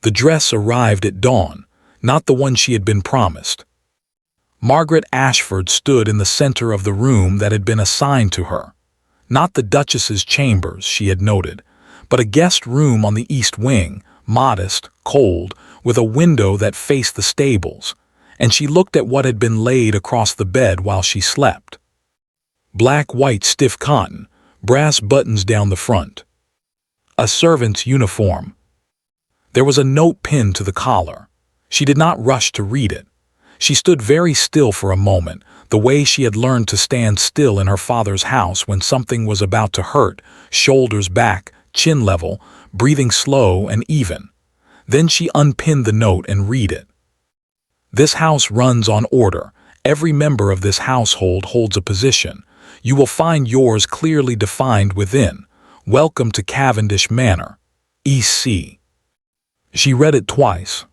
The dress arrived at dawn, not the one she had been promised. Margaret Ashford stood in the center of the room that had been assigned to her. Not the Duchess's chambers, she had noted, but a guest room on the east wing, modest, cold, with a window that faced the stables, and she looked at what had been laid across the bed while she slept. Black, white, stiff cotton, brass buttons down the front. A servant's uniform. There was a note pinned to the collar. She did not rush to read it. She stood very still for a moment, the way she had learned to stand still in her father's house when something was about to hurt, shoulders back, chin level, breathing slow and even. Then she unpinned the note and read it. This house runs on order. Every member of this household holds a position. You will find yours clearly defined within. Welcome to Cavendish Manor, E.C. She read it twice.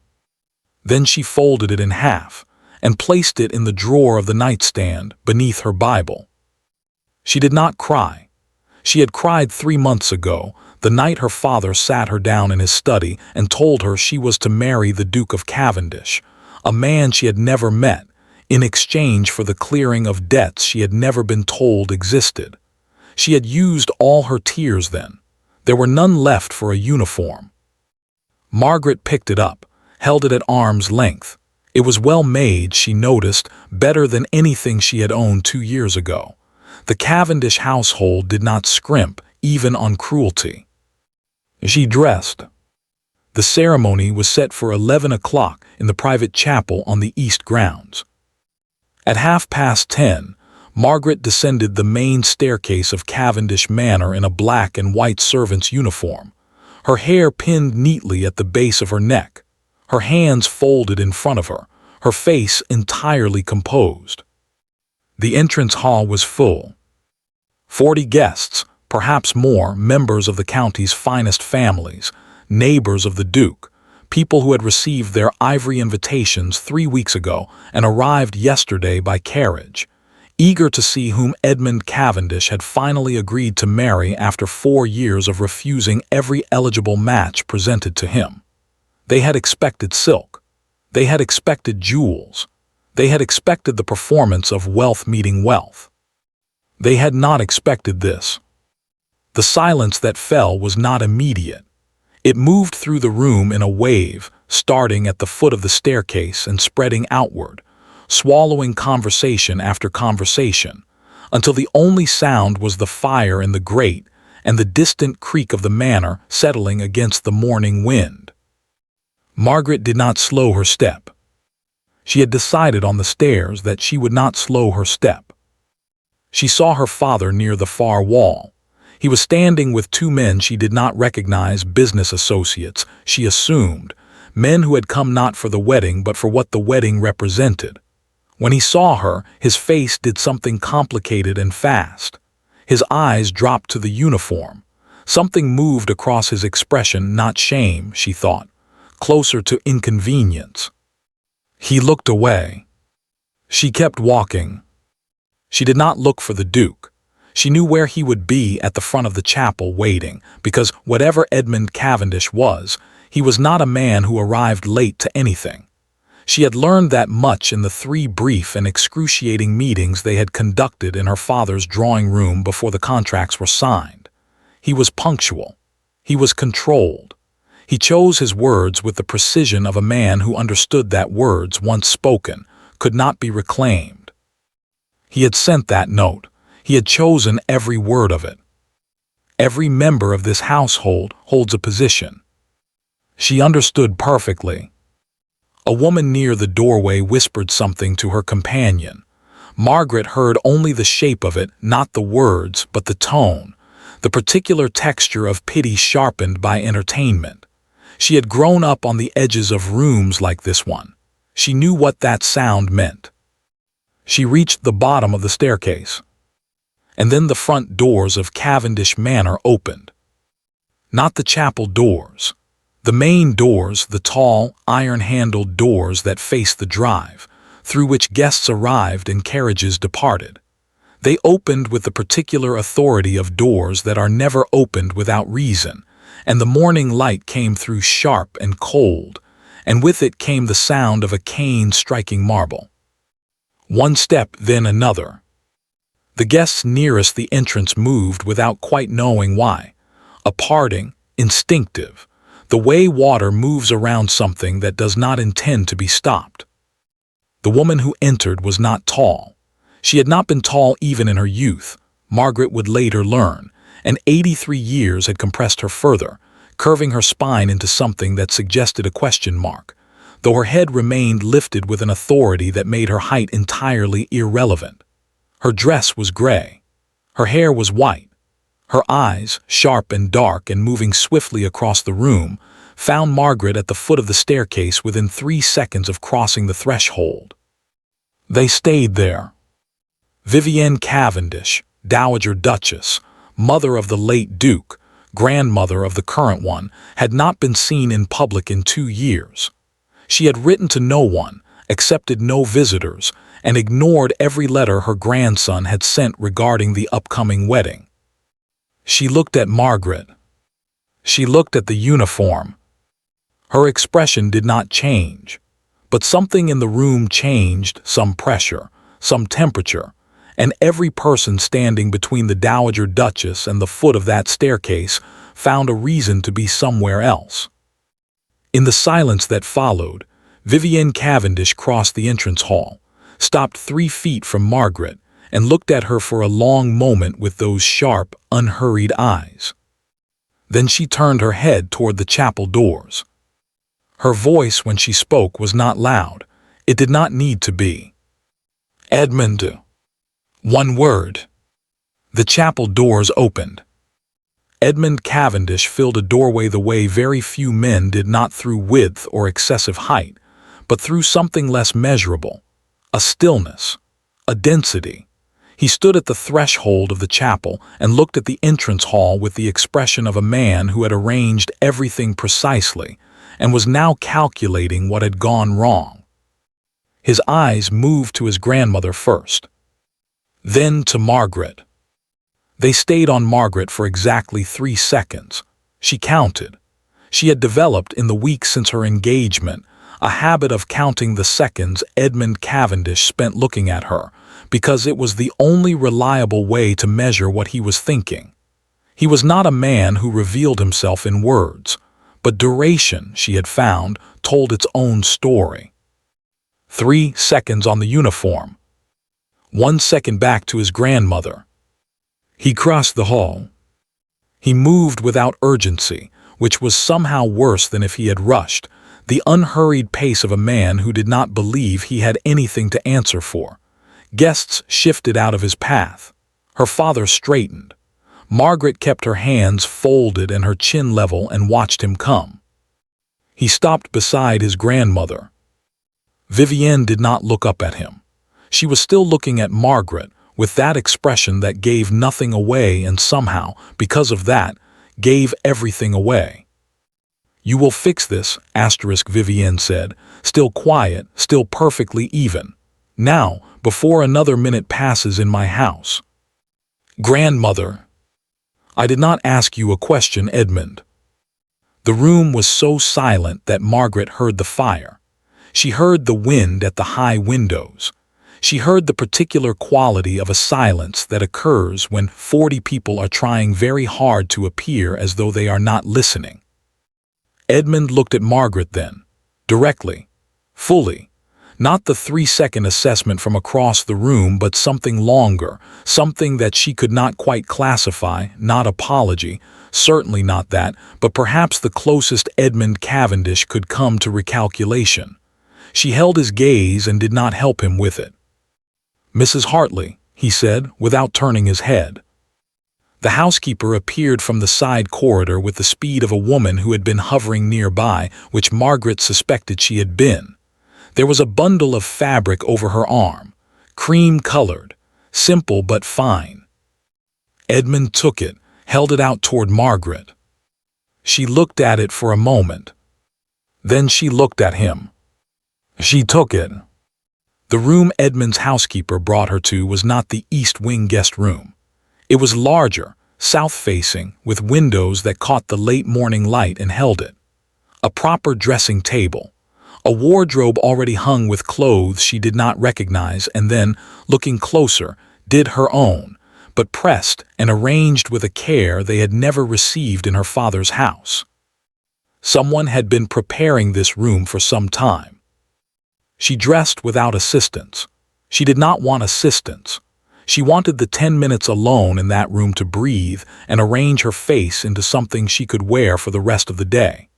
Then she folded it in half and placed it in the drawer of the nightstand beneath her Bible. She did not cry. She had cried 3 months ago, the night her father sat her down in his study and told her she was to marry the Duke of Cavendish, a man she had never met, in exchange for the clearing of debts she had never been told existed. She had used all her tears then. There were none left for a uniform. Margaret picked it up, held it at arm's length. It was well made, she noticed, better than anything she had owned 2 years ago. The Cavendish household did not scrimp, even on cruelty. She dressed. The ceremony was set for 11 o'clock in the private chapel on the east grounds. At 10:30, Margaret descended the main staircase of Cavendish Manor in a black and white servant's uniform, her hair pinned neatly at the base of her neck, her hands folded in front of her, her face entirely composed. The entrance hall was full. 40 guests, perhaps more, members of the county's finest families, neighbors of the Duke, people who had received their ivory invitations 3 weeks ago and arrived yesterday by carriage, eager to see whom Edmund Cavendish had finally agreed to marry after 4 years of refusing every eligible match presented to him. They had expected silk. They had expected jewels. They had expected the performance of wealth meeting wealth. They had not expected this. The silence that fell was not immediate. It moved through the room in a wave, starting at the foot of the staircase and spreading outward, swallowing conversation after conversation, until the only sound was the fire in the grate and the distant creak of the manor settling against the morning wind. Margaret did not slow her step. She had decided on the stairs that she would not slow her step. She saw her father near the far wall. He was standing with 2 men she did not recognize, business associates, she assumed, men who had come not for the wedding but for what the wedding represented. When he saw her, his face did something complicated and fast. His eyes dropped to the uniform. Something moved across his expression, not shame, she thought, closer to inconvenience. He looked away. She kept walking. She did not look for the Duke. She knew where he would be, at the front of the chapel, waiting, because whatever Edmund Cavendish was, he was not a man who arrived late to anything. She had learned that much in the 3 brief and excruciating meetings they had conducted in her father's drawing room before the contracts were signed. He was punctual. He was controlled. He chose his words with the precision of a man who understood that words, once spoken, could not be reclaimed. He had sent that note. He had chosen every word of it. Every member of this household holds a position. She understood perfectly. A woman near the doorway whispered something to her companion. Margaret heard only the shape of it, not the words, but the tone, the particular texture of pity sharpened by entertainment. She had grown up on the edges of rooms like this one. She knew what that sound meant. She reached the bottom of the staircase. And then the front doors of Cavendish Manor opened. Not the chapel doors. The main doors, the tall, iron-handled doors that faced the drive, through which guests arrived and carriages departed. They opened with the particular authority of doors that are never opened without reason, and the morning light came through sharp and cold, and with it came the sound of a cane striking marble. One step, then another. The guests nearest the entrance moved without quite knowing why. A parting, instinctive, the way water moves around something that does not intend to be stopped. The woman who entered was not tall. She had not been tall even in her youth, Margaret would later learn, and 83 years had compressed her further, curving her spine into something that suggested a question mark, though her head remained lifted with an authority that made her height entirely irrelevant. Her dress was gray. Her hair was white. Her eyes, sharp and dark and moving swiftly across the room, found Margaret at the foot of the staircase within 3 seconds of crossing the threshold. They stayed there. Vivienne Cavendish, Dowager Duchess, mother of the late Duke, grandmother of the current one, had not been seen in public in 2 years. She had written to no one, accepted no visitors, and ignored every letter her grandson had sent regarding the upcoming wedding. She looked at Margaret. She looked at the uniform. Her expression did not change, but something in the room changed, some pressure, some temperature, and every person standing between the Dowager Duchess and the foot of that staircase found a reason to be somewhere else. In the silence that followed, Vivienne Cavendish crossed the entrance hall, stopped 3 feet from Margaret, and looked at her for a long moment with those sharp, unhurried eyes. Then she turned her head toward the chapel doors. Her voice when she spoke was not loud. It did not need to be. "Edmund." One word. The chapel doors opened. Edmund Cavendish filled a doorway the way very few men did, not through width or excessive height, but through something less measurable, a stillness, a density. He stood at the threshold of the chapel and looked at the entrance hall with the expression of a man who had arranged everything precisely and was now calculating what had gone wrong. His eyes moved to his grandmother first, then to Margaret. They stayed on Margaret for exactly 3 seconds. She counted. She had developed in the weeks since her engagement a habit of counting the seconds Edmund Cavendish spent looking at her, because it was the only reliable way to measure what he was thinking. He was not a man who revealed himself in words, but duration, she had found, told its own story. 3 seconds on the uniform. 1 second back to his grandmother. He crossed the hall. He moved without urgency, which was somehow worse than if he had rushed, the unhurried pace of a man who did not believe he had anything to answer for. Guests shifted out of his path. Her father straightened. Margaret kept her hands folded and her chin level and watched him come. He stopped beside his grandmother. Vivienne did not look up at him. She was still looking at Margaret with that expression that gave nothing away and somehow, because of that, gave everything away. "You will fix this," Vivienne said, still quiet, still perfectly even. "Now, before another minute passes in my house." "Grandmother." "I did not ask you a question, Edmund." The room was so silent that Margaret heard the fire. She heard the wind at the high windows. She heard the particular quality of a silence that occurs when 40 people are trying very hard to appear as though they are not listening. Edmund looked at Margaret then, directly, fully, not the 3-second assessment from across the room, but something longer, something that she could not quite classify, not apology, certainly not that, but perhaps the closest Edmund Cavendish could come to recalculation. She held his gaze and did not help him with it. "Mrs. Hartley," he said, without turning his head. The housekeeper appeared from the side corridor with the speed of a woman who had been hovering nearby, which Margaret suspected she had been. There was a bundle of fabric over her arm, cream-colored, simple but fine. Edmund took it, held it out toward Margaret. She looked at it for a moment. Then she looked at him. She took it. The room Edmund's housekeeper brought her to was not the East Wing guest room. It was larger, south-facing, with windows that caught the late morning light and held it. A proper dressing table. A wardrobe already hung with clothes she did not recognize and then, looking closer, did her own, but pressed and arranged with a care they had never received in her father's house. Someone had been preparing this room for some time. She dressed without assistance. She did not want assistance. She wanted the 10 minutes alone in that room to breathe and arrange her face into something she could wear for the rest of the day.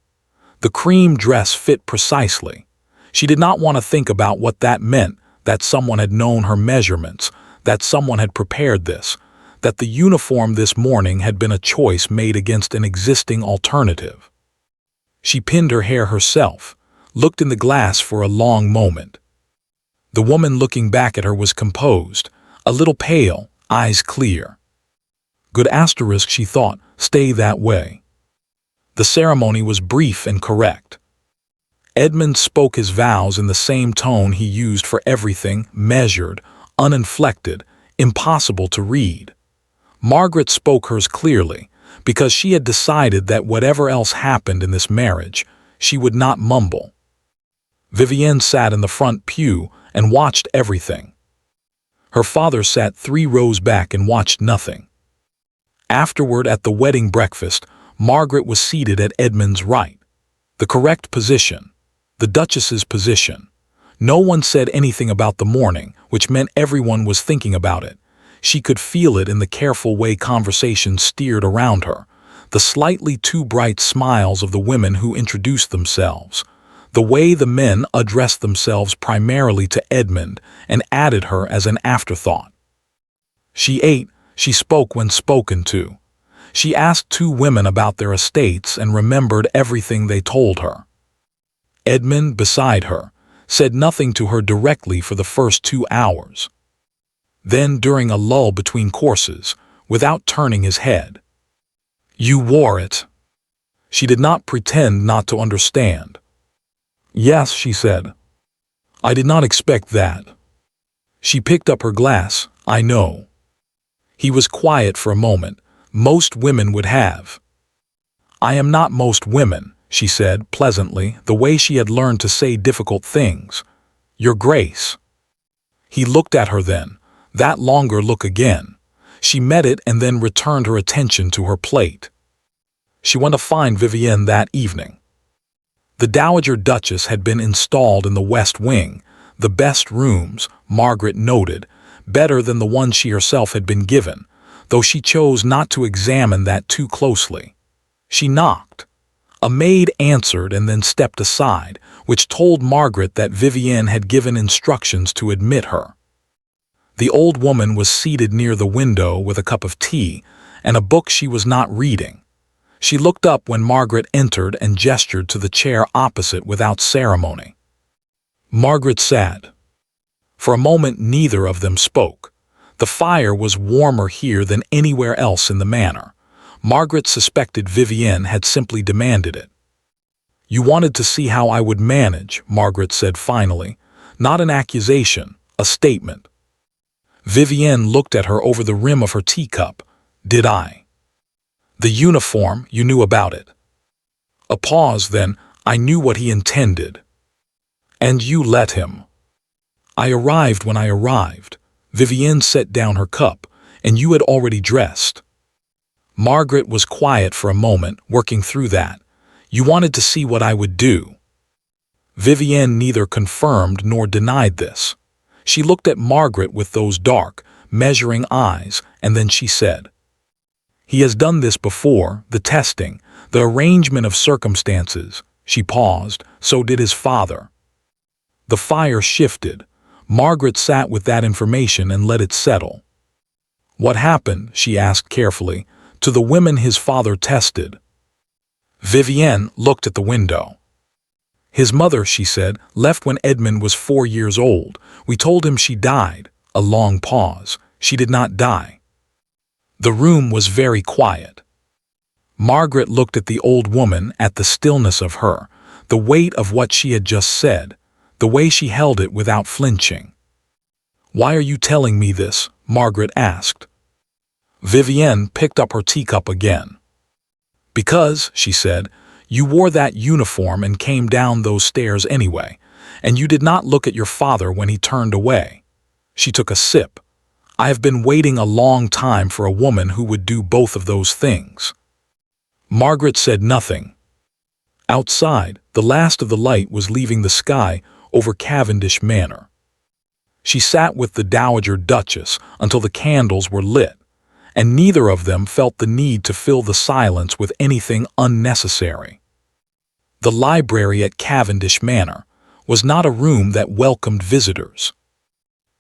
The cream dress fit precisely. She did not want to think about what that meant, that someone had known her measurements, that someone had prepared this, that the uniform this morning had been a choice made against an existing alternative. She pinned her hair herself, looked in the glass for a long moment. The woman looking back at her was composed, a little pale, eyes clear. Good asterisk, she thought, stay that way. The ceremony was brief and correct. Edmund spoke his vows in the same tone he used for everything, measured, uninflected, impossible to read. Margaret spoke hers clearly, because she had decided that whatever else happened in this marriage, she would not mumble. Vivienne sat in the front pew and watched everything. Her father sat 3 rows back and watched nothing. Afterward, at the wedding breakfast, Margaret was seated at Edmund's right. The correct position. The Duchess's position. No one said anything about the morning, which meant everyone was thinking about it. She could feel it in the careful way conversation steered around her, the slightly too bright smiles of the women who introduced themselves, the way the men addressed themselves primarily to Edmund and added her as an afterthought. She ate, she spoke when spoken to. She asked 2 women about their estates and remembered everything they told her. Edmund, beside her, said nothing to her directly for the first 2 hours. Then, during a lull between courses, without turning his head, "You wore it." She did not pretend not to understand. "Yes," she said. "I did not expect that." She picked up her glass. "I know." He was quiet for a moment. Most women would have. "I am not most women," she said pleasantly, the way she had learned to say difficult things. "Your Grace." He looked at her then, that longer look again. She met it and then returned her attention to her plate. She went to find Vivienne that evening. The Dowager Duchess had been installed in the West Wing, the best rooms, Margaret noted, better than the one she herself had been given, though she chose not to examine that too closely. She knocked. A maid answered and then stepped aside, which told Margaret that Vivienne had given instructions to admit her. The old woman was seated near the window with a cup of tea and a book she was not reading. She looked up when Margaret entered and gestured to the chair opposite without ceremony. Margaret sat. For a moment neither of them spoke. The fire was warmer here than anywhere else in the manor. Margaret suspected Vivienne had simply demanded it. "You wanted to see how I would manage," Margaret said finally. "Not an accusation, a statement." Vivienne looked at her over the rim of her teacup. "Did I?" "The uniform, you knew about it." A pause, then, "I knew what he intended." "And you let him." "I arrived when I arrived." Vivienne set down her cup, "and you had already dressed." Margaret was quiet for a moment, working through that. "You wanted to see what I would do." Vivienne neither confirmed nor denied this. She looked at Margaret with those dark, measuring eyes, and then she said, "He has done this before, the testing, the arrangement of circumstances." She paused. "So did his father." The fire shifted. Margaret sat with that information and let it settle. "What happened," she asked carefully, "to the women his father tested?" Vivienne looked at the window. "His mother," she said, "left when Edmund was 4 years old. We told him she died." A long pause. "She did not die." The room was very quiet. Margaret looked at the old woman, at the stillness of her, the weight of what she had just said, the way she held it without flinching. "Why are you telling me this?" Margaret asked. Vivienne picked up her teacup again. "Because," she said, "you wore that uniform and came down those stairs anyway, and you did not look at your father when he turned away." She took a sip. "I have been waiting a long time for a woman who would do both of those things." Margaret said nothing. Outside, the last of the light was leaving the sky over Cavendish Manor. She sat with the Dowager Duchess until the candles were lit, and neither of them felt the need to fill the silence with anything unnecessary. The library at Cavendish Manor was not a room that welcomed visitors.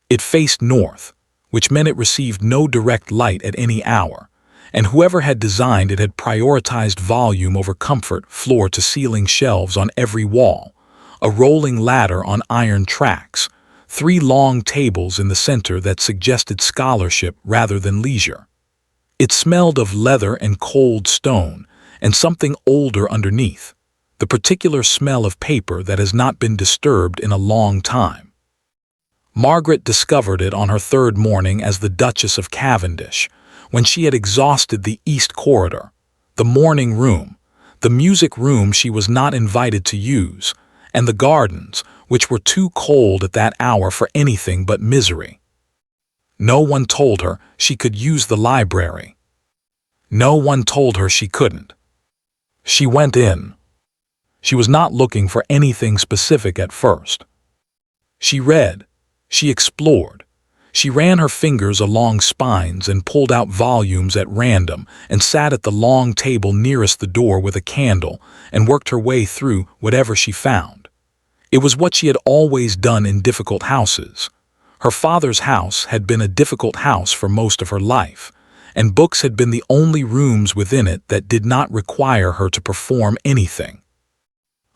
It faced north, which meant it received no direct light at any hour, and whoever had designed it had prioritized volume over comfort, floor-to-ceiling shelves on every wall, a rolling ladder on iron tracks, 3 long tables in the center that suggested scholarship rather than leisure. It smelled of leather and cold stone, and something older underneath, the particular smell of paper that has not been disturbed in a long time. Margaret discovered it on her 3rd morning as the Duchess of Cavendish, when she had exhausted the East Corridor, the morning room, the music room she was not invited to use, and the gardens, which were too cold at that hour for anything but misery. No one told her she could use the library. No one told her she couldn't. She went in. She was not looking for anything specific at first. She read. She explored. She ran her fingers along spines and pulled out volumes at random and sat at the long table nearest the door with a candle and worked her way through whatever she found. It was what she had always done in difficult houses. Her father's house had been a difficult house for most of her life, and books had been the only rooms within it that did not require her to perform anything.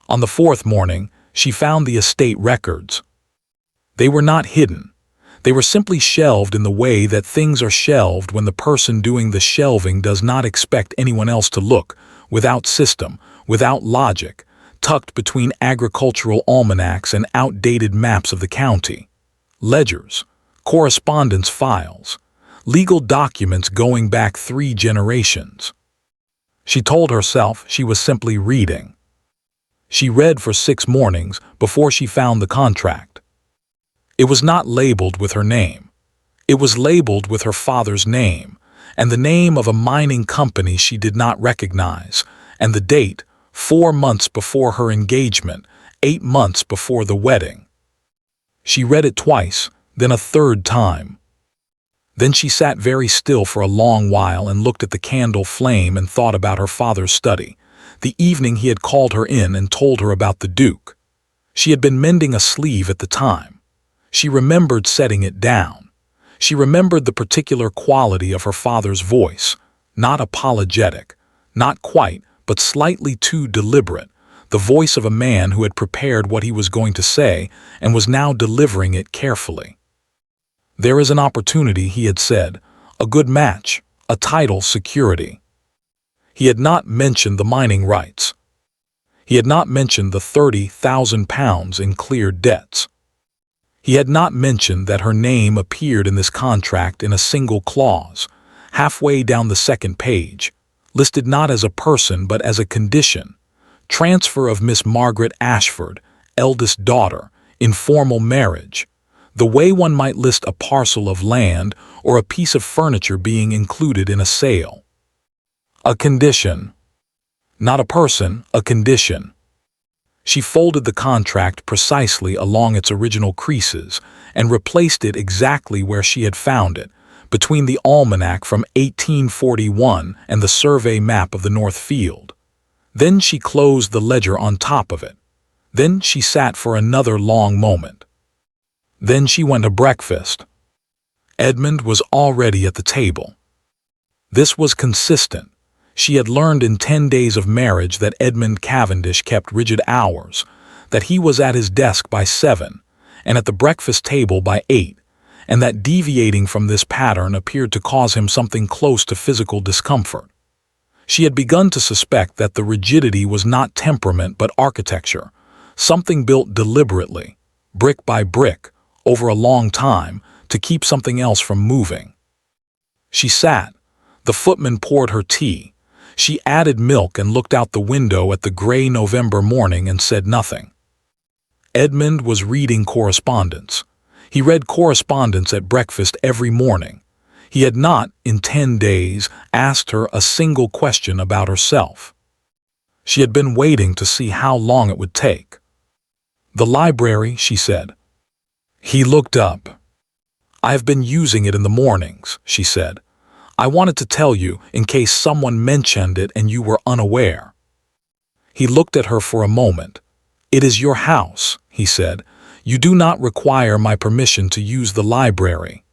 On the 4th morning, she found the estate records. They were not hidden. They were simply shelved in the way that things are shelved when the person doing the shelving does not expect anyone else to look, without system, without logic, tucked between agricultural almanacs and outdated maps of the county. Ledgers, correspondence files, legal documents going back 3 generations. She told herself she was simply reading. She read for 6 mornings before she found the contract. It was not labeled with her name. It was labeled with her father's name, and the name of a mining company she did not recognize, and the date, 4 months before her engagement, 8 months before the wedding. She read it twice, then a 3rd time. Then she sat very still for a long while and looked at the candle flame and thought about her father's study, the evening he had called her in and told her about the Duke. She had been mending a sleeve at the time. She remembered setting it down. She remembered the particular quality of her father's voice, not apologetic, not quite, but slightly too deliberate, the voice of a man who had prepared what he was going to say and was now delivering it carefully. "There is an opportunity," he had said, "a good match, a title security." He had not mentioned the mining rights. He had not mentioned the £30,000 in cleared debts. He had not mentioned that her name appeared in this contract in a single clause, halfway down the 2nd page, listed not as a person but as a condition: transfer of Miss Margaret Ashford, eldest daughter, informal marriage, the way one might list a parcel of land or a piece of furniture being included in a sale. A condition. Not a person, a condition. She folded the contract precisely along its original creases and replaced it exactly where she had found it, between the almanac from 1841 and the survey map of the North Field. Then she closed the ledger on top of it. Then she sat for another long moment. Then she went to breakfast. Edmund was already at the table. This was consistent. She had learned in 10 days of marriage that Edmund Cavendish kept rigid hours, that he was at his desk by 7, and at the breakfast table by 8, and that deviating from this pattern appeared to cause him something close to physical discomfort. She had begun to suspect that the rigidity was not temperament but architecture, something built deliberately, brick by brick, over a long time, to keep something else from moving. She sat, The footman poured her tea. She added milk and looked out the window at the gray November morning and said nothing. Edmund was reading correspondence. He read correspondence at breakfast every morning. He had not, in 10 days, asked her a single question about herself. She had been waiting to see how long it would take. "The library," she said. He looked up. "I have been using it in the mornings," she said. "I wanted to tell you in case someone mentioned it and you were unaware." He looked at her for a moment. "It is your house," he said. "You do not require my permission to use the library."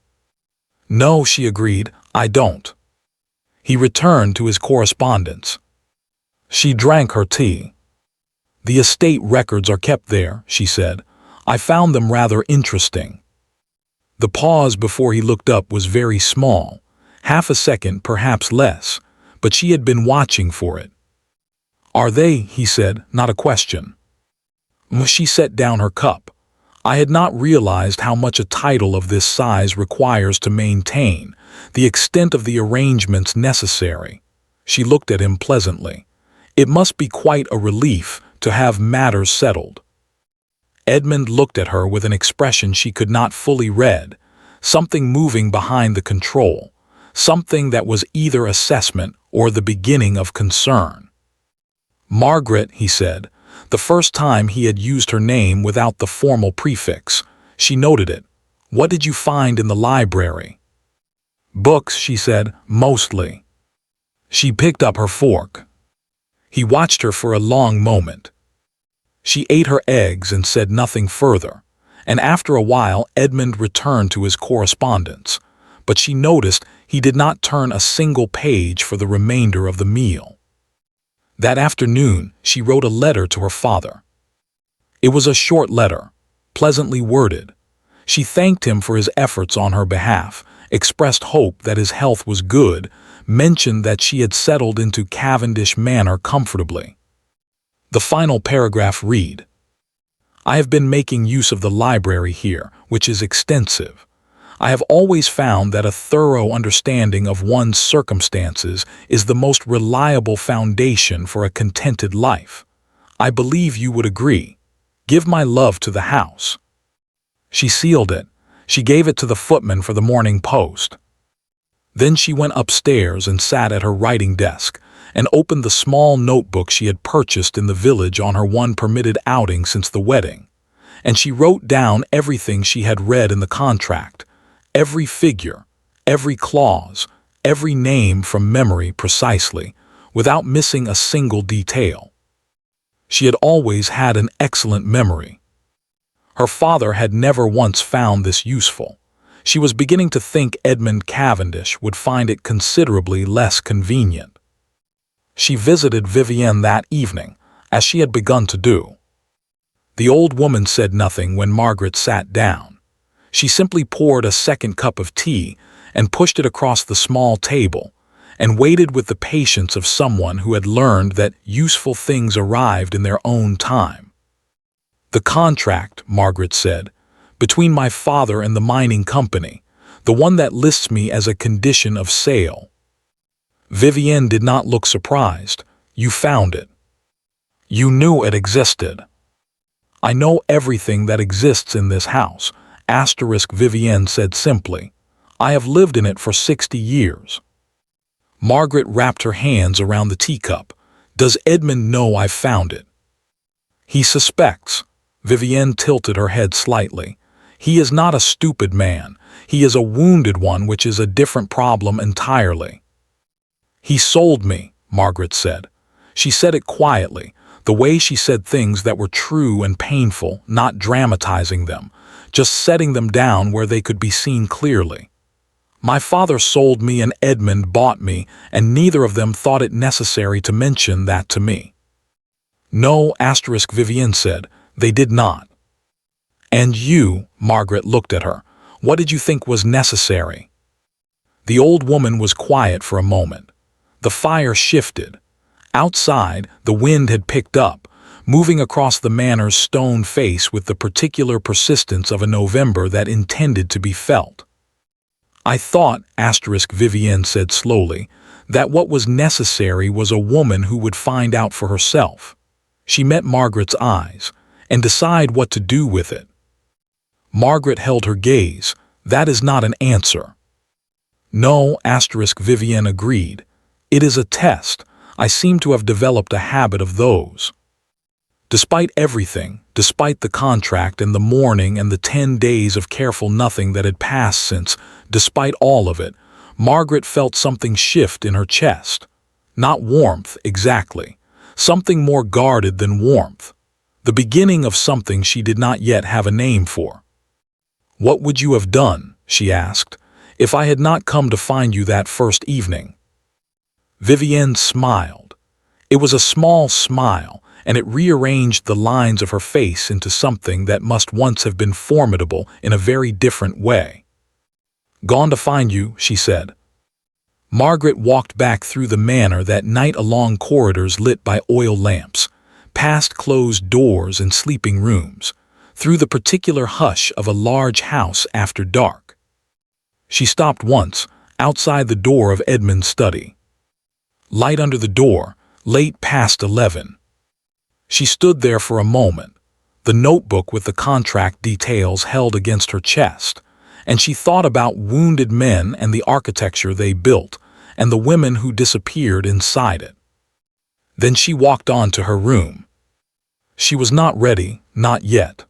"No," she agreed, "I don't." He returned to his correspondence. She drank her tea. "The estate records are kept there," she said. "I found them rather interesting." The pause before he looked up was very small, half a second, perhaps less, but she had been watching for it. "Are they?" he said, not a question. She set down her cup. "I had not realized how much a title of this size requires to maintain, the extent of the arrangements necessary." She looked at him pleasantly. "It must be quite a relief to have matters settled." Edmund looked at her with an expression she could not fully read, something moving behind the control, something that was either assessment or the beginning of concern. "Margaret," he said, the first time he had used her name without the formal prefix. She noted it. "What did you find in the library?" "Books," she said, "mostly." She picked up her fork. He watched her for a long moment. She ate her eggs and said nothing further, and after a while Edmund returned to his correspondence, but she noticed he did not turn a single page for the remainder of the meal. That afternoon, she wrote a letter to her father. It was a short letter, pleasantly worded. She thanked him for his efforts on her behalf, expressed hope that his health was good, mentioned that she had settled into Cavendish Manor comfortably. The final paragraph read, "I have been making use of the library here, which is extensive. I have always found that a thorough understanding of one's circumstances is the most reliable foundation for a contented life. I believe you would agree. Give my love to the house." She sealed it. She gave it to the footman for the morning post. Then she went upstairs and sat at her writing desk and opened the small notebook she had purchased in the village on her one permitted outing since the wedding. And she wrote down everything she had read in the contract, every figure, every clause, every name from memory precisely, without missing a single detail. She had always had an excellent memory. Her father had never once found this useful. She was beginning to think Edmund Cavendish would find it considerably less convenient. She visited Vivienne that evening, as she had begun to do. The old woman said nothing when Margaret sat down. She simply poured a second cup of tea and pushed it across the small table, and waited with the patience of someone who had learned that useful things arrived in their own time. "The contract," Margaret said, "between my father and the mining company, the one that lists me as a condition of sale." Vivienne did not look surprised. "You found it. You knew it existed." "I know everything that exists in this house," Vivienne said simply. "I have lived in it for 60 years. Margaret wrapped her hands around the teacup. "Does Edmund know I've found it?" "He suspects." Vivienne tilted her head slightly. "He is not a stupid man. He is a wounded one, which is a different problem entirely." "He sold me," Margaret said. She said it quietly, the way she said things that were true and painful, not dramatizing them, just setting them down where they could be seen clearly. "My father sold me and Edmund bought me, and neither of them thought it necessary to mention that to me." "No," Vivienne said, "they did not." "And you," Margaret looked at her, "what did you think was necessary?" The old woman was quiet for a moment. The fire shifted. Outside, the wind had picked up, moving across the manor's stone face with the particular persistence of a November that intended to be felt. "I thought," Vivienne said slowly, that what was necessary was a woman who would find out for herself. She met Margaret's eyes and decide what to do with it. Margaret held her gaze. That is not an answer. No, Vivienne agreed. It is a test. I seem to have developed a habit of those. Despite everything, despite the contract and the mourning and the 10 days of careful nothing that had passed since, despite all of it, Margaret felt something shift in her chest. Not warmth, exactly. Something more guarded than warmth. The beginning of something she did not yet have a name for. "What would you have done," she asked, "if I had not come to find you that first evening?" Vivienne smiled. It was a small smile, and it rearranged the lines of her face into something that must once have been formidable in a very different way. "Gone to find you," she said. Margaret walked back through the manor that night along corridors lit by oil lamps, past closed doors and sleeping rooms, through the particular hush of a large house after dark. She stopped once, outside the door of Edmund's study. Light under the door, late past 11. She stood there for a moment, the notebook with the contract details held against her chest, and she thought about wounded men and the architecture they built, and the women who disappeared inside it. Then she walked on to her room. She was not ready, not yet.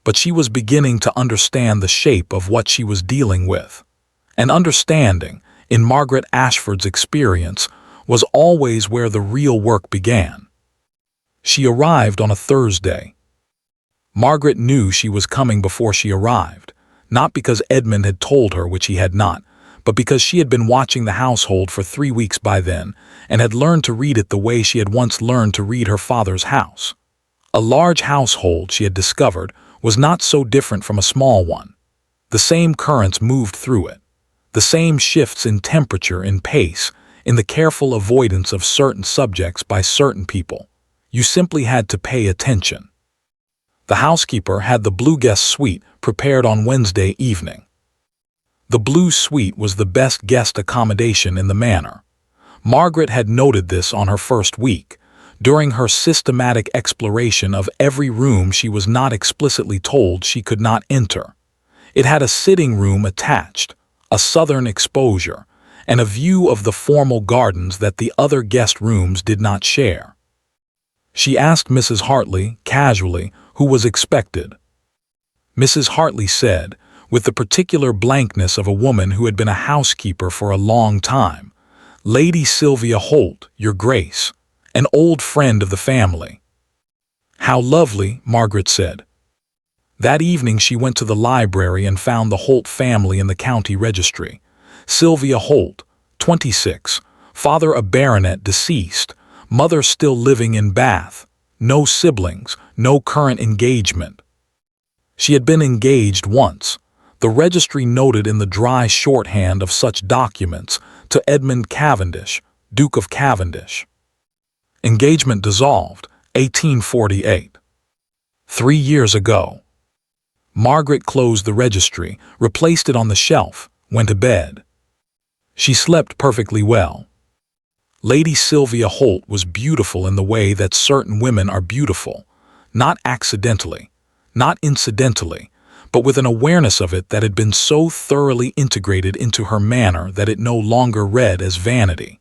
But she was beginning to understand the shape of what she was dealing with. And understanding, in Margaret Ashford's experience, was always where the real work began. She arrived on a Thursday. Margaret knew she was coming before she arrived, not because Edmund had told her, which he had not, but because she had been watching the household for 3 weeks by then and had learned to read it the way she had once learned to read her father's house. A large household, she had discovered, was not so different from a small one. The same currents moved through it, the same shifts in temperature and pace, in the careful avoidance of certain subjects by certain people. You simply had to pay attention. The housekeeper had the blue guest suite prepared on Wednesday evening. The blue suite was the best guest accommodation in the manor. Margaret had noted this on her first week, during her systematic exploration of every room she was not explicitly told she could not enter. It had a sitting room attached, a southern exposure, and a view of the formal gardens that the other guest rooms did not share. She asked Mrs. Hartley, casually, who was expected. Mrs. Hartley said, with the particular blankness of a woman who had been a housekeeper for a long time, "Lady Sylvia Holt, Your Grace, an old friend of the family." "How lovely," Margaret said. That evening she went to the library and found the Holt family in the county registry. Sylvia Holt, 26, father a baronet deceased, mother still living in Bath, no siblings, no current engagement. She had been engaged once, the registry noted in the dry shorthand of such documents, to Edmund Cavendish, Duke of Cavendish. Engagement dissolved, 1848. 3 years ago. Margaret closed the registry, replaced it on the shelf, went to bed. She slept perfectly well. Lady Sylvia Holt was beautiful in the way that certain women are beautiful, not accidentally, not incidentally, but with an awareness of it that had been so thoroughly integrated into her manner that it no longer read as vanity.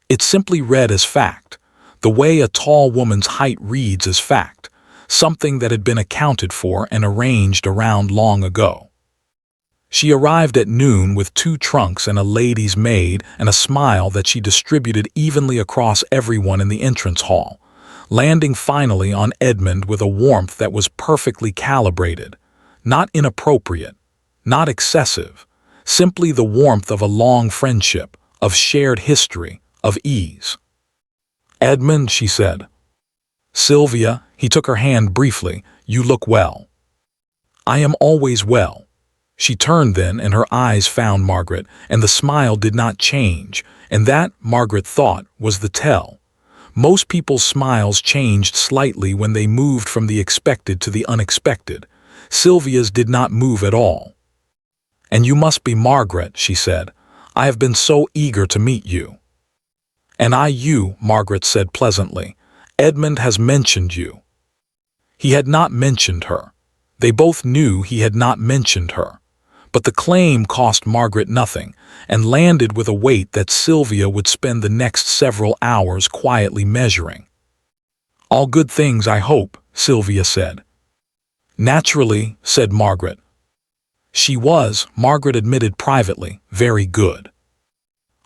It simply read as fact, the way a tall woman's height reads as fact, something that had been accounted for and arranged around long ago. She arrived at noon with 2 trunks and a lady's maid and a smile that she distributed evenly across everyone in the entrance hall, landing finally on Edmund with a warmth that was perfectly calibrated, not inappropriate, not excessive, simply the warmth of a long friendship, of shared history, of ease. "Edmund," she said. "Sylvia," he took her hand briefly, "you look well." "I am always well." She turned then, and her eyes found Margaret, and the smile did not change, and that, Margaret thought, was the tell. Most people's smiles changed slightly when they moved from the expected to the unexpected. Sylvia's did not move at all. "And you must be Margaret," she said. "I have been so eager to meet you." "And you," Margaret said pleasantly. "Edmund has mentioned you." He had not mentioned her. They both knew he had not mentioned her. But the claim cost Margaret nothing, and landed with a weight that Sylvia would spend the next several hours quietly measuring. "All good things, I hope," Sylvia said. "Naturally," said Margaret. She was, Margaret admitted privately, very good.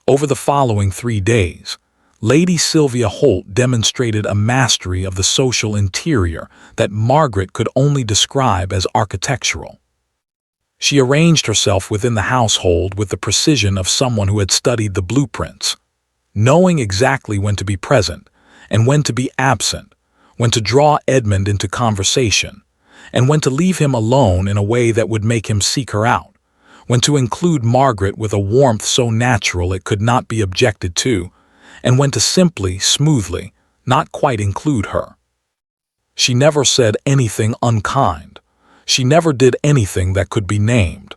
Over the following 3 days, Lady Sylvia Holt demonstrated a mastery of the social interior that Margaret could only describe as architectural. She arranged herself within the household with the precision of someone who had studied the blueprints, knowing exactly when to be present and when to be absent, when to draw Edmund into conversation, and when to leave him alone in a way that would make him seek her out, when to include Margaret with a warmth so natural it could not be objected to, and when to simply, smoothly, not quite include her. She never said anything unkind. She never did anything that could be named.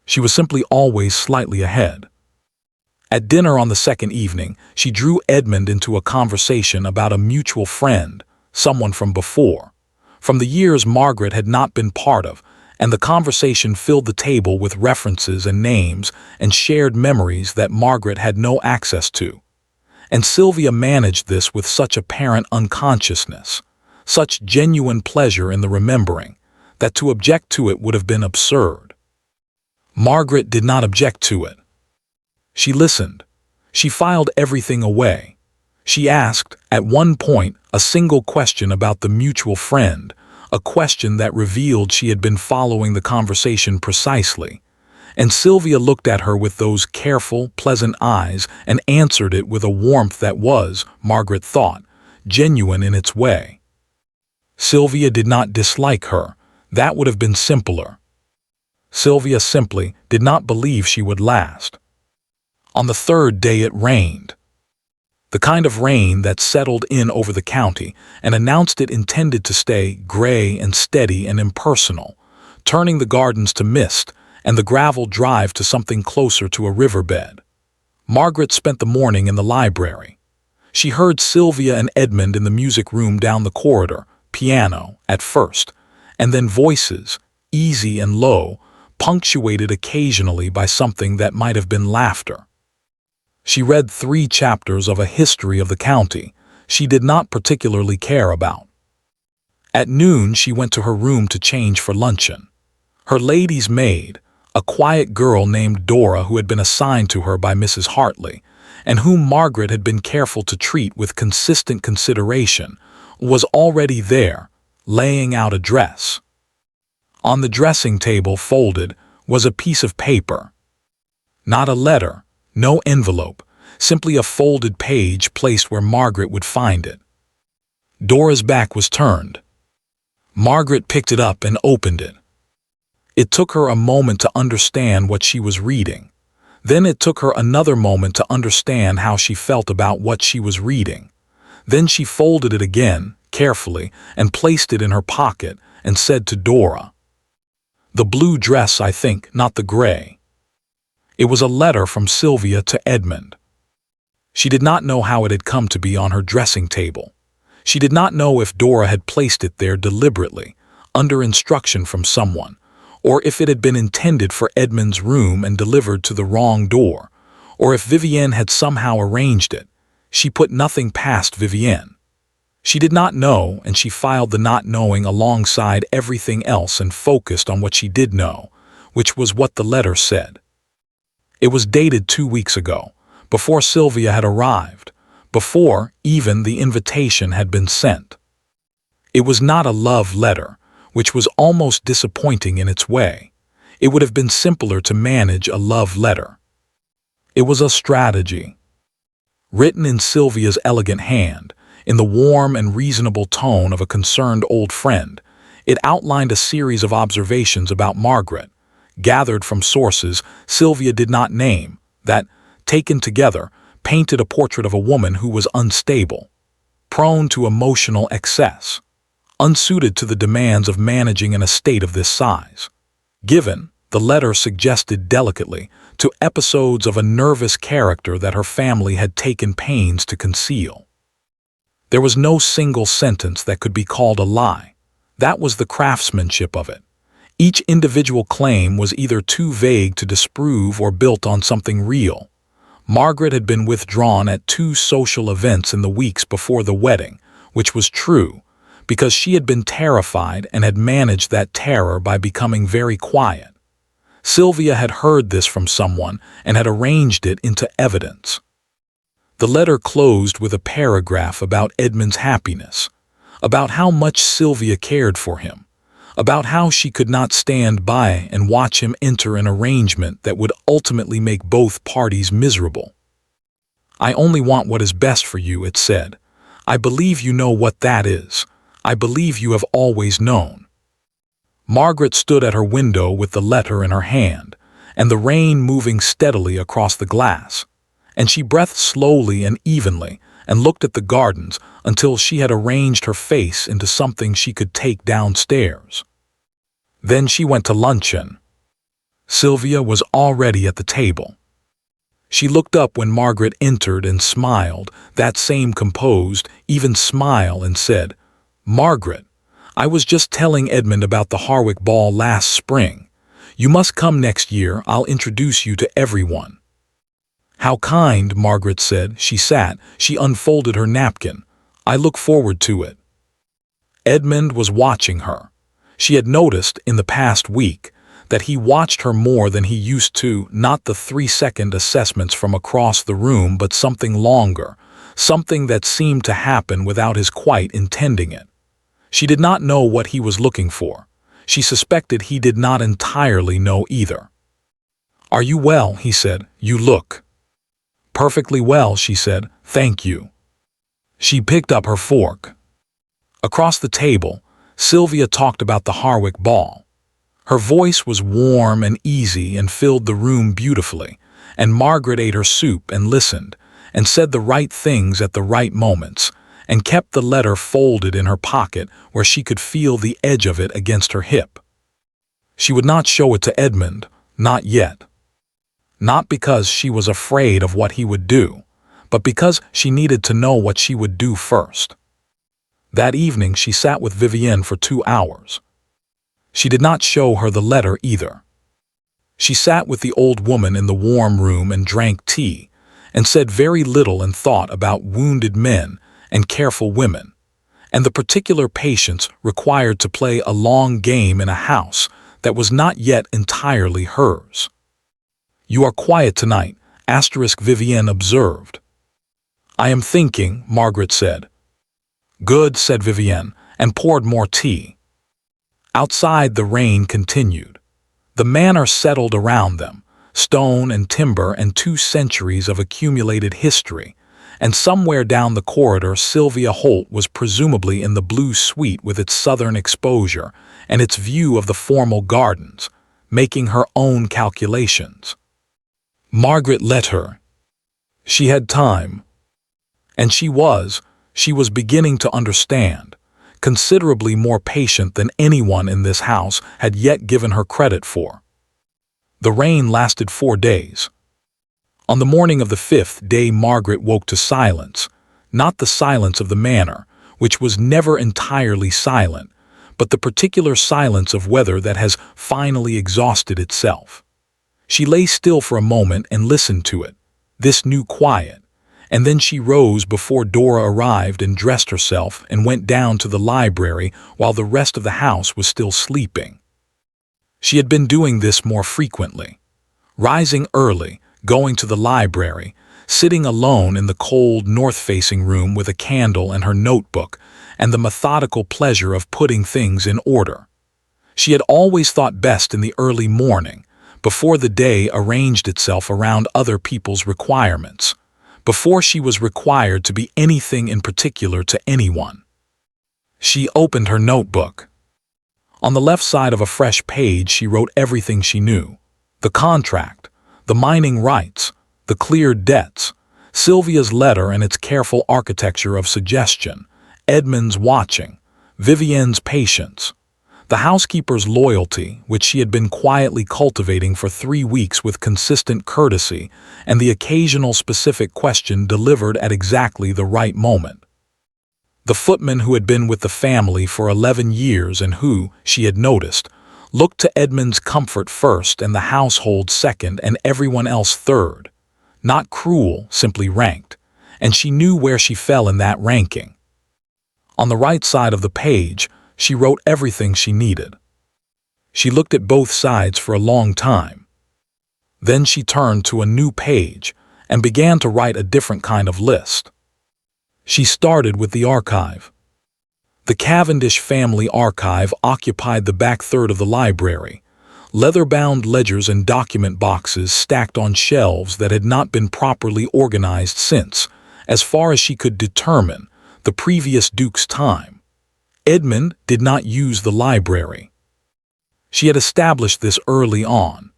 She was simply always slightly ahead. At dinner on the second evening, she drew Edmund into a conversation about a mutual friend, someone from before, from the years Margaret had not been part of, and the conversation filled the table with references and names and shared memories that Margaret had no access to. And Sylvia managed this with such apparent unconsciousness, such genuine pleasure in the remembering, that to object to it would have been absurd. Margaret did not object to it. She listened. She filed everything away. She asked, at one point, a single question about the mutual friend, a question that revealed she had been following the conversation precisely. And Sylvia looked at her with those careful, pleasant eyes and answered it with a warmth that was, Margaret thought, genuine in its way. Sylvia did not dislike her. That would have been simpler. Sylvia simply did not believe she would last. On the third day it rained. The kind of rain that settled in over the county and announced it intended to stay gray and steady and impersonal, turning the gardens to mist and the gravel drive to something closer to a riverbed. Margaret spent the morning in the library. She heard Sylvia and Edmund in the music room down the corridor, piano, at first, and then voices, easy and low, punctuated occasionally by something that might have been laughter. She read 3 chapters of a history of the county she did not particularly care about. At noon she went to her room to change for luncheon. Her lady's maid, a quiet girl named Dora who had been assigned to her by Mrs. Hartley, and whom Margaret had been careful to treat with consistent consideration, was already there, laying out a dress. On the dressing table, folded, was a piece of paper. Not a letter, no envelope, simply a folded page placed where Margaret would find it. Dora's back was turned. Margaret picked it up and opened it. It took her a moment to understand what she was reading. Then it took her another moment to understand how she felt about what she was reading. Then she folded it again, carefully, and placed it in her pocket and said to Dora, "The blue dress, I think, not the gray." It was a letter from Sylvia to Edmund. She did not know how it had come to be on her dressing table. She did not know if Dora had placed it there deliberately, under instruction from someone, or if it had been intended for Edmund's room and delivered to the wrong door, or if Vivienne had somehow arranged it. She put nothing past Vivienne. She did not know, and she filed the not knowing alongside everything else and focused on what she did know, which was what the letter said. It was dated 2 weeks ago, before Sylvia had arrived, before even the invitation had been sent. It was not a love letter, which was almost disappointing in its way. It would have been simpler to manage a love letter. It was a strategy. Written in Sylvia's elegant hand, in the warm and reasonable tone of a concerned old friend, it outlined a series of observations about Margaret, gathered from sources Sylvia did not name, that, taken together, painted a portrait of a woman who was unstable, prone to emotional excess, unsuited to the demands of managing an estate of this size. Given, the letter suggested delicately, to episodes of a nervous character that her family had taken pains to conceal. There was no single sentence that could be called a lie. That was the craftsmanship of it. Each individual claim was either too vague to disprove or built on something real. Margaret had been withdrawn at 2 social events in the weeks before the wedding, which was true, because she had been terrified and had managed that terror by becoming very quiet. Sylvia had heard this from someone and had arranged it into evidence. The letter closed with a paragraph about Edmund's happiness, about how much Sylvia cared for him, about how she could not stand by and watch him enter an arrangement that would ultimately make both parties miserable. "I only want what is best for you," it said. "I believe you know what that is. I believe you have always known." Margaret stood at her window with the letter in her hand, and the rain moving steadily across the glass, and she breathed slowly and evenly and looked at the gardens until she had arranged her face into something she could take downstairs. Then she went to luncheon. Sylvia was already at the table. She looked up when Margaret entered and smiled, that same composed, even smile, and said, "Margaret, I was just telling Edmund about the Harwick ball last spring. You must come next year. I'll introduce you to everyone." "How kind," Margaret said. She sat. She unfolded her napkin. "I look forward to it." Edmund was watching her. She had noticed in the past week that he watched her more than he used to, not the 3-second assessments from across the room, but something longer, something that seemed to happen without his quite intending it. She did not know what he was looking for. She suspected he did not entirely know either. "Are you well?" he said. "You look." "Perfectly well," she said. "Thank you." She picked up her fork. Across the table, Sylvia talked about the Harwick ball. Her voice was warm and easy and filled the room beautifully, and Margaret ate her soup and listened, and said the right things at the right moments, and kept the letter folded in her pocket where she could feel the edge of it against her hip. She would not show it to Edmund, not yet. Not because she was afraid of what he would do, but because she needed to know what she would do first. That evening she sat with Vivienne for 2 hours. She did not show her the letter either. She sat with the old woman in the warm room and drank tea, and said very little and thought about wounded men and careful women, and the particular patience required to play a long game in a house that was not yet entirely hers. "You are quiet tonight," Vivienne observed. "I am thinking," Margaret said. "Good," said Vivienne, and poured more tea. Outside the rain continued. The manor settled around them, stone and timber and 2 centuries of accumulated history, and somewhere down the corridor Sylvia Holt was presumably in the blue suite with its southern exposure and its view of the formal gardens, making her own calculations. Margaret let her. She had time. And she was beginning to understand, considerably more patient than anyone in this house had yet given her credit for. The rain lasted 4 days. On the morning of the 5th day Margaret woke to silence, not the silence of the manor, which was never entirely silent, but the particular silence of weather that has finally exhausted itself. She lay still for a moment and listened to it, this new quiet, and then she rose before Dora arrived and dressed herself and went down to the library while the rest of the house was still sleeping. She had been doing this more frequently, rising early, going to the library, sitting alone in the cold north-facing room with a candle and her notebook, and the methodical pleasure of putting things in order. She had always thought best in the early morning, before the day arranged itself around other people's requirements, before she was required to be anything in particular to anyone. She opened her notebook. On the left side of a fresh page she wrote everything she knew: the contract, the mining rights, the cleared debts, Sylvia's letter and its careful architecture of suggestion, Edmund's watching, Vivienne's patience. The housekeeper's loyalty, which she had been quietly cultivating for 3 weeks with consistent courtesy, and the occasional specific question delivered at exactly the right moment. The footman who had been with the family for 11 years and who, she had noticed, looked to Edmund's comfort first and the household second and everyone else third. Not cruel, simply ranked, and she knew where she fell in that ranking. On the right side of the page, she wrote everything she needed. She looked at both sides for a long time. Then she turned to a new page and began to write a different kind of list. She started with the archive. The Cavendish family archive occupied the back third of the library, leather-bound ledgers and document boxes stacked on shelves that had not been properly organized since, as far as she could determine, the previous Duke's time. Edmund did not use the library. She had established this early on.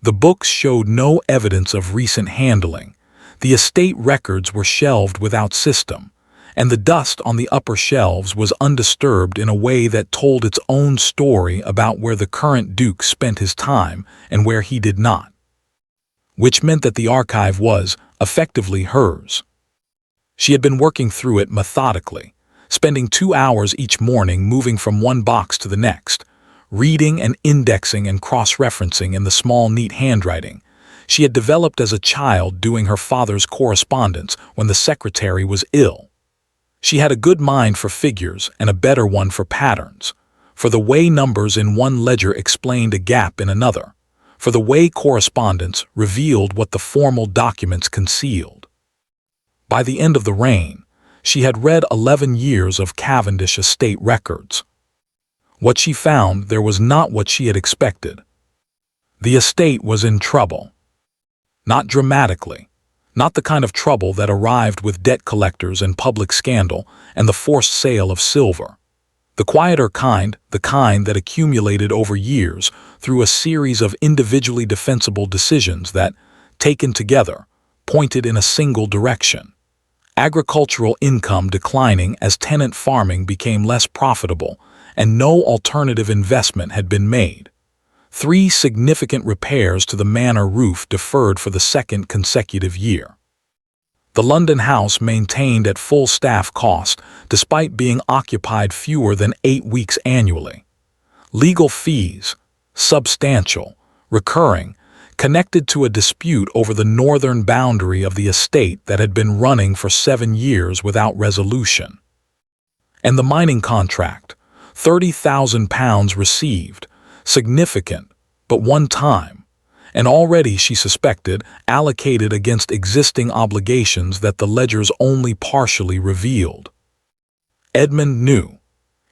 The books showed no evidence of recent handling. The estate records were shelved without system, and the dust on the upper shelves was undisturbed in a way that told its own story about where the current Duke spent his time and where he did not. Which meant that the archive was, effectively, hers. She had been working through it methodically, spending 2 hours each morning moving from one box to the next, reading and indexing and cross-referencing in the small, neat handwriting she had developed as a child doing her father's correspondence when the secretary was ill. She had a good mind for figures and a better one for patterns, for the way numbers in one ledger explained a gap in another, for the way correspondence revealed what the formal documents concealed. By the end of the reign, she had read 11 years of Cavendish estate records. What she found there was not what she had expected. The estate was in trouble. Not dramatically, not the kind of trouble that arrived with debt collectors and public scandal and the forced sale of silver. The quieter kind, the kind that accumulated over years through a series of individually defensible decisions that, taken together, pointed in a single direction. Agricultural income declining as tenant farming became less profitable and no alternative investment had been made. 3 significant repairs to the manor roof deferred for the second consecutive year. The London house maintained at full staff cost despite being occupied fewer than 8 weeks annually. Legal fees, substantial, recurring, connected to a dispute over the northern boundary of the estate that had been running for 7 years without resolution. And the mining contract, £30,000 received, significant, but one time, and already, she suspected, allocated against existing obligations that the ledgers only partially revealed. Edmund knew.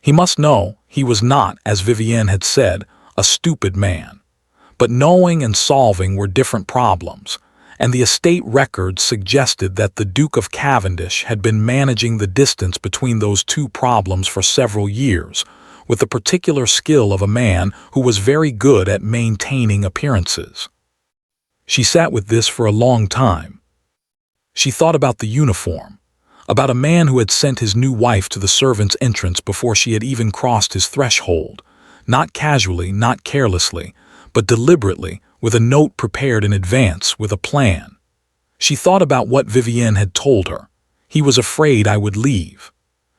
He must know he was not, as Vivienne had said, a stupid man. But knowing and solving were different problems, and the estate records suggested that the Duke of Cavendish had been managing the distance between those two problems for several years, with the particular skill of a man who was very good at maintaining appearances. She sat with this for a long time. She thought about the uniform, about a man who had sent his new wife to the servants' entrance before she had even crossed his threshold, not casually, not carelessly, but deliberately, with a note prepared in advance, with a plan. She thought about what Vivienne had told her. He was afraid I would leave.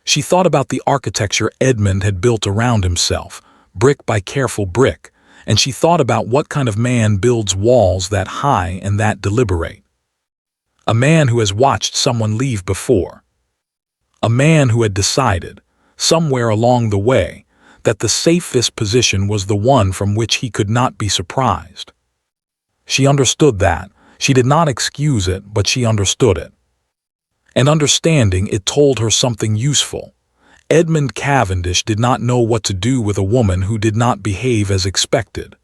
She thought about the architecture Edmund had built around himself, brick by careful brick, and she thought about what kind of man builds walls that high and that deliberate. A man who has watched someone leave before. A man who had decided, somewhere along the way, that the safest position was the one from which he could not be surprised. She understood that. She did not excuse it, but she understood it. And understanding it told her something useful. Edmund Cavendish did not know what to do with a woman who did not behave as expected.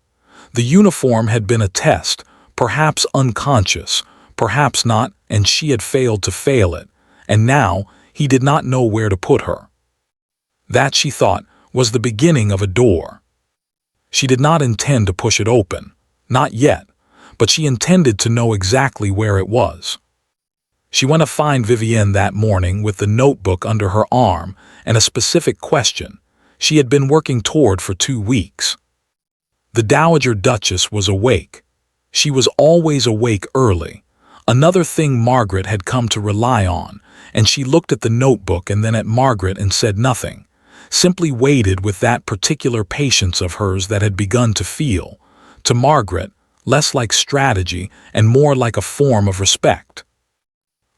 The uniform had been a test, perhaps unconscious, perhaps not, and she had failed to fail it, and now he did not know where to put her. That, she thought, was the beginning of a door. She did not intend to push it open, not yet, but she intended to know exactly where it was. She went to find Vivienne that morning with the notebook under her arm and a specific question. she had been working toward for 2 weeks. The Dowager Duchess was awake. She was always awake early, another thing Margaret had come to rely on, and she looked at the notebook and then at Margaret and said nothing, simply waited with that particular patience of hers that had begun to feel, to Margaret, less like strategy and more like a form of respect.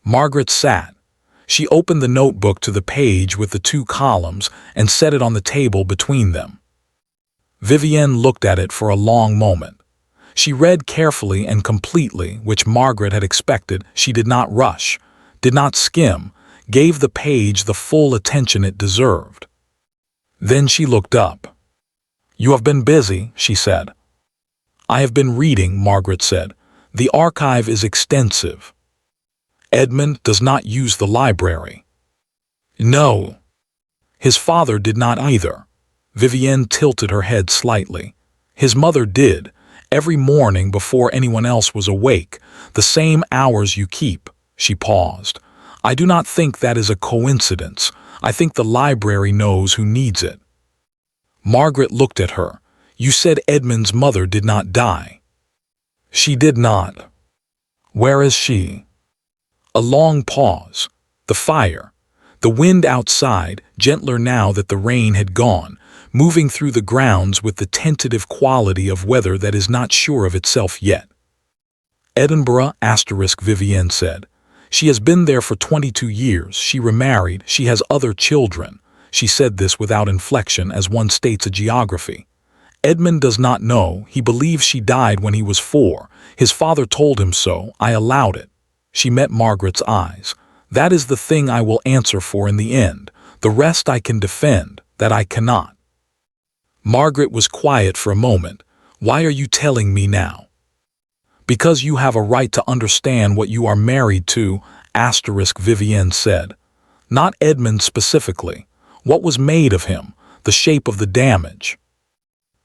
Margaret sat. She opened the notebook to the page with the 2 columns and set it on the table between them. Vivienne looked at it for a long moment. She read carefully and completely, which Margaret had expected. She did not rush, did not skim, gave the page the full attention it deserved. Then she looked up. "You have been busy," she said. "I have been reading," Margaret said. "The archive is extensive." "Edmund does not use the library." "No." "His father did not either." Vivienne tilted her head slightly. "His mother did, every morning before anyone else was awake, the same hours you keep." She paused. "I do not think that is a coincidence. I think the library knows who needs it." Margaret looked at her. "You said Edmund's mother did not die." "She did not." "Where is she?" A long pause. The fire. The wind outside, gentler now that the rain had gone, moving through the grounds with the tentative quality of weather that is not sure of itself yet. "Edinburgh," Vivienne said. "She has been there for 22 years. She remarried. She has other children." She said this without inflection, as one states a geography. "Edmund does not know. He believes she died when he was 4. His father told him so. I allowed it." She met Margaret's eyes. "That is the thing I will answer for in the end. The rest I can defend, that I cannot." Margaret was quiet for a moment. "Why are you telling me now?" "Because you have a right to understand what you are married to," Vivienne said. "Not Edmund specifically. What was made of him, the shape of the damage."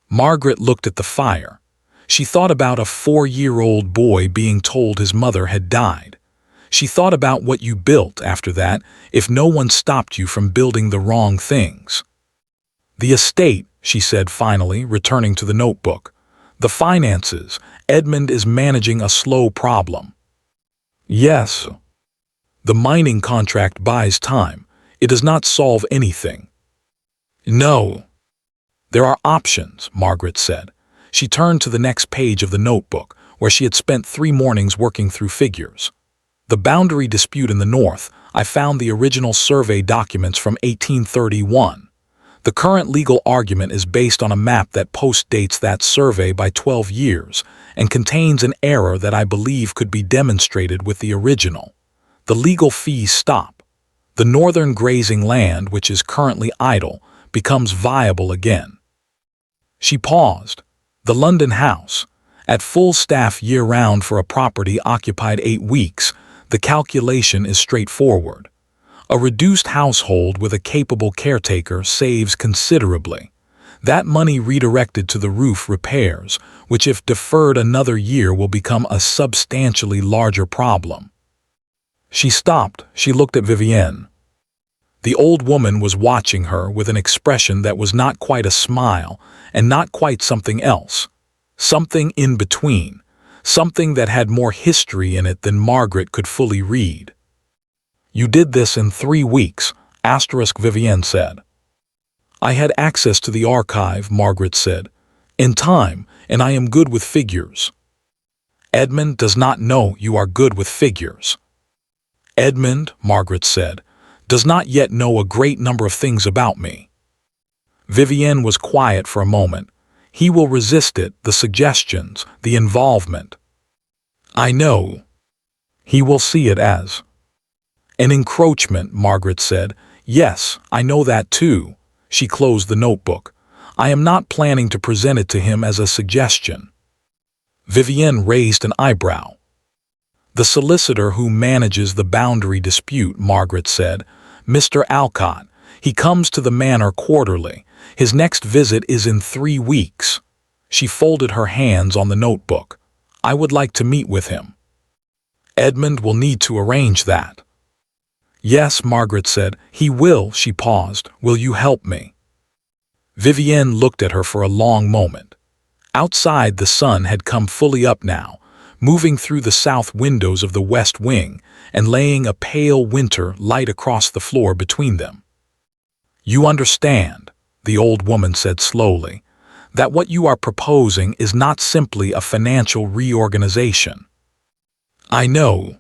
Margaret looked at the fire. She thought about a 4-year-old boy being told his mother had died. She thought about what you built after that if no one stopped you from building the wrong things. "The estate," she said finally, returning to the notebook. "The finances. Edmund is managing a slow problem." "Yes." "The mining contract buys time. It does not solve anything." "No." "There are options," Margaret said. She turned to the next page of the notebook, where she had spent 3 mornings working through figures. "The boundary dispute in the north. I found the original survey documents from 1831. The current legal argument is based on a map that postdates that survey by 12 years and contains an error that I believe could be demonstrated with the original. The legal fees stop. The northern grazing land, which is currently idle, becomes viable again." She paused. "The London house. At full staff year-round for a property occupied 8 weeks, the calculation is straightforward. A reduced household with a capable caretaker saves considerably. That money redirected to the roof repairs, which if deferred another year will become a substantially larger problem." She stopped. She looked at Vivienne. The old woman was watching her with an expression that was not quite a smile and not quite something else. Something in between. Something that had more history in it than Margaret could fully read. "You did this in 3 weeks, Vivienne said. "I had access to the archive," Margaret said. "In time, and I am good with figures." "Edmund does not know you are good with figures." "Edmund," Margaret said, "does not yet know a great number of things about me." Vivienne was quiet for a moment. "He will resist it, the suggestions, the involvement." "I know." "He will see it as an encroachment," Margaret said. "Yes, I know that too." She closed the notebook. "I am not planning to present it to him as a suggestion." Vivienne raised an eyebrow. "The solicitor who manages the boundary dispute," Margaret said, "Mr. Alcott. He comes to the manor quarterly. His next visit is in 3 weeks." She folded her hands on the notebook. "I would like to meet with him." "Edmund will need to arrange that." "Yes," Margaret said, "he will." She paused. "Will you help me?" Vivienne looked at her for a long moment. Outside, the sun had come fully up now, moving through the south windows of the west wing and laying a pale winter light across the floor between them. "You understand," the old woman said slowly, "that what you are proposing is not simply a financial reorganization." "I know.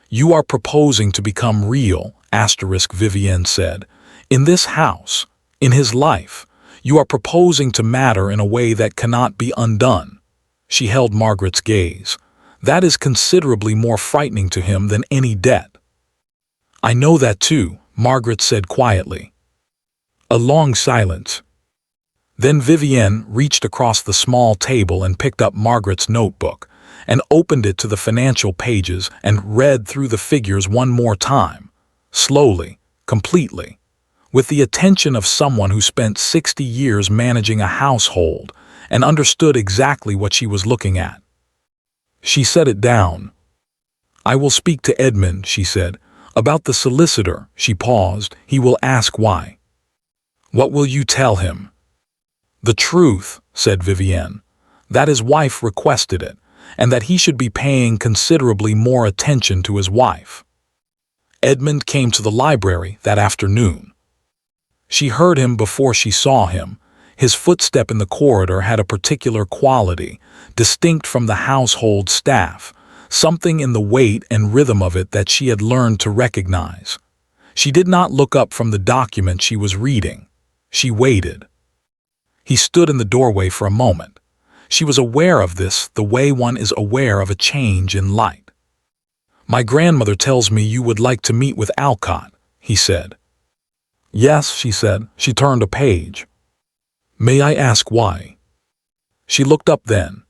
You are proposing to become real," Vivienne said. "In this house, in his life, you are proposing to matter in a way that cannot be undone." She held Margaret's gaze. "That is considerably more frightening to him than any debt." "I know that too," Margaret said quietly. A long silence. Then Vivienne reached across the small table and picked up Margaret's notebook and opened it to the financial pages and read through the figures one more time, slowly, completely, with the attention of someone who spent 60 years managing a household and understood exactly what she was looking at. She set it down. "I will speak to Edmund," she said. "About the solicitor," she paused. "He will ask why." "What will you tell him?" "The truth," said Vivienne, "that his wife requested it, and that he should be paying considerably more attention to his wife." Edmund came to the library that afternoon. She heard him before she saw him. His footstep in the corridor had a particular quality, distinct from the household staff, something in the weight and rhythm of it that she had learned to recognize. She did not look up from the document she was reading. She waited. He stood in the doorway for a moment. She was aware of this the way one is aware of a change in light. "My grandmother tells me you would like to meet with Alcott," he said. "Yes," she said. She turned a page. "May I ask why?" She looked up then.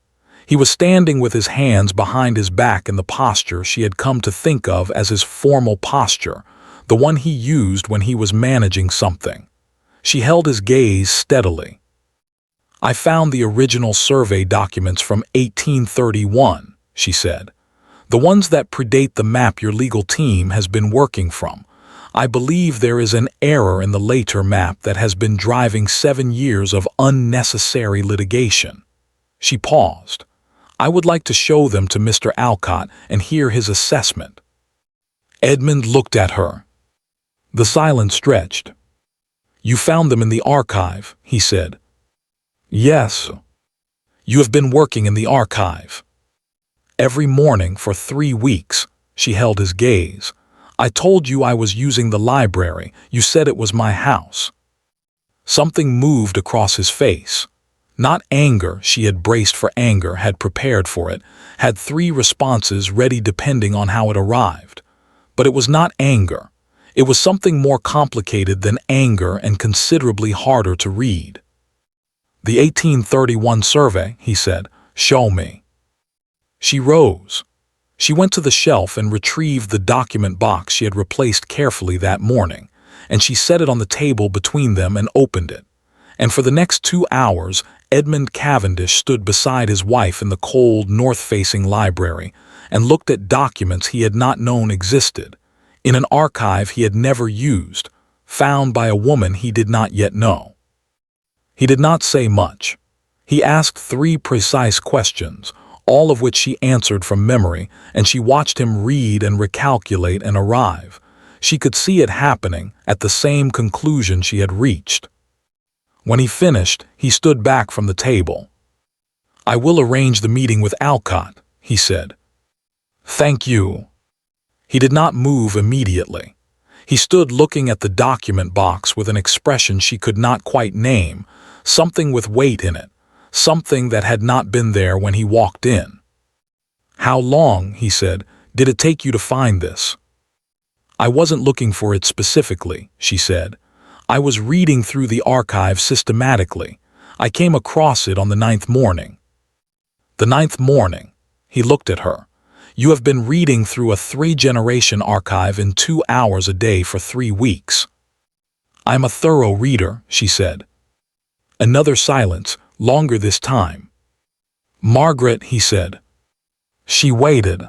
He was standing with his hands behind his back in the posture she had come to think of as his formal posture, the one he used when he was managing something. She held his gaze steadily. "I found the original survey documents from 1831, she said. "The ones that predate the map your legal team has been working from. I believe there is an error in the later map that has been driving 7 years of unnecessary litigation." She paused. "I would like to show them to Mr. Alcott and hear his assessment." Edmund looked at her. The silence stretched. "You found them in the archive," he said. "Yes." "You have been working in the archive." "Every morning for 3 weeks." She held his gaze. "I told you I was using the library. You said it was my house." Something moved across his face. Not anger, she had braced for anger, had prepared for it, had 3 responses ready depending on how it arrived. But it was not anger. It was something more complicated than anger and considerably harder to read. "The 1831 survey," he said. "Show me." She rose. She went to the shelf and retrieved the document box she had replaced carefully that morning, and she set it on the table between them and opened it. And for the next 2 hours, Edmund Cavendish stood beside his wife in the cold, north-facing library and looked at documents he had not known existed, in an archive he had never used, found by a woman he did not yet know. He did not say much. He asked 3 precise questions, all of which she answered from memory, and she watched him read and recalculate and arrive. She could see it happening at the same conclusion she had reached. When he finished, he stood back from the table. "I will arrange the meeting with Alcott," he said. "Thank you." He did not move immediately. He stood looking at the document box with an expression she could not quite name, something with weight in it, something that had not been there when he walked in. "How long," he said, "did it take you to find this?" "I wasn't looking for it specifically," she said. "I was reading through the archive systematically. I came across it on the 9th morning." "The 9th morning?" He looked at her. "You have been reading through a 3-generation archive in 2 hours a day for 3 weeks." "I'm a thorough reader," she said. Another silence, longer this time. "Margaret," he said. She waited.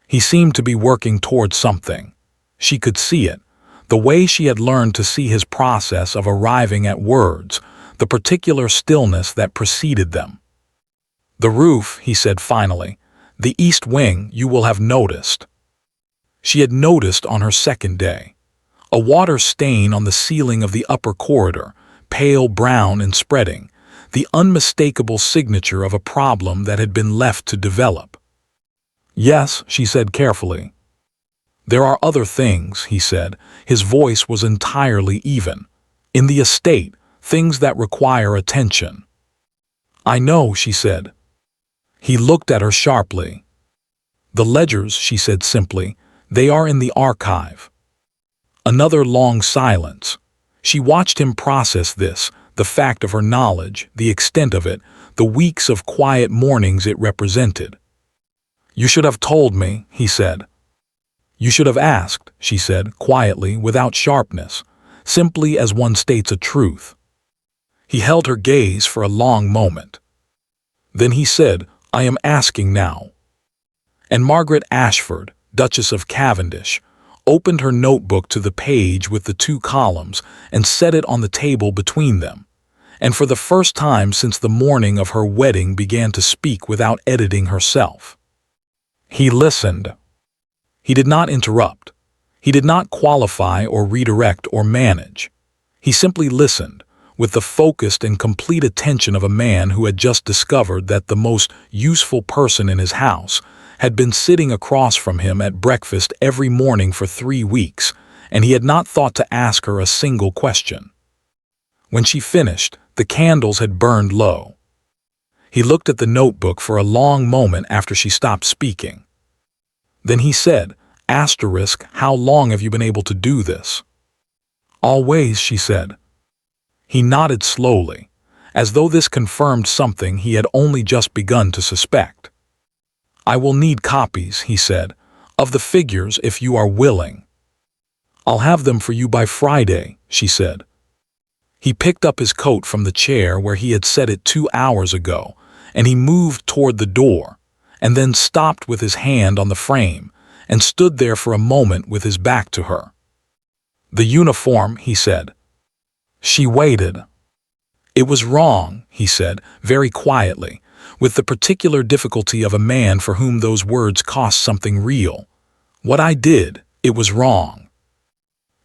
He seemed to be working toward something. She could see it. The way she had learned to see his process of arriving at words, the particular stillness that preceded them. "The roof," he said finally, "the east wing, you will have noticed." She had noticed on her second day. A water stain on the ceiling of the upper corridor, pale brown and spreading, the unmistakable signature of a problem that had been left to develop. "Yes," she said carefully. "There are other things," he said. His voice was entirely even. "In the estate, things that require attention." "I know," she said. He looked at her sharply. "The ledgers," she said simply, "they are in the archive." Another long silence. She watched him process this, the fact of her knowledge, the extent of it, the weeks of quiet mornings it represented. "You should have told me," he said. "You should have asked," she said, quietly, without sharpness, simply as one states a truth. He held her gaze for a long moment. Then he said, "I am asking now." And Margaret Ashford, Duchess of Cavendish, opened her notebook to the page with the 2 columns and set it on the table between them, and for the first time since the morning of her wedding began to speak without editing herself. He listened. He did not interrupt. He did not qualify or redirect or manage. He simply listened, with the focused and complete attention of a man who had just discovered that the most useful person in his house had been sitting across from him at breakfast every morning for 3 weeks, and he had not thought to ask her a single question. When she finished, the candles had burned low. He looked at the notebook for a long moment after she stopped speaking. Then he said, "How long have you been able to do this?" "Always," she said. He nodded slowly, as though this confirmed something he had only just begun to suspect. "I will need copies," he said, "of the figures if you are willing." "I'll have them for you by Friday," she said. He picked up his coat from the chair where he had set it 2 hours ago, and he moved toward the door, and then stopped with his hand on the frame, and stood there for a moment with his back to her. "The uniform," he said. She waited. "It was wrong," he said, very quietly, with the particular difficulty of a man for whom those words cost something real. "What I did, it was wrong."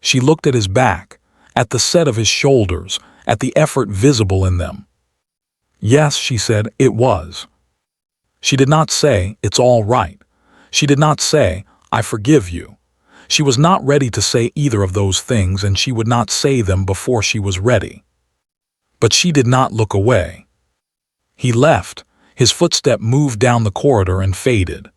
She looked at his back, at the set of his shoulders, at the effort visible in them. "Yes," she said, "it was." She did not say, "It's all right." She did not say, "I forgive you." She was not ready to say either of those things, and she would not say them before she was ready. But she did not look away. He left. His footstep moved down the corridor and faded.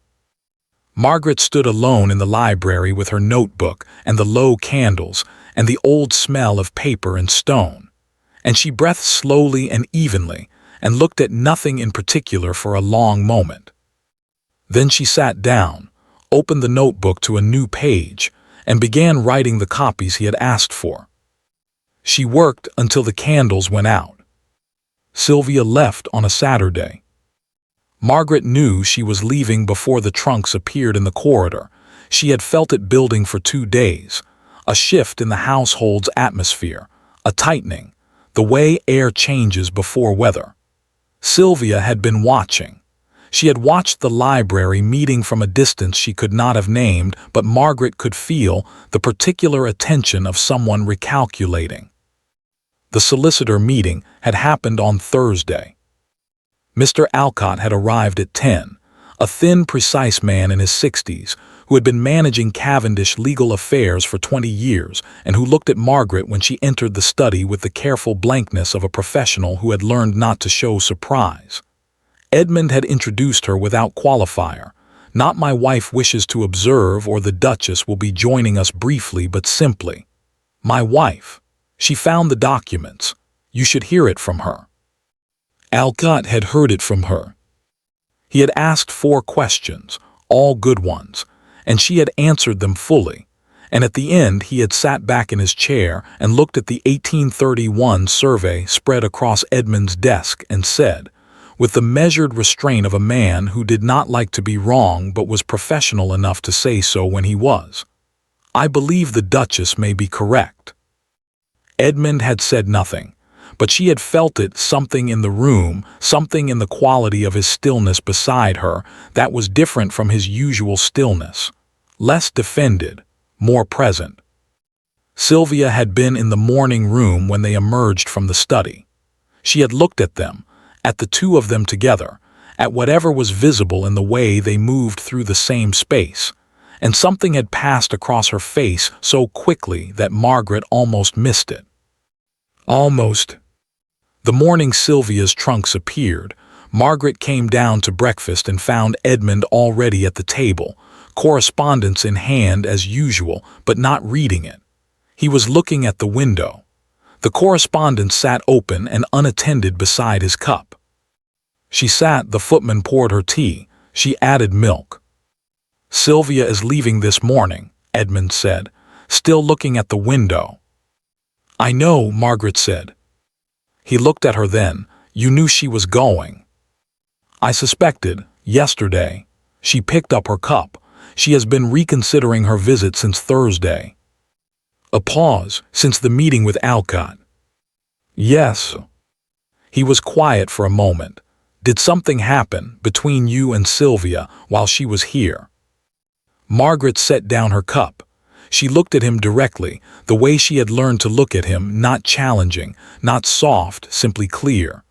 Margaret stood alone in the library with her notebook and the low candles and the old smell of paper and stone, and she breathed slowly and evenly and looked at nothing in particular for a long moment. Then she sat down, opened the notebook to a new page, and began writing the copies he had asked for. She worked until the candles went out. Sylvia left on a Saturday. Margaret knew she was leaving before the trunks appeared in the corridor. She had felt it building for 2 days, a shift in the household's atmosphere, a tightening, the way air changes before weather. Sylvia had been watching. She had watched the library meeting from a distance she could not have named, but Margaret could feel the particular attention of someone recalculating. The solicitor meeting had happened on Thursday. Mr. Alcott had arrived at 10, a thin, precise man in his 60s who had been managing Cavendish legal affairs for 20 years and who looked at Margaret when she entered the study with the careful blankness of a professional who had learned not to show surprise. Edmund had introduced her without qualifier. "Not my wife wishes to observe, or the Duchess will be joining us briefly, but simply, my wife. She found the documents. You should hear it from her." Alcott had heard it from her. He had asked 4 questions, all good ones, and she had answered them fully, and at the end he had sat back in his chair and looked at the 1831 survey spread across Edmund's desk and said, with the measured restraint of a man who did not like to be wrong but was professional enough to say so when he was, I believe the Duchess may be correct." Edmund had said nothing, but she had felt it, something in the room, something in the quality of his stillness beside her that was different from his usual stillness, less defended, more present. Sylvia had been in the morning room when they emerged from the study. She had looked at them, at the two of them together, at whatever was visible in the way they moved through the same space, and something had passed across her face so quickly that Margaret almost missed it. Almost. The morning Sylvia's trunks appeared, Margaret came down to breakfast and found Edmund already at the table, correspondence in hand as usual, but not reading it. He was looking at the window. The correspondence sat open and unattended beside his cup. She sat, the footman poured her tea, she added milk. "Sylvia is leaving this morning," Edmund said, still looking at the window. "I know," Margaret said. He looked at her then. "You knew she was going." "I suspected, yesterday." She picked up her cup. "She has been reconsidering her visit since Thursday." A pause. "Since the meeting with Alcott." "Yes." He was quiet for a moment. "Did something happen between you and Sylvia while she was here?" Margaret set down her cup. She looked at him directly, the way she had learned to look at him, not challenging, not soft, simply clear.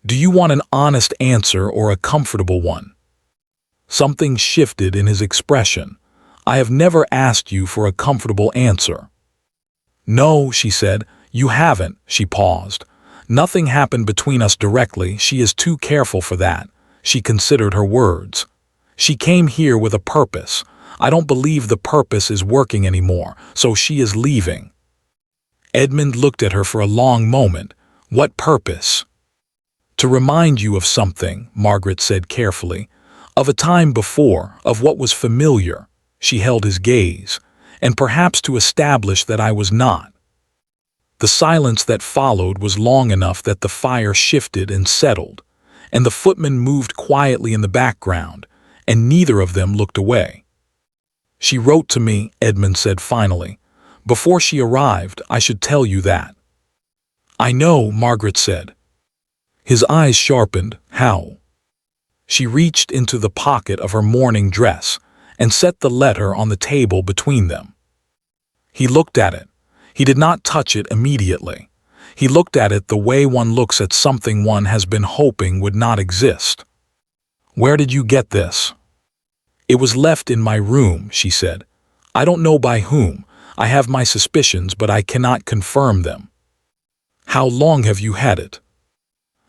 "Do you want an honest answer or a comfortable one?" Something shifted in his expression. "I have never asked you for a comfortable answer." "No," she said, "you haven't." She paused. "Nothing happened between us directly. She is too careful for that." She considered her words. "She came here with a purpose. I don't believe the purpose is working anymore, so she is leaving." Edmund looked at her for a long moment. "What purpose?" "To remind you of something," Margaret said carefully. "Of a time before, of what was familiar." She held his gaze. "And perhaps to establish that I was not." The silence that followed was long enough that the fire shifted and settled, and the footman moved quietly in the background, and neither of them looked away. "She wrote to me," Edmund said finally. "Before she arrived, I should tell you that." "I know," Margaret said. His eyes sharpened. "How?" She reached into the pocket of her morning dress and set the letter on the table between them. He looked at it. He did not touch it immediately. He looked at it the way one looks at something one has been hoping would not exist. "Where did you get this?" "It was left in my room," she said. "I don't know by whom. I have my suspicions, but I cannot confirm them." "How long have you had it?"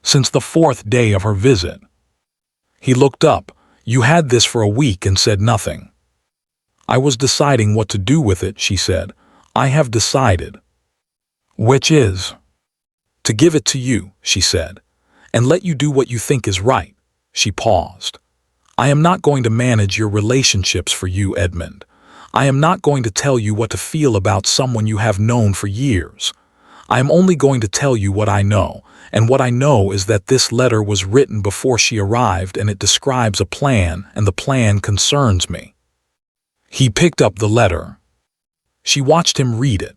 "Since the 4th day of her visit." He looked up. "You had this for a week and said nothing." "I was deciding what to do with it," she said. "I have decided." "Which is?" "To give it to you," she said, "and let you do what you think is right." She paused. "I am not going to manage your relationships for you, Edmund. I am not going to tell you what to feel about someone you have known for years. I am only going to tell you what I know, and what I know is that this letter was written before she arrived, and it describes a plan, and the plan concerns me." He picked up the letter. She watched him read it.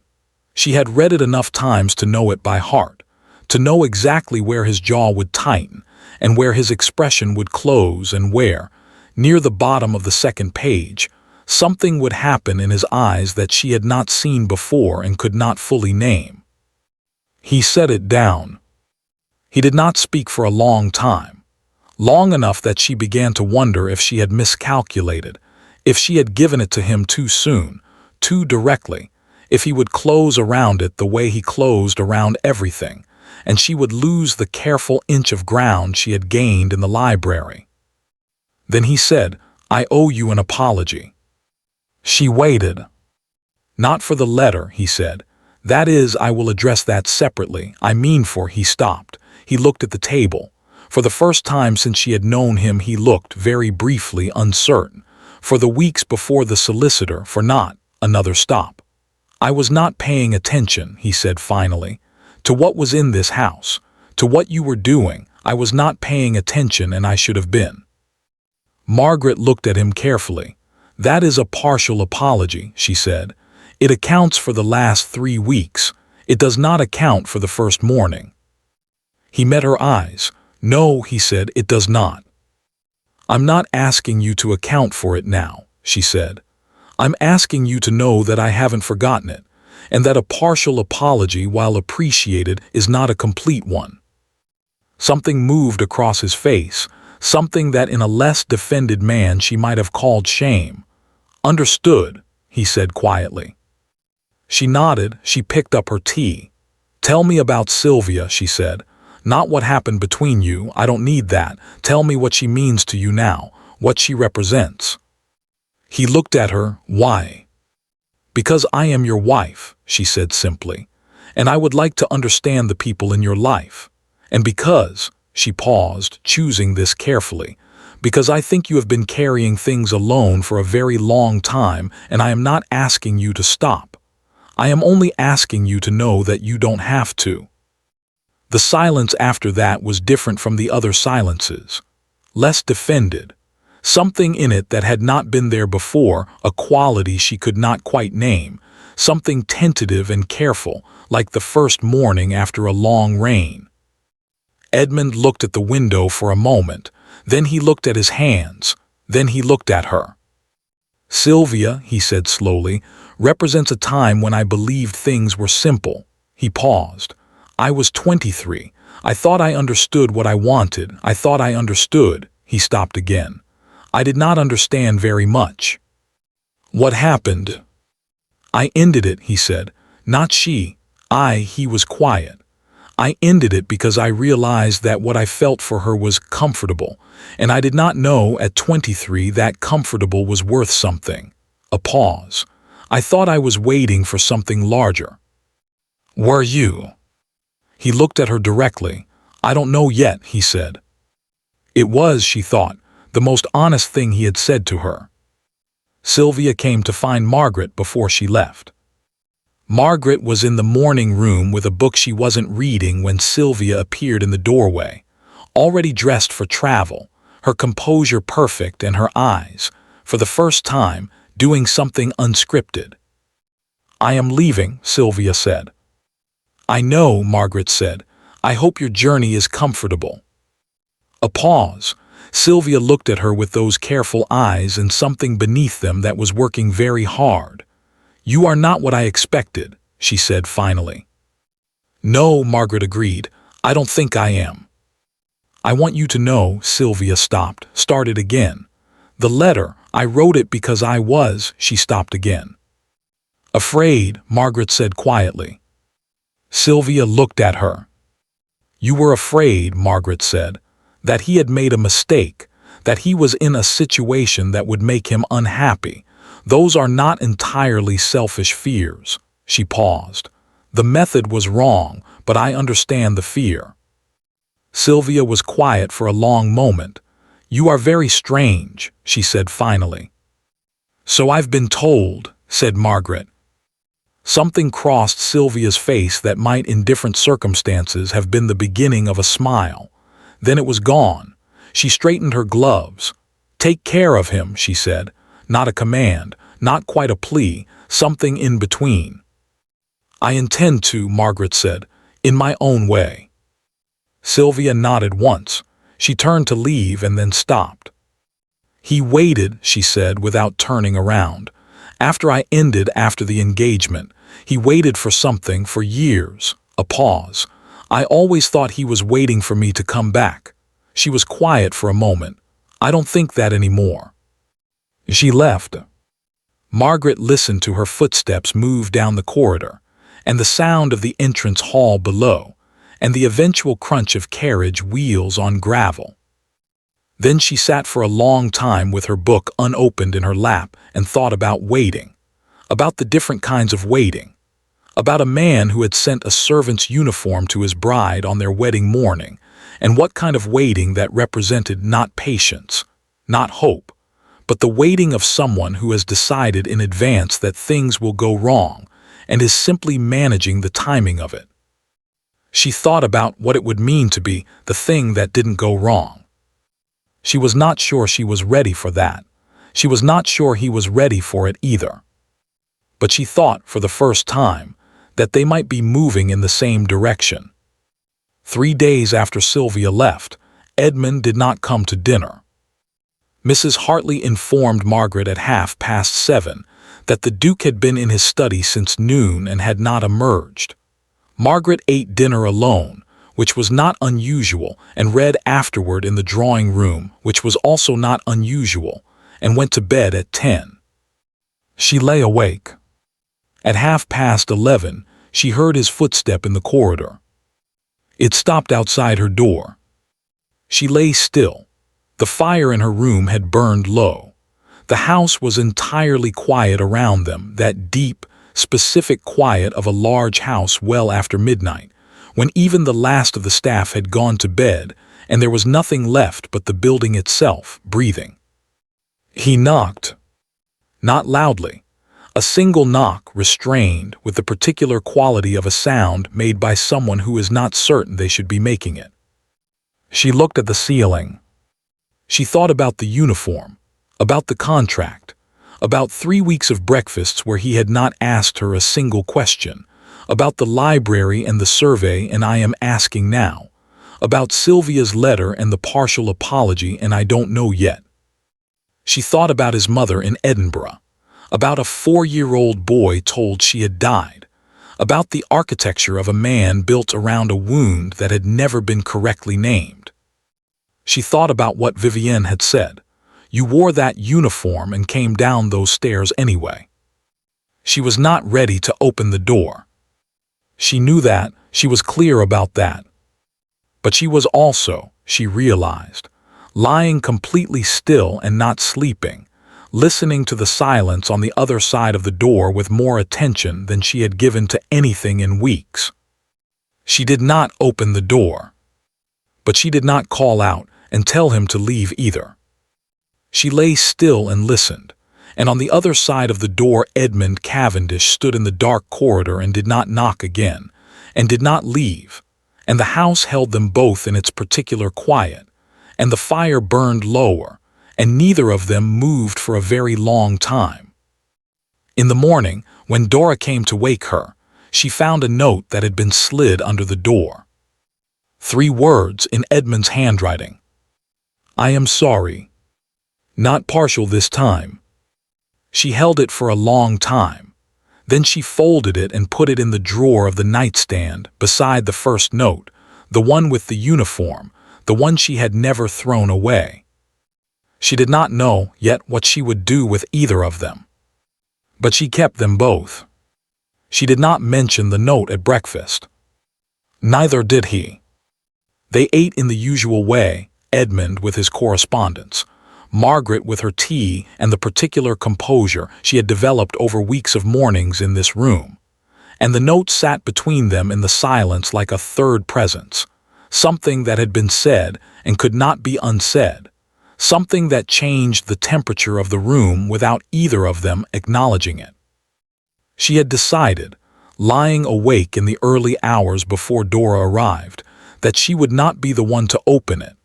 She had read it enough times to know it by heart, to know exactly where his jaw would tighten, and where his expression would close, and where, near the bottom of the 2nd page, something would happen in his eyes that she had not seen before and could not fully name. He set it down. He did not speak for a long time, long enough that she began to wonder if she had miscalculated, if she had given it to him too soon, too directly, if he would close around it the way he closed around everything, and she would lose the careful inch of ground she had gained in the library. Then he said, "I owe you an apology." She waited. "Not for the letter," he said. "That is, I will address that separately. I mean for—" He stopped. He looked at the table. For the first time since she had known him, he looked, very briefly, uncertain. For the weeks before the solicitor, for not another stop. "I was not paying attention," he said finally, "to what was in this house, to what you were doing. I was not paying attention, and I should have been." Margaret looked at him carefully. "That is a partial apology," she said. It accounts for the last 3 weeks. It does not account for the first morning. He met her eyes. No, he said, it does not. I'm not asking you to account for it now, she said. I'm asking you to know that I haven't forgotten it, and that a partial apology, while appreciated, is not a complete one. Something moved across his face, something that in a less defended man she might have called shame. Understood, he said quietly. She nodded. She picked up her tea. Tell me about Sylvia, she said. Not what happened between you, I don't need that. Tell me what she means to you now, what she represents. He looked at her. Why? Because I am your wife, she said simply, and I would like to understand the people in your life. And because, she paused, choosing this carefully, because I think you have been carrying things alone for a very long time, and I am not asking you to stop. I am only asking you to know that you don't have to. The silence after that was different from the other silences. Less defended. Something in it that had not been there before, a quality she could not quite name, something tentative and careful, like the first morning after a long rain. Edmund looked at the window for a moment, then he looked at his hands, then he looked at her. Sylvia, he said slowly, represents a time when I believed things were simple. He paused. I was 23. I thought I understood what I wanted. I thought I understood. He stopped again. I did not understand very much. What happened? I ended it, he said. Not she. He was quiet. I ended it because I realized that what I felt for her was comfortable, and I did not know at 23 that comfortable was worth something. A pause. I thought I was waiting for something larger. Were you? He looked at her directly. I don't know yet, he said. It was, she thought, the most honest thing he had said to her. Sylvia came to find Margaret before she left. Margaret was in the morning room with a book she wasn't reading when Sylvia appeared in the doorway, already dressed for travel, her composure perfect and her eyes, for the first time, doing something unscripted. I am leaving, Sylvia said. I know, Margaret said. I hope your journey is comfortable. A pause. Sylvia looked at her with those careful eyes and something beneath them that was working very hard. You are not what I expected, she said finally. No, Margaret agreed. I don't think I am. I want you to know, Sylvia started again. The letter, I wrote it because I was, she stopped again. Afraid, Margaret said quietly. Sylvia looked at her. You were afraid, Margaret said, that he had made a mistake, that he was in a situation that would make him unhappy. Those are not entirely selfish fears. She paused. The method was wrong, but I understand the fear. Sylvia was quiet for a long moment. You are very strange, she said finally. So I've been told, said Margaret. Something crossed Sylvia's face that might in different circumstances have been the beginning of a smile. Then it was gone. She straightened her gloves. Take care of him, she said. Not a command, not quite a plea, something in between. I intend to, Margaret said, in my own way. Sylvia nodded once. She turned to leave and then stopped. He waited, she said, without turning around. After I ended after the engagement, he waited for something for years. A pause. I always thought he was waiting for me to come back. She was quiet for a moment. I don't think that anymore. She left. Margaret listened to her footsteps move down the corridor, and the sound of the entrance hall below, and the eventual crunch of carriage wheels on gravel. Then she sat for a long time with her book unopened in her lap and thought about waiting, about the different kinds of waiting, about a man who had sent a servant's uniform to his bride on their wedding morning, and what kind of waiting that represented not patience, not hope, but the waiting of someone who has decided in advance that things will go wrong and is simply managing the timing of it. She thought about what it would mean to be the thing that didn't go wrong. She was not sure she was ready for that. She was not sure he was ready for it either. but she thought, for the first time, that they might be moving in the same direction. 3 days after Sylvia left, Edmund did not come to dinner. Mrs. Hartley informed Margaret at 7:30 that the Duke had been in his study since noon and had not emerged. Margaret ate dinner alone, which was not unusual, and read afterward in the drawing room, which was also not unusual, and went to bed at 10. She lay awake. At 11:30, she heard his footstep in the corridor. It stopped outside her door. She lay still. The fire in her room had burned low. The house was entirely quiet around them, that deep, specific quiet of a large house well after midnight, when even the last of the staff had gone to bed and there was nothing left but the building itself, breathing. He knocked. Not loudly. A single knock, restrained, with the particular quality of a sound made by someone who is not certain they should be making it. She looked at the ceiling. She thought about the uniform, about the contract, about 3 weeks of breakfasts where he had not asked her a single question, about the library and the survey and I am asking now, about Sylvia's letter and the partial apology and I don't know yet. She thought about his mother in Edinburgh, about a 4-year-old boy told she had died, about the architecture of a man built around a wound that had never been correctly named. She thought about what Vivienne had said. You wore that uniform and came down those stairs anyway. She was not ready to open the door. She knew that, she was clear about that. But she was also, she realized, lying completely still and not sleeping, listening to the silence on the other side of the door with more attention than she had given to anything in weeks. She did not open the door. But she did not call out and tell him to leave either. She lay still and listened, and on the other side of the door Edmund Cavendish stood in the dark corridor and did not knock again, and did not leave, and the house held them both in its particular quiet, and the fire burned lower, and neither of them moved for a very long time. In the morning, when Dora came to wake her, she found a note that had been slid under the door. 3 words in Edmund's handwriting. I am sorry. Not partial this time. She held it for a long time. Then she folded it and put it in the drawer of the nightstand beside the first note, the one with the uniform, the one she had never thrown away. She did not know yet what she would do with either of them. But she kept them both. She did not mention the note at breakfast. Neither did he. They ate in the usual way, Edmund with his correspondence, Margaret with her tea and the particular composure she had developed over weeks of mornings in this room. And the note sat between them in the silence like a third presence, something that had been said and could not be unsaid, something that changed the temperature of the room without either of them acknowledging it. She had decided, lying awake in the early hours before Dora arrived, that she would not be the one to open it,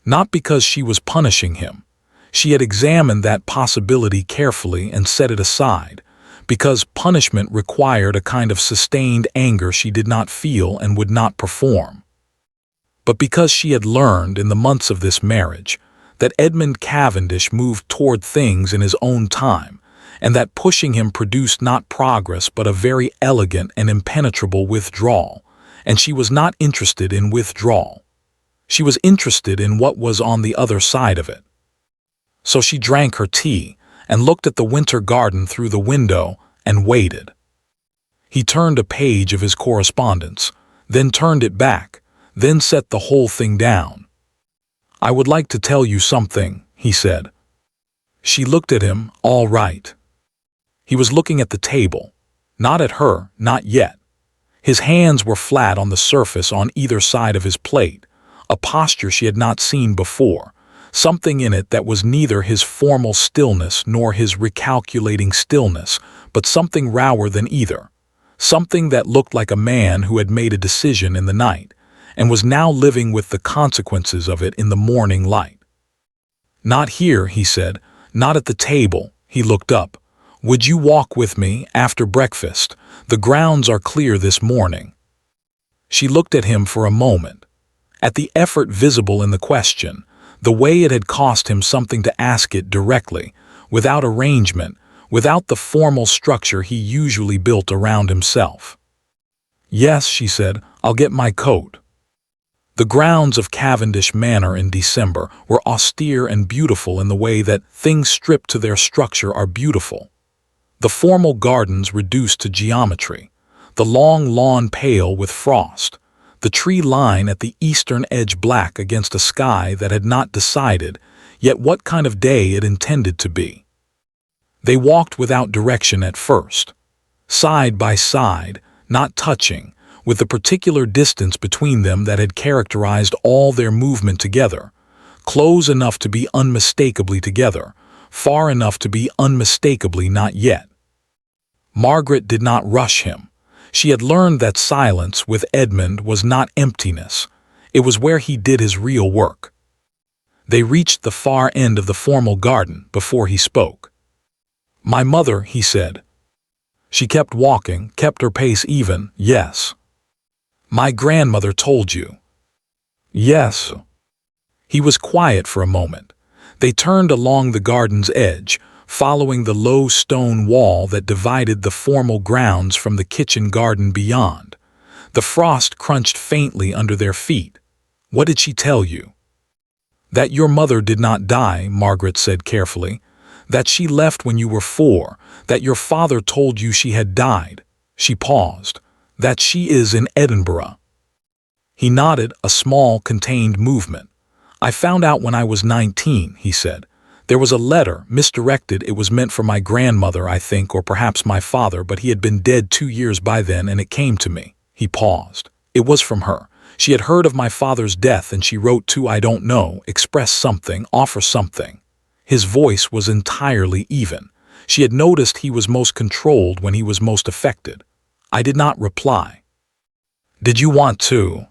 not because she was punishing him. She had examined that possibility carefully and set it aside, because punishment required a kind of sustained anger she did not feel and would not perform. But because she had learned in the months of this marriage that Edmund Cavendish moved toward things in his own time, and that pushing him produced not progress but a very elegant and impenetrable withdrawal, and she was not interested in withdrawal. She was interested in what was on the other side of it. So she drank her tea and looked at the winter garden through the window and waited. He turned a page of his correspondence, then turned it back, then set the whole thing down. I would like to tell you something, he said. She looked at him, all right. He was looking at the table, not at her, not yet. His hands were flat on the surface on either side of his plate, a posture she had not seen before, something in it that was neither his formal stillness nor his recalculating stillness, but something rower than either, something that looked like a man who had made a decision in the night, and was now living with the consequences of it in the morning light. Not here, he said, not at the table. He looked up. Would you walk with me after breakfast? The grounds are clear this morning. She looked at him for a moment. At the effort visible in the question, the way it had cost him something to ask it directly, without arrangement, without the formal structure he usually built around himself. Yes, she said, I'll get my coat. The grounds of Cavendish Manor in December were austere and beautiful in the way that things stripped to their structure are beautiful. The formal gardens reduced to geometry, the long lawn pale with frost, the tree line at the eastern edge black against a sky that had not decided yet what kind of day it intended to be. They walked without direction at first, side by side, not touching, with the particular distance between them that had characterized all their movement together, close enough to be unmistakably together, far enough to be unmistakably not yet. Margaret did not rush him. She had learned that silence with Edmund was not emptiness. It was where he did his real work. They reached the far end of the formal garden before he spoke. My mother, he said. She kept walking, kept her pace even, yes. My grandmother told you. Yes. He was quiet for a moment. They turned along the garden's edge, following the low stone wall that divided the formal grounds from the kitchen garden beyond. The frost crunched faintly under their feet. What did she tell you? That your mother did not die, Margaret said carefully. That she left when you were 4, that your father told you she had died. She paused. That she is in Edinburgh. He nodded, a small, contained movement. I found out when I was 19, he said. There was a letter, misdirected. It was meant for my grandmother, I think, or perhaps my father, but he had been dead 2 years by then, and it came to me. He paused. It was from her. She had heard of my father's death, and she wrote to, I don't know, express something, offer something. His voice was entirely even. She had noticed he was most controlled when he was most affected. I did not reply. Did you want to?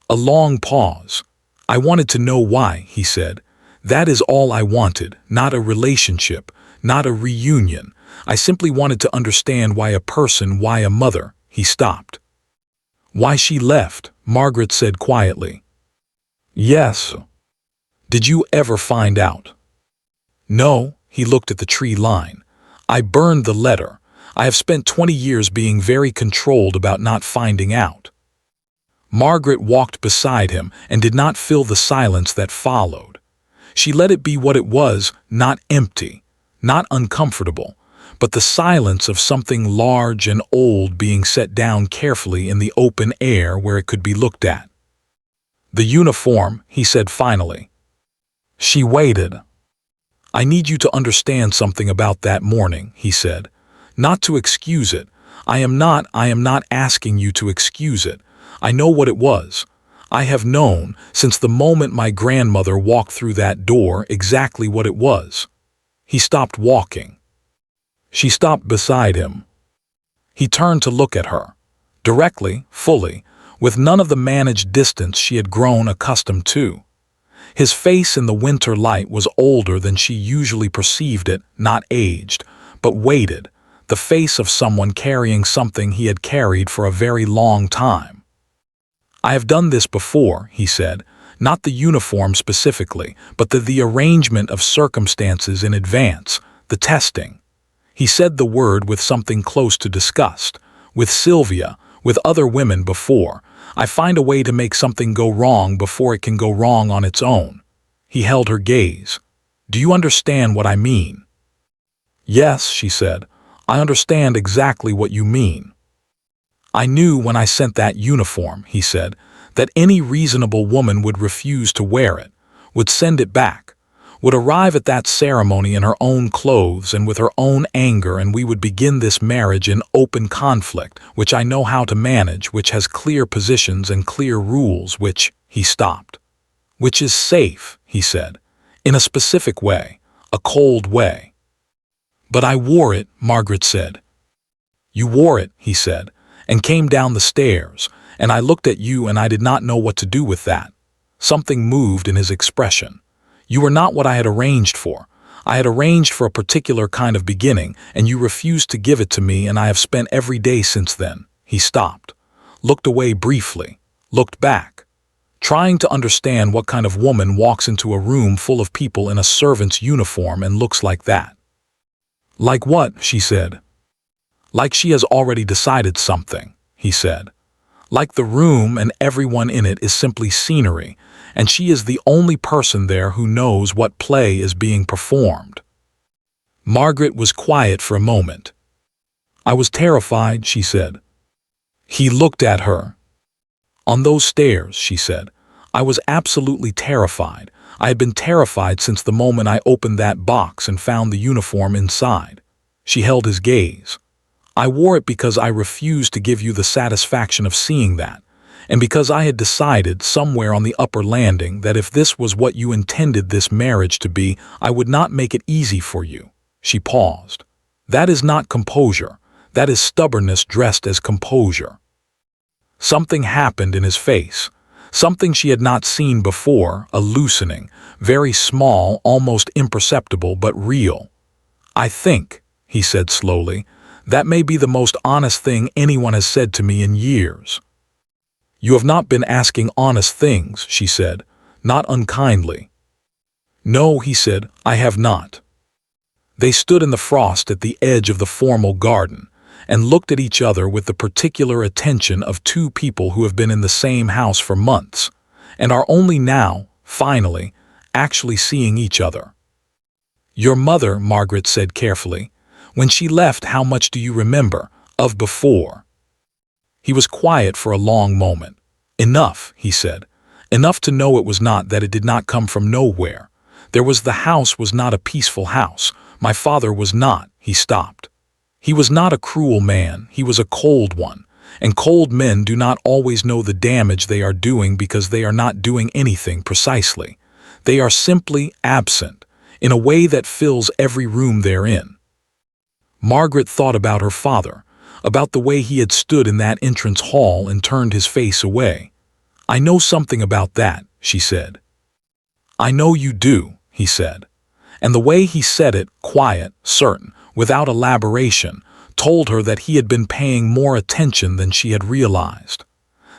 A long pause. I wanted to know why, he said. That is all I wanted, not a relationship, not a reunion. I simply wanted to understand why a person, why a mother. He stopped. Why she left, Margaret said quietly. Yes. Did you ever find out? No, he looked at the tree line. I burned the letter. I have spent 20 years being very controlled about not finding out. Margaret walked beside him and did not fill the silence that followed. She let it be what it was, not empty, not uncomfortable, but the silence of something large and old being set down carefully in the open air where it could be looked at. The uniform, he said finally. She waited. I need you to understand something about that morning, he said. Not to excuse it. I am not asking you to excuse it. I know what it was. I have known, since the moment my grandmother walked through that door, exactly what it was. He stopped walking. She stopped beside him. He turned to look at her. Directly, fully, with none of the managed distance she had grown accustomed to. His face in the winter light was older than she usually perceived it, not aged, but weighted, the face of someone carrying something he had carried for a very long time. I have done this before, he said, not the uniform specifically, but the arrangement of circumstances in advance, the testing. He said the word with something close to disgust. With Sylvia, with other women before. I find a way to make something go wrong before it can go wrong on its own. He held her gaze. Do you understand what I mean? Yes, she said. I understand exactly what you mean. I knew when I sent that uniform, he said, that any reasonable woman would refuse to wear it, would send it back, would arrive at that ceremony in her own clothes and with her own anger, and we would begin this marriage in open conflict, which I know how to manage, which has clear positions and clear rules, which, he stopped. Which is safe, he said, in a specific way, a cold way. But I wore it, Margaret said. You wore it, he said, and came down the stairs, and I looked at you and I did not know what to do with that. Something moved in his expression. You were not what I had arranged for. I had arranged for a particular kind of beginning, and you refused to give it to me, and I have spent every day since then." He stopped, looked away briefly, looked back, trying to understand what kind of woman walks into a room full of people in a servant's uniform and looks like that. "Like what?" she said. "Like she has already decided something," he said. "Like the room and everyone in it is simply scenery, and she is the only person there who knows what play is being performed." Margaret was quiet for a moment. "I was terrified," she said. He looked at her. "On those stairs," she said, "I was absolutely terrified. I had been terrified since the moment I opened that box and found the uniform inside." She held his gaze. "I wore it because I refused to give you the satisfaction of seeing that, and because I had decided somewhere on the upper landing that if this was what you intended this marriage to be, I would not make it easy for you." She paused. "That is not composure. That is stubbornness dressed as composure." Something happened in his face, something she had not seen before, a loosening, very small, almost imperceptible, but real. "I think," he said slowly, "that may be the most honest thing anyone has said to me in years." "You have not been asking honest things," she said, not unkindly. "No," he said, "I have not." They stood in the frost at the edge of the formal garden, and looked at each other with the particular attention of two people who have been in the same house for months, and are only now, finally, actually seeing each other. "Your mother," Margaret said carefully, "when she left, how much do you remember of before?" He was quiet for a long moment. "Enough," he said. "Enough to know it was not that it did not come from nowhere. The house was not a peaceful house. My father was not." He stopped. "He was not a cruel man, he was a cold one, and cold men do not always know the damage they are doing because they are not doing anything precisely. They are simply absent, in a way that fills every room they're in." Margaret thought about her father, about the way he had stood in that entrance hall and turned his face away. "I know something about that," she said. "I know you do," he said. And the way he said it, quiet, certain, without elaboration, told her that he had been paying more attention than she had realized.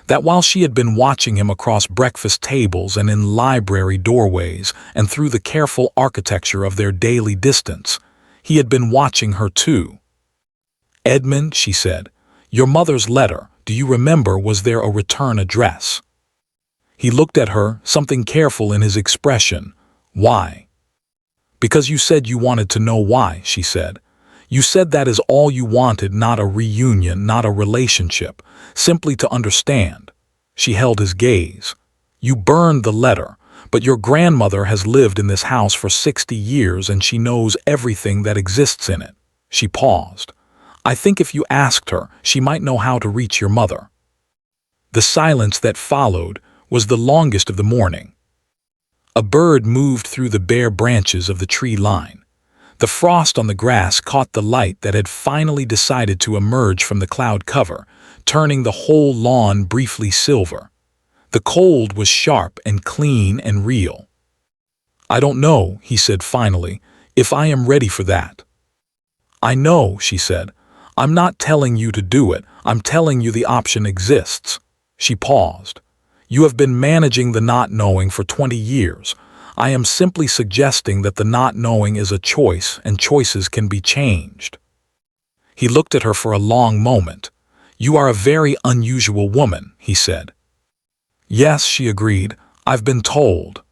That while she had been watching him across breakfast tables and in library doorways and through the careful architecture of their daily distance, he had been watching her too. "Edmund," she said, "your mother's letter, do you remember, was there a return address?" He looked at her, something careful in his expression. "Why?" "Because you said you wanted to know why," she said. "You said that is all you wanted, not a reunion, not a relationship, simply to understand." She held his gaze. "You burned the letter, but your grandmother has lived in this house for 60 years and she knows everything that exists in it." She paused. "I think if you asked her, she might know how to reach your mother." The silence that followed was the longest of the morning. A bird moved through the bare branches of the tree line. The frost on the grass caught the light that had finally decided to emerge from the cloud cover, turning the whole lawn briefly silver. The cold was sharp and clean and real. "I don't know," he said finally, "if I am ready for that." "I know," she said. "I'm not telling you to do it, I'm telling you the option exists." She paused. "You have been managing the not knowing for 20 years. I am simply suggesting that the not knowing is a choice and choices can be changed." He looked at her for a long moment. "You are a very unusual woman," he said. "Yes," she agreed, "I've been told."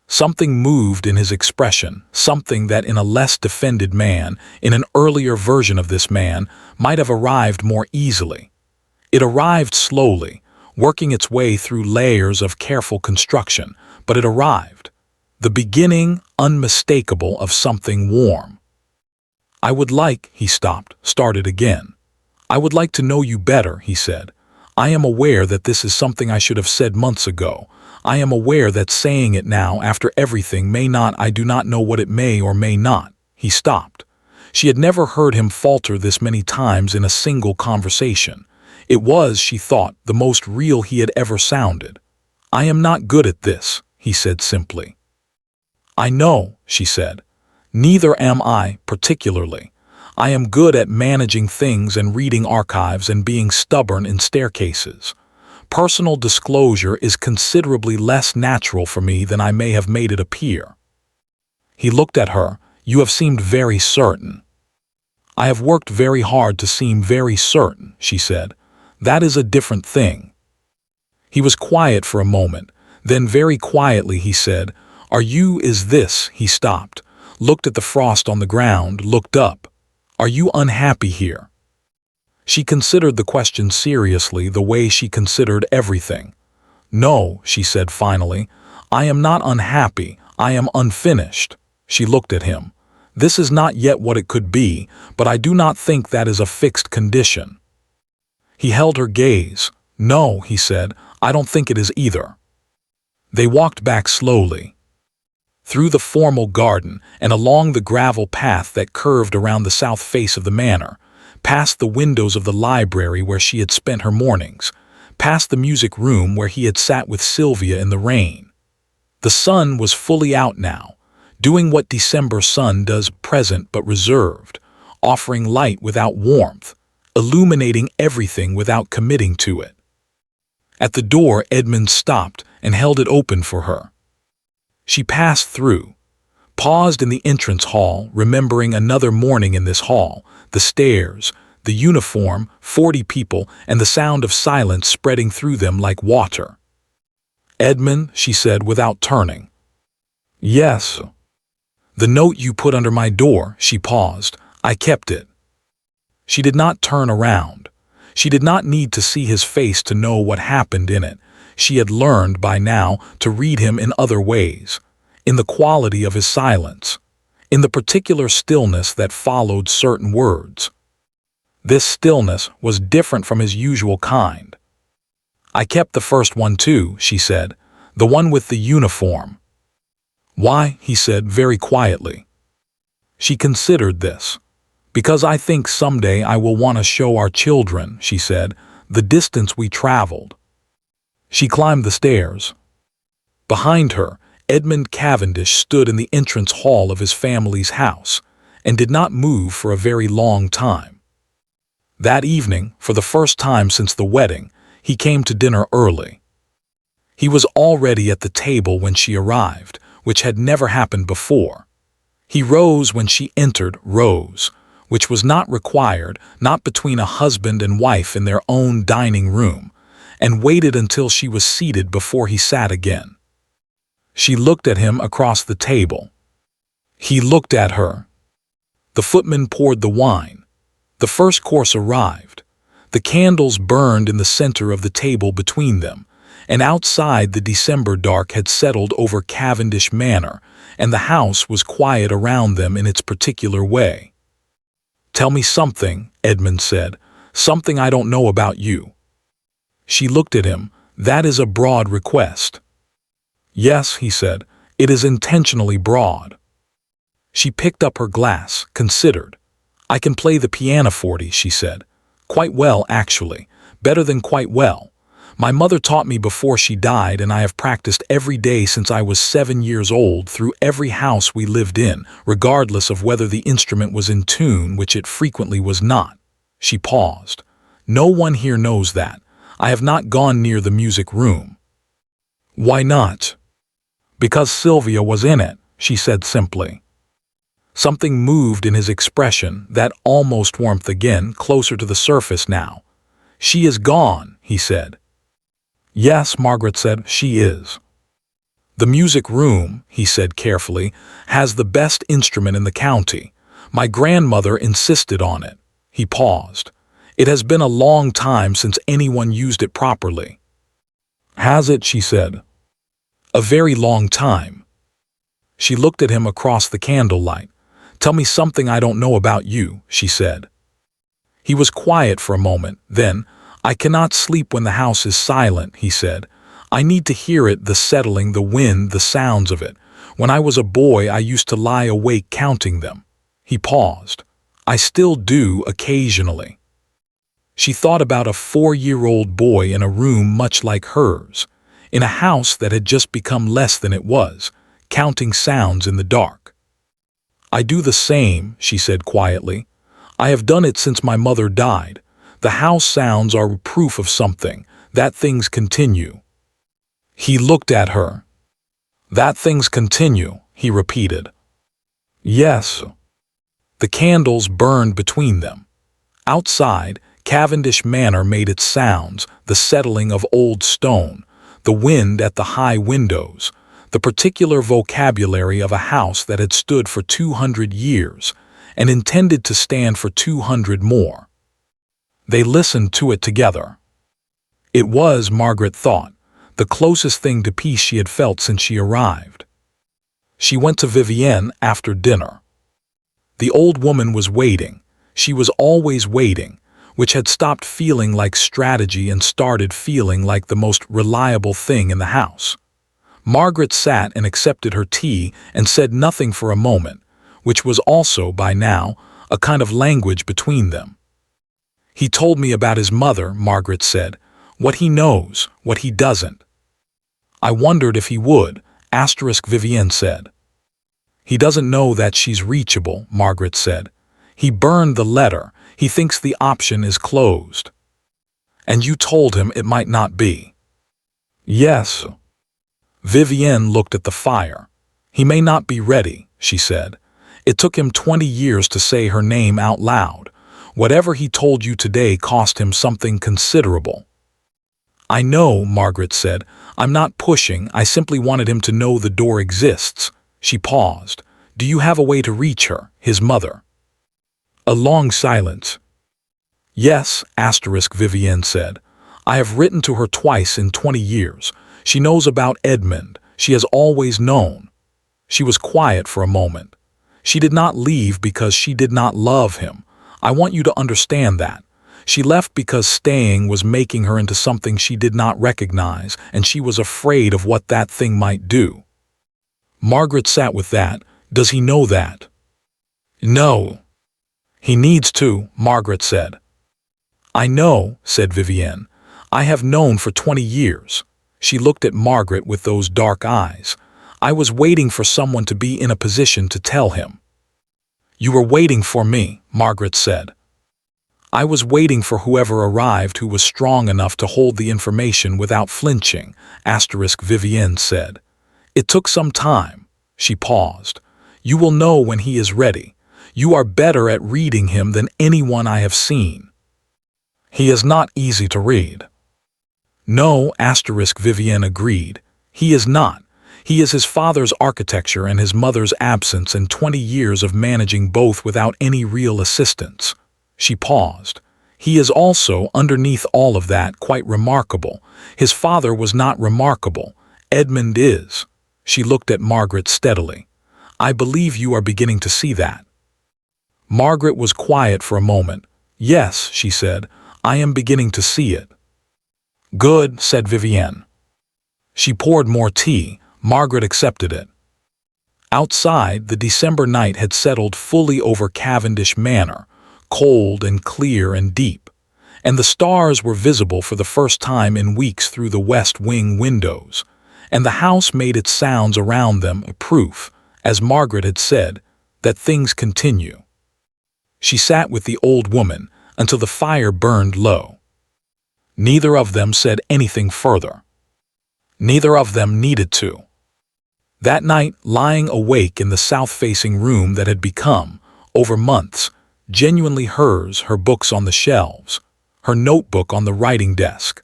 Something moved in his expression, something that in a less defended man, in an earlier version of this man, might have arrived more easily. It arrived slowly, working its way through layers of careful construction, but it arrived. The beginning, unmistakable, of something warm. "I would like," he stopped, started again. "I would like to know you better," he said. "I am aware that this is something I should have said months ago. I am aware that saying it now after everything may not, I do not know what it may or may not." He stopped. She had never heard him falter this many times in a single conversation. It was, she thought, the most real he had ever sounded. "I am not good at this," he said simply. "I know," she said. Neither am I, particularly. I am good at managing things and reading archives and being stubborn in staircases. Personal disclosure is considerably less natural for me than I may have made it appear. He looked at her. You have seemed very certain. I have worked very hard to seem very certain, she said. That is a different thing. He was quiet for a moment. Then very quietly he said, is this? He stopped, looked at the frost on the ground, looked up. Are you unhappy here? She considered the question seriously, the way she considered everything. No, she said finally. I am not unhappy. I am unfinished. She looked at him. This is not yet what it could be, but I do not think that is a fixed condition. He held her gaze. No, he said, I don't think it is either. They walked back slowly, through the formal garden and along the gravel path that curved around the south face of the manor, past the windows of the library where she had spent her mornings, past the music room where he had sat with Sylvia in the rain. The sun was fully out now, doing what December sun does, present but reserved, offering light without warmth, illuminating everything without committing to it. At the door, Edmund stopped and held it open for her. She passed through, paused in the entrance hall, remembering another morning in this hall, the stairs, the uniform, 40 people, and the sound of silence spreading through them like water. Edmund, she said without turning. Yes. The note you put under my door, she paused. I kept it. She did not turn around. She did not need to see his face to know what happened in it. She had learned by now to read him in other ways, in the quality of his silence, in the particular stillness that followed certain words. This stillness was different from his usual kind. I kept the first one too, she said, the one with the uniform. Why? He said very quietly. She considered this. Because I think someday I will want to show our children, she said, the distance we traveled. She climbed the stairs. Behind her, Edmund Cavendish stood in the entrance hall of his family's house and did not move for a very long time. That evening, for the first time since the wedding, he came to dinner early. He was already at the table when she arrived, which had never happened before. He rose when she entered, rose, which was not required, not between a husband and wife in their own dining room, and waited until she was seated before he sat again. She looked at him across the table. He looked at her. The footman poured the wine. The first course arrived. The candles burned in the center of the table between them, and outside the December dark had settled over Cavendish Manor, and the house was quiet around them in its particular way. Tell me something, Edmund said, something I don't know about you. She looked at him. That is a broad request. Yes, he said, it is intentionally broad. She picked up her glass, considered. I can play the pianoforte, she said. Quite well, actually. Better than quite well. My mother taught me before she died, and I have practiced every day since I was 7 years old through every house we lived in, regardless of whether the instrument was in tune, which it frequently was not. She paused. No one here knows that. I have not gone near the music room. Why not? Because Sylvia was in it, she said simply. Something moved in his expression, that almost warmth again, closer to the surface now. She is gone, he said. Yes, Margaret said, she is. The music room, he said carefully, has the best instrument in the county. My grandmother insisted on it. He paused. It has been a long time since anyone used it properly. Has it? She said. A very long time. She looked at him across the candlelight. Tell me something I don't know about you, she said. He was quiet for a moment. Then, I cannot sleep when the house is silent, he said. I need to hear it, the settling, the wind, the sounds of it. When I was a boy, I used to lie awake counting them. He paused. I still do occasionally. She thought about a 4-year-old boy in a room much like hers, in a house that had just become less than it was, counting sounds in the dark. I do the same, she said quietly. I have done it since my mother died. The house sounds are proof of something, that things continue. He looked at her. That things continue, he repeated. Yes. The candles burned between them. Outside, Cavendish Manor made its sounds, the settling of old stone, the wind at the high windows, the particular vocabulary of a house that had stood for 200 years and intended to stand for 200 more. They listened to it together. It was, Margaret thought, the closest thing to peace she had felt since she arrived. She went to Vivienne after dinner. The old woman was waiting. She was always waiting, which had stopped feeling like strategy and started feeling like the most reliable thing in the house. Margaret sat and accepted her tea and said nothing for a moment, which was also, by now, a kind of language between them. He told me about his mother, Margaret said, what he knows, what he doesn't. I wondered if he would, Vivienne said. He doesn't know that she's reachable, Margaret said. He burned the letter. He thinks the option is closed. And you told him it might not be. Yes. Vivienne looked at the fire. He may not be ready, she said. It took him 20 years to say her name out loud. Whatever he told you today cost him something considerable. I know, Margaret said. I'm not pushing. I simply wanted him to know the door exists. She paused. Do you have a way to reach her, his mother? A long silence. Yes, Vivienne said. I have written to her twice in 20 years. She knows about Edmund. She has always known. She was quiet for a moment. She did not leave because she did not love him. I want you to understand that. She left because staying was making her into something she did not recognize, and she was afraid of what that thing might do. Margaret sat with that. Does he know that? No. He needs to, Margaret said. I know, said Vivienne. I have known for 20 years. She looked at Margaret with those dark eyes. I was waiting for someone to be in a position to tell him. You were waiting for me, Margaret said. I was waiting for whoever arrived who was strong enough to hold the information without flinching, Vivienne said. It took some time. She paused. You will know when he is ready. You are better at reading him than anyone I have seen. He is not easy to read. No, Vivienne agreed. He is not. He is his father's architecture and his mother's absence and 20 years of managing both without any real assistance. She paused. He is also, underneath all of that, quite remarkable. His father was not remarkable. Edmund is. She looked at Margaret steadily. I believe you are beginning to see that. Margaret was quiet for a moment. Yes, she said, I am beginning to see it. Good, said Vivienne. She poured more tea. Margaret accepted it. Outside, the December night had settled fully over Cavendish Manor, cold and clear and deep, and the stars were visible for the first time in weeks through the west wing windows, and the house made its sounds around them a proof, as Margaret had said, that things continue. She sat with the old woman until the fire burned low. Neither of them said anything further. Neither of them needed to. That night, lying awake in the south-facing room that had become, over months, genuinely hers, her books on the shelves, her notebook on the writing desk,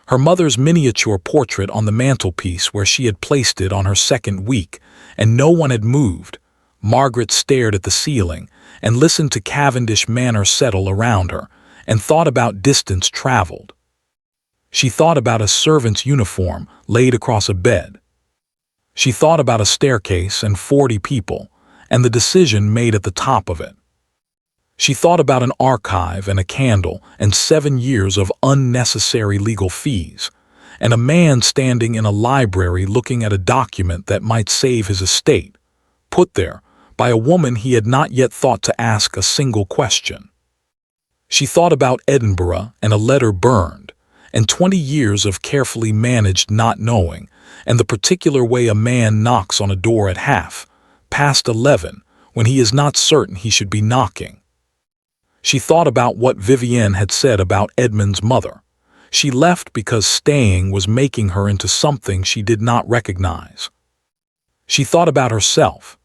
her mother's miniature portrait on the mantelpiece where she had placed it on her second week, and no one had moved, Margaret stared at the ceiling and listened to Cavendish Manor settle around her and thought about distance traveled. She thought about a servant's uniform laid across a bed. She thought about a staircase and 40 people, and the decision made at the top of it. She thought about an archive and a candle and 7 years of unnecessary legal fees, and a man standing in a library looking at a document that might save his estate, put there by a woman he had not yet thought to ask a single question. She thought about Edinburgh and a letter burned, and 20 years of carefully managed not knowing, and the particular way a man knocks on a door at past 11, when he is not certain he should be knocking. She thought about what Vivienne had said about Edmund's mother. She left because staying was making her into something she did not recognize. She thought about herself,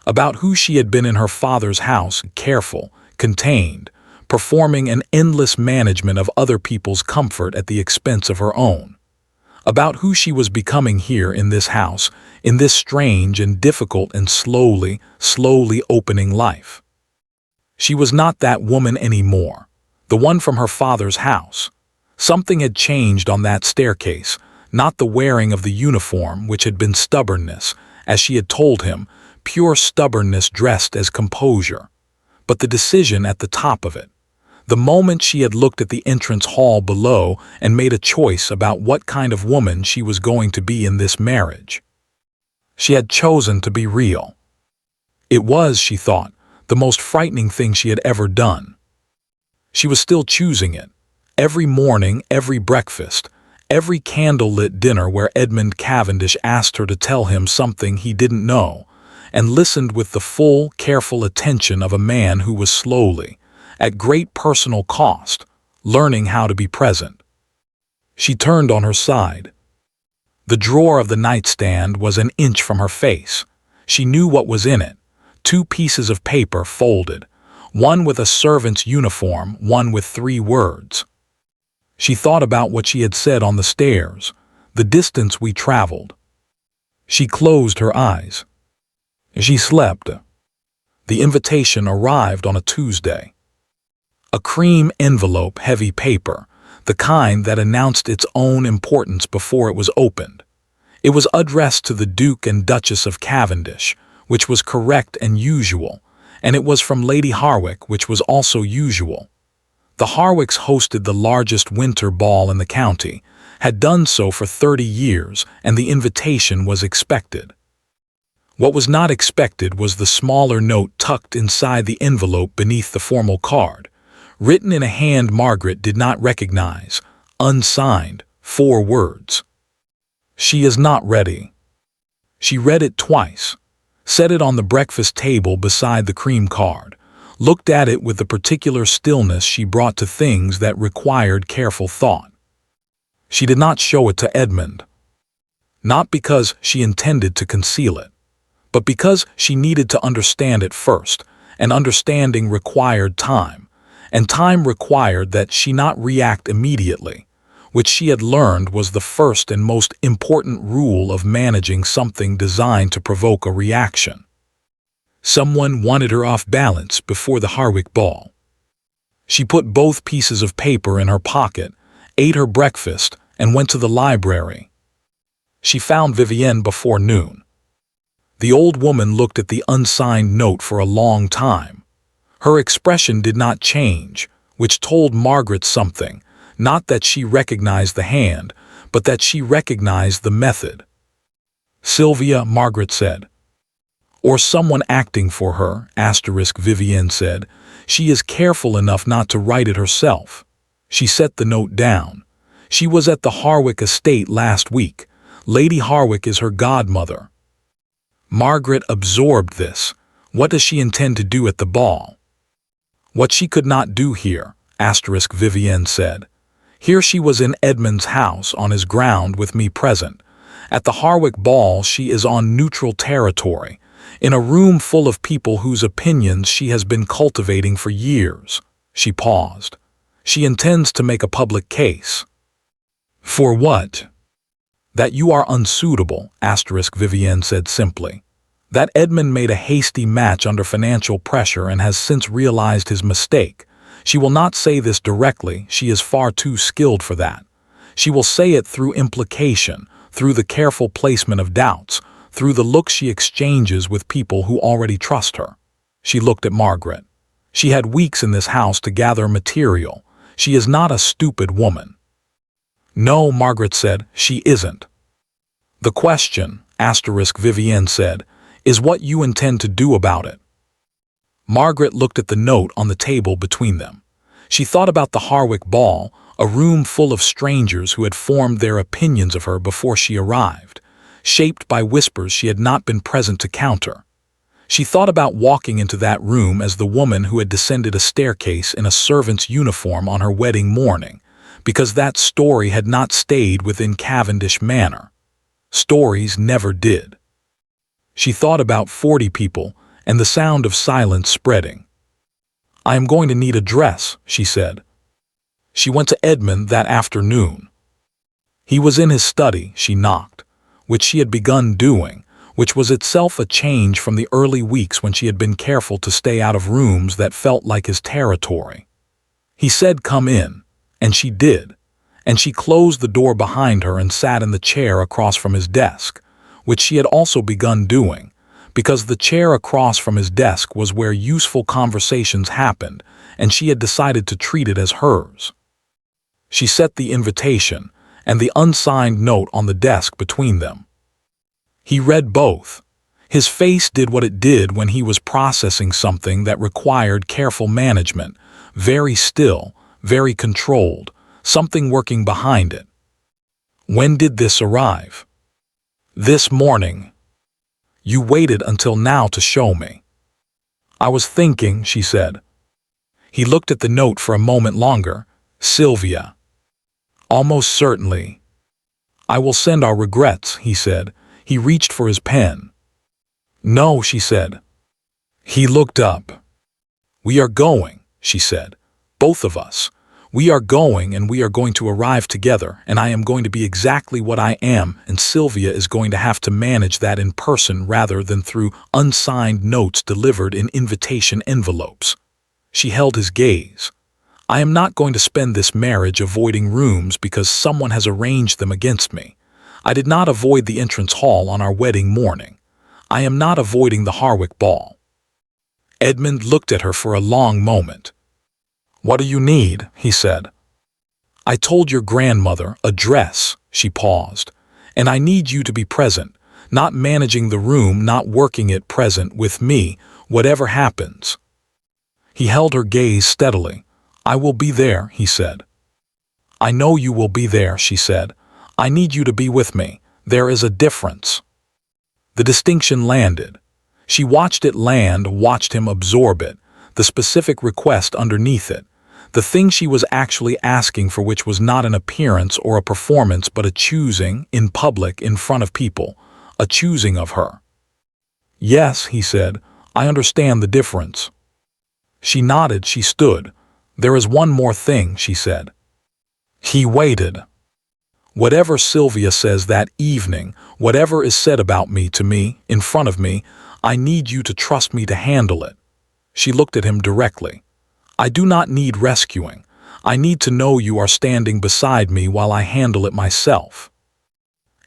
about who she had been in her father's house, careful, contained, performing an endless management of other people's comfort at the expense of her own. About who she was becoming here in this house, in this strange and difficult and slowly opening life. She was not that woman anymore, the one from her father's house. Something had changed on that staircase, not the wearing of the uniform, which had been stubbornness, as she had told him, pure stubbornness dressed as composure, but the decision at the top of it. The moment she had looked at the entrance hall below and made a choice about what kind of woman she was going to be in this marriage. She had chosen to be real. It was, she thought, the most frightening thing she had ever done. She was still choosing it. Every morning, every breakfast, every candle-lit dinner where Edmund Cavendish asked her to tell him something he didn't know, and listened with the full, careful attention of a man who was slowly, at great personal cost, learning how to be present. She turned on her side. The drawer of the nightstand was an inch from her face. She knew what was in it. 2 pieces of paper folded, one with a servant's uniform, one with 3 words. She thought about what she had said on the stairs, the distance we traveled. She closed her eyes. She slept. The invitation arrived on a Tuesday. A cream envelope, heavy paper, the kind that announced its own importance before it was opened. It was addressed to the Duke and Duchess of Cavendish, which was correct and usual, and it was from Lady Harwick, which was also usual. The Harwicks hosted the largest winter ball in the county, had done so for 30 years, and the invitation was expected. What was not expected was the smaller note tucked inside the envelope beneath the formal card, written in a hand Margaret did not recognize, unsigned, 4 words. She is not ready. She read it twice, set it on the breakfast table beside the cream card, looked at it with the particular stillness she brought to things that required careful thought. She did not show it to Edmund. Not because she intended to conceal it, but because she needed to understand it first, and understanding required time, and time required that she not react immediately, which she had learned was the first and most important rule of managing something designed to provoke a reaction. Someone wanted her off balance before the Harwick ball. She put both pieces of paper in her pocket, ate her breakfast, and went to the library. She found Vivienne before noon. The old woman looked at the unsigned note for a long time. Her expression did not change, which told Margaret something, not that she recognized the hand, but that she recognized the method. "Sylvia," Margaret said. "Or someone acting for her," Vivienne said. "She is careful enough not to write it herself." She set the note down. "She was at the Harwick estate last week. Lady Harwick is her godmother." Margaret absorbed this. What does she intend to do at the ball? "What she could not do here," Vivienne said. "Here she was in Edmund's house on his ground with me present. At the Harwick ball she is on neutral territory, in a room full of people whose opinions she has been cultivating for years." She paused. "She intends to make a public case." "For what?" "That you are unsuitable," Vivienne said simply. "That Edmund made a hasty match under financial pressure and has since realized his mistake. She will not say this directly, she is far too skilled for that. She will say it through implication, through the careful placement of doubts, through the look she exchanges with people who already trust her." She looked at Margaret. "She had weeks in this house to gather material. She is not a stupid woman." "No," Margaret said, "she isn't." "The question," Vivienne said, "is what you intend to do about it." Margaret looked at the note on the table between them. She thought about the Harwick ball, a room full of strangers who had formed their opinions of her before she arrived, shaped by whispers she had not been present to counter. She thought about walking into that room as the woman who had descended a staircase in a servant's uniform on her wedding morning, because that story had not stayed within Cavendish Manor. Stories never did. She thought about 40 people and the sound of silence spreading. "I am going to need a dress," she said. She went to Edmund that afternoon. He was in his study. She knocked, which she had begun doing, which was itself a change from the early weeks when she had been careful to stay out of rooms that felt like his territory. He said, "Come in," and she did, and she closed the door behind her and sat in the chair across from his desk, which she had also begun doing, because the chair across from his desk was where useful conversations happened, and she had decided to treat it as hers. She set the invitation and the unsigned note on the desk between them. He read both. His face did what it did when he was processing something that required careful management, very still, very controlled, something working behind it. "When did this arrive?" "This morning." "You waited until now to show me." "I was thinking," she said. He looked at the note for a moment longer. "Sylvia." "Almost certainly." "I will send our regrets," he said. He reached for his pen. "No," she said. He looked up. "We are going," she said. "Both of us. We are going, and we are going to arrive together, and I am going to be exactly what I am, and Sylvia is going to have to manage that in person rather than through unsigned notes delivered in invitation envelopes." She held his gaze. "I am not going to spend this marriage avoiding rooms because someone has arranged them against me. I did not avoid the entrance hall on our wedding morning. I am not avoiding the Harwick ball." Edmund looked at her for a long moment. "What do you need?" he said. "I told your grandmother a dress," she paused, "and I need you to be present, not managing the room, not working it, present with me, whatever happens." He held her gaze steadily. "I will be there," he said. "I know you will be there," she said. "I need you to be with me. There is a difference." The distinction landed. She watched it land, watched him absorb it, the specific request underneath it, the thing she was actually asking for, which was not an appearance or a performance but a choosing, in public, in front of people, a choosing of her. "Yes," he said, "I understand the difference." She nodded. She stood. "There is one more thing," she said. He waited. "Whatever Sylvia says that evening, whatever is said about me to me, in front of me, I need you to trust me to handle it." She looked at him directly. "I do not need rescuing. I need to know you are standing beside me while I handle it myself."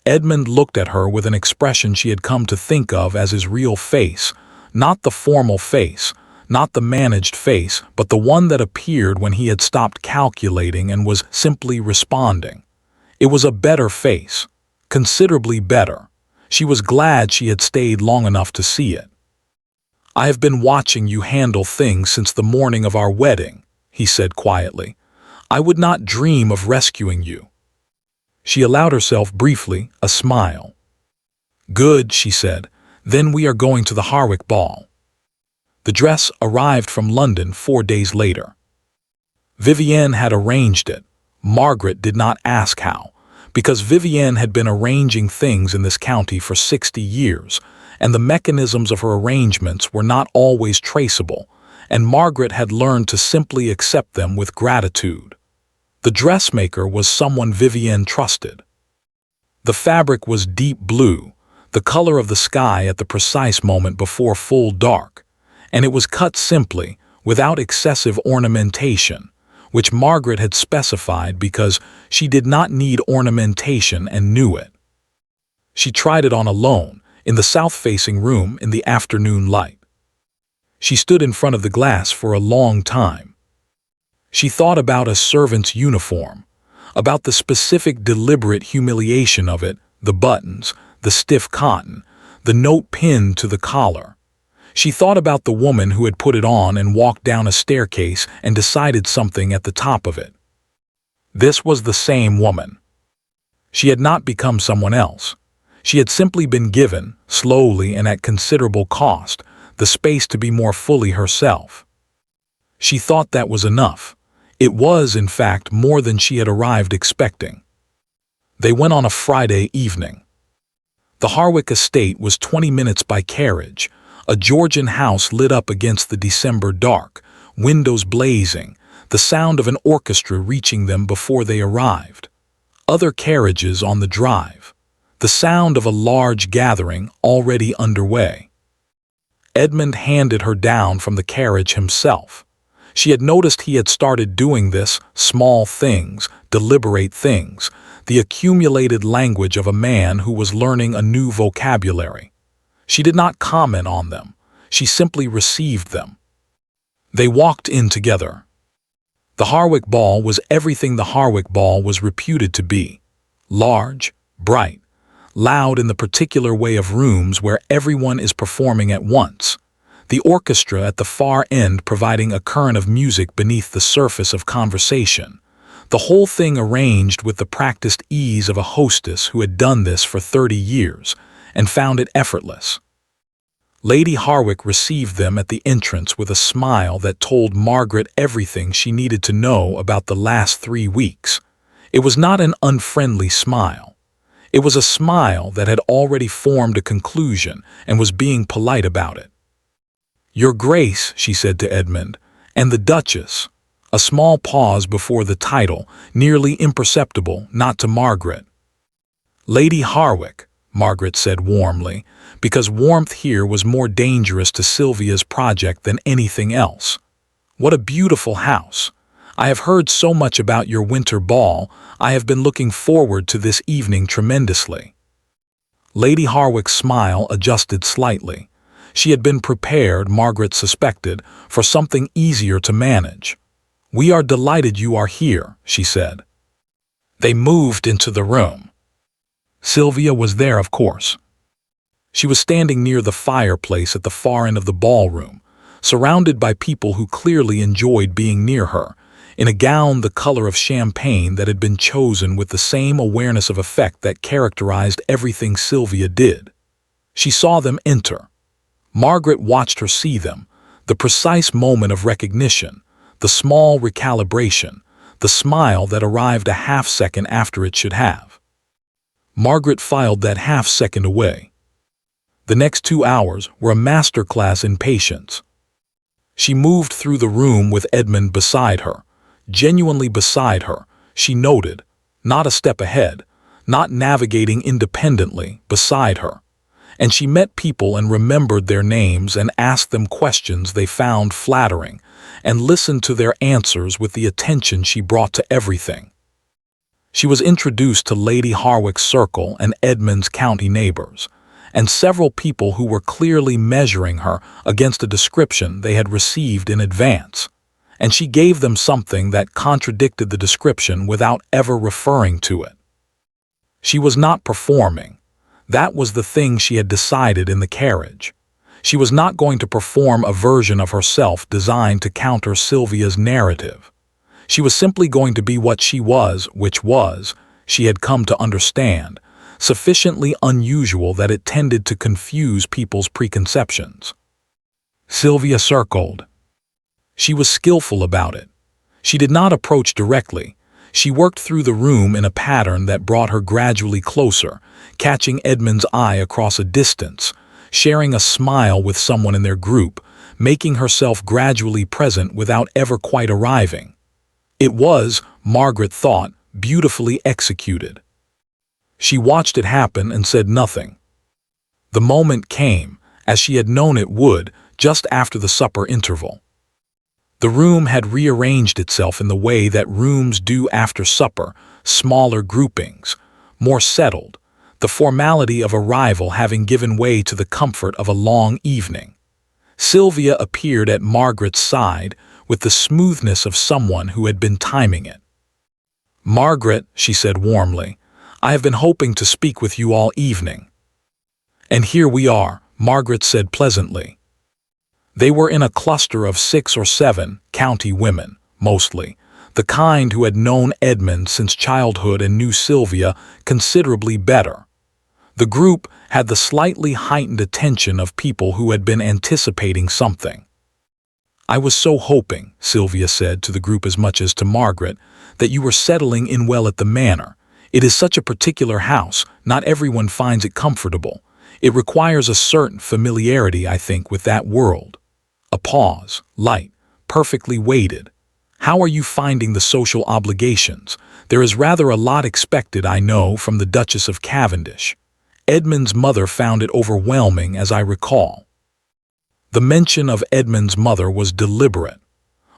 Edmund looked at her with an expression she had come to think of as his real face, not the formal face, not the managed face, but the one that appeared when he had stopped calculating and was simply responding. It was a better face, considerably better. She was glad she had stayed long enough to see it. "I have been watching you handle things since the morning of our wedding," he said quietly. "I would not dream of rescuing you." She allowed herself briefly a smile. "Good," she said. "Then we are going to the Harwick ball." The dress arrived from London 4 days later. Vivienne had arranged it. Margaret did not ask how, because Vivienne had been arranging things in this county for 60 years, and the mechanisms of her arrangements were not always traceable, and Margaret had learned to simply accept them with gratitude. The dressmaker was someone Vivienne trusted. The fabric was deep blue, the color of the sky at the precise moment before full dark, and it was cut simply, without excessive ornamentation, which Margaret had specified because she did not need ornamentation and knew it. She tried it on alone, in the south-facing room in the afternoon light. She stood in front of the glass for a long time. She thought about a servant's uniform, about the specific deliberate humiliation of it, the buttons, the stiff cotton, the note pinned to the collar. She thought about the woman who had put it on and walked down a staircase and decided something at the top of it. This was the same woman. She had not become someone else. She had simply been given, slowly and at considerable cost, the space to be more fully herself. She thought that was enough. It was, in fact, more than she had arrived expecting. They went on a Friday evening. The Harwick estate was 20 minutes by carriage, a Georgian house lit up against the December dark, windows blazing, the sound of an orchestra reaching them before they arrived. Other carriages on the drive, the sound of a large gathering already underway. Edmund handed her down from the carriage himself. She had noticed he had started doing this, small things, deliberate things, the accumulated language of a man who was learning a new vocabulary. She did not comment on them. She simply received them. They walked in together. The Harwick Ball was everything the Harwick Ball was reputed to be. Large, bright, loud in the particular way of rooms where everyone is performing at once. The orchestra at the far end providing a current of music beneath the surface of conversation. The whole thing arranged with the practiced ease of a hostess who had done this for 30 years and found it effortless. Lady Harwick received them at the entrance with a smile that told Margaret everything she needed to know about the last 3 weeks. It was not an unfriendly smile. It was a smile that had already formed a conclusion and was being polite about it. "Your Grace," she said to Edmund, "and the Duchess." A small pause before the title, nearly imperceptible, not to Margaret. "Lady Harwick," Margaret said warmly, because warmth here was more dangerous to Sylvia's project than anything else. "What a beautiful house! I have heard so much about your winter ball. I have been looking forward to this evening tremendously." Lady Harwick's smile adjusted slightly. She had been prepared, Margaret suspected, for something easier to manage. "We are delighted you are here," she said. They moved into the room. Sylvia was there, of course. She was standing near the fireplace at the far end of the ballroom, surrounded by people who clearly enjoyed being near her, in a gown the color of champagne that had been chosen with the same awareness of effect that characterized everything Sylvia did. She saw them enter. Margaret watched her see them, the precise moment of recognition, the small recalibration, the smile that arrived a half-second after it should have. Margaret filed that half-second away. The next 2 hours were a masterclass in patience. She moved through the room with Edmund beside her, genuinely beside her, she noted, not a step ahead, not navigating independently, beside her. And she met people and remembered their names and asked them questions they found flattering, and listened to their answers with the attention she brought to everything. She was introduced to Lady Harwick's circle and Edmund's county neighbors, and several people who were clearly measuring her against a description they had received in advance, and she gave them something that contradicted the description without ever referring to it. She was not performing. That was the thing she had decided in the carriage. She was not going to perform a version of herself designed to counter Sylvia's narrative. She was simply going to be what she was, which was, she had come to understand, sufficiently unusual that it tended to confuse people's preconceptions. Sylvia circled. She was skillful about it. She did not approach directly. She worked through the room in a pattern that brought her gradually closer, catching Edmund's eye across a distance, sharing a smile with someone in their group, making herself gradually present without ever quite arriving. It was, Margaret thought, beautifully executed. She watched it happen and said nothing. The moment came, as she had known it would, just after the supper interval. The room had rearranged itself in the way that rooms do after supper, smaller groupings, more settled, the formality of arrival having given way to the comfort of a long evening. Sylvia appeared at Margaret's side with the smoothness of someone who had been timing it. "Margaret," she said warmly, "I have been hoping to speak with you all evening." "And here we are," Margaret said pleasantly. They were in a cluster of 6 or 7 county women, mostly, the kind who had known Edmund since childhood and knew Sylvia considerably better. The group, had the slightly heightened attention of people who had been anticipating something. "I was so hoping," Sylvia said to the group as much as to Margaret, "that you were settling in well at the manor. It is such a particular house, not everyone finds it comfortable. It requires a certain familiarity, I think, with that world." A pause, light, perfectly weighted. "How are you finding the social obligations? There is rather a lot expected, I know, from the Duchess of Cavendish. Edmund's mother found it overwhelming, as I recall." The mention of Edmund's mother was deliberate.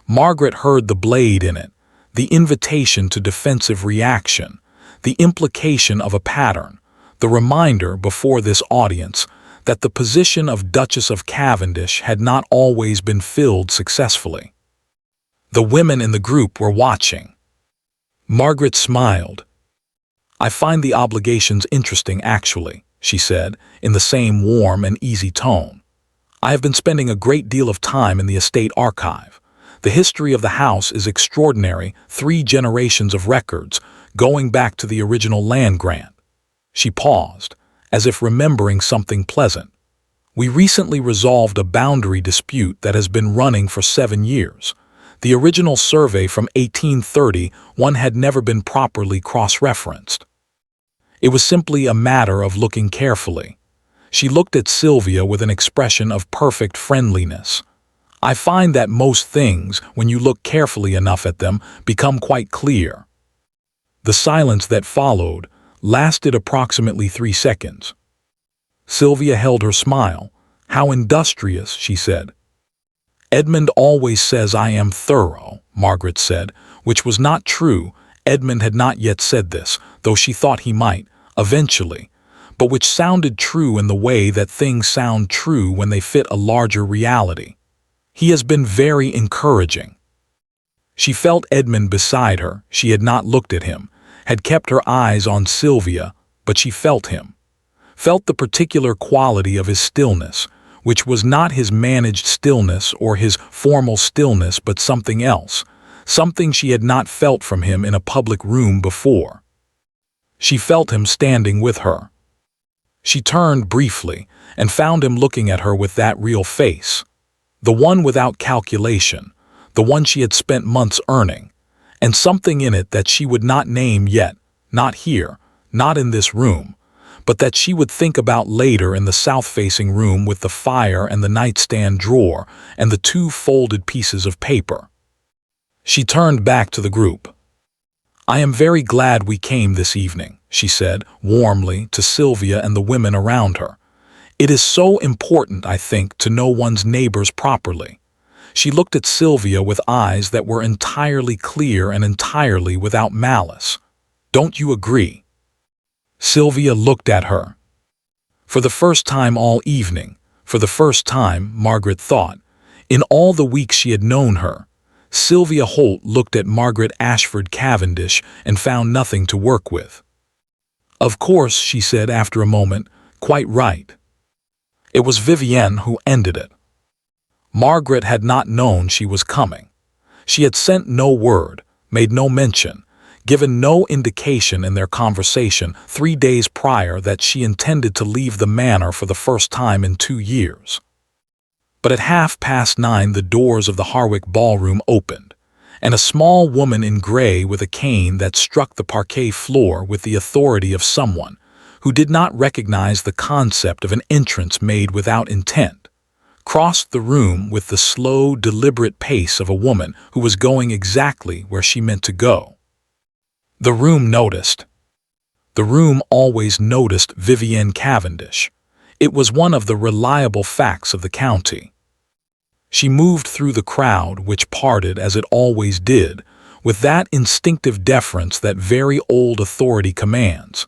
Margaret heard the blade in it, the invitation to defensive reaction, the implication of a pattern, the reminder before this audience that the position of Duchess of Cavendish had not always been filled successfully. The women in the group were watching. Margaret smiled. "I find the obligations interesting, actually," she said, in the same warm and easy tone. "I have been spending a great deal of time in the estate archive. The history of the house is extraordinary, 3 generations of records, going back to the original land grant." She paused, as if remembering something pleasant. "We recently resolved a boundary dispute that has been running for 7 years. The original survey from 1831 had never been properly cross-referenced. It was simply a matter of looking carefully." She looked at Sylvia with an expression of perfect friendliness. "I find that most things, when you look carefully enough at them, become quite clear." The silence that followed lasted approximately 3 seconds. Sylvia held her smile. "How industrious," she said. "Edmund always says I am thorough," Margaret said, which was not true. Edmund had not yet said this, though she thought he might, eventually, but which sounded true in the way that things sound true when they fit a larger reality. "He has been very encouraging." She felt Edmund beside her. She had not looked at him, had kept her eyes on Sylvia, but she felt him. Felt the particular quality of his stillness, which was not his managed stillness or his formal stillness, but something else, something she had not felt from him in a public room before. She felt him standing with her. She turned briefly and found him looking at her with that real face, the one without calculation, the one she had spent months earning, and something in it that she would not name yet, not here, not in this room, but that she would think about later in the south-facing room with the fire and the nightstand drawer and the 2 folded pieces of paper. She turned back to the group. "I am very glad we came this evening," she said warmly to Sylvia and the women around her. "It is so important, I think, to know one's neighbors properly." She looked at Sylvia with eyes that were entirely clear and entirely without malice. "Don't you agree?" Sylvia looked at her. For the first time all evening, for the first time, Margaret thought, in all the weeks she had known her, Sylvia Holt looked at Margaret Ashford Cavendish and found nothing to work with. "Of course," she said after a moment, "quite right." It was Vivienne who ended it. Margaret had not known she was coming. She had sent no word, made no mention, given no indication in their conversation 3 days prior that she intended to leave the manor for the first time in 2 years. But at 9:30 the doors of the Harwick ballroom opened, and a small woman in gray with a cane that struck the parquet floor with the authority of someone who did not recognize the concept of an entrance made without intent, crossed the room with the slow, deliberate pace of a woman who was going exactly where she meant to go. The room noticed. The room always noticed Vivienne Cavendish. It was one of the reliable facts of the county. She moved through the crowd, which parted as it always did, with that instinctive deference that very old authority commands.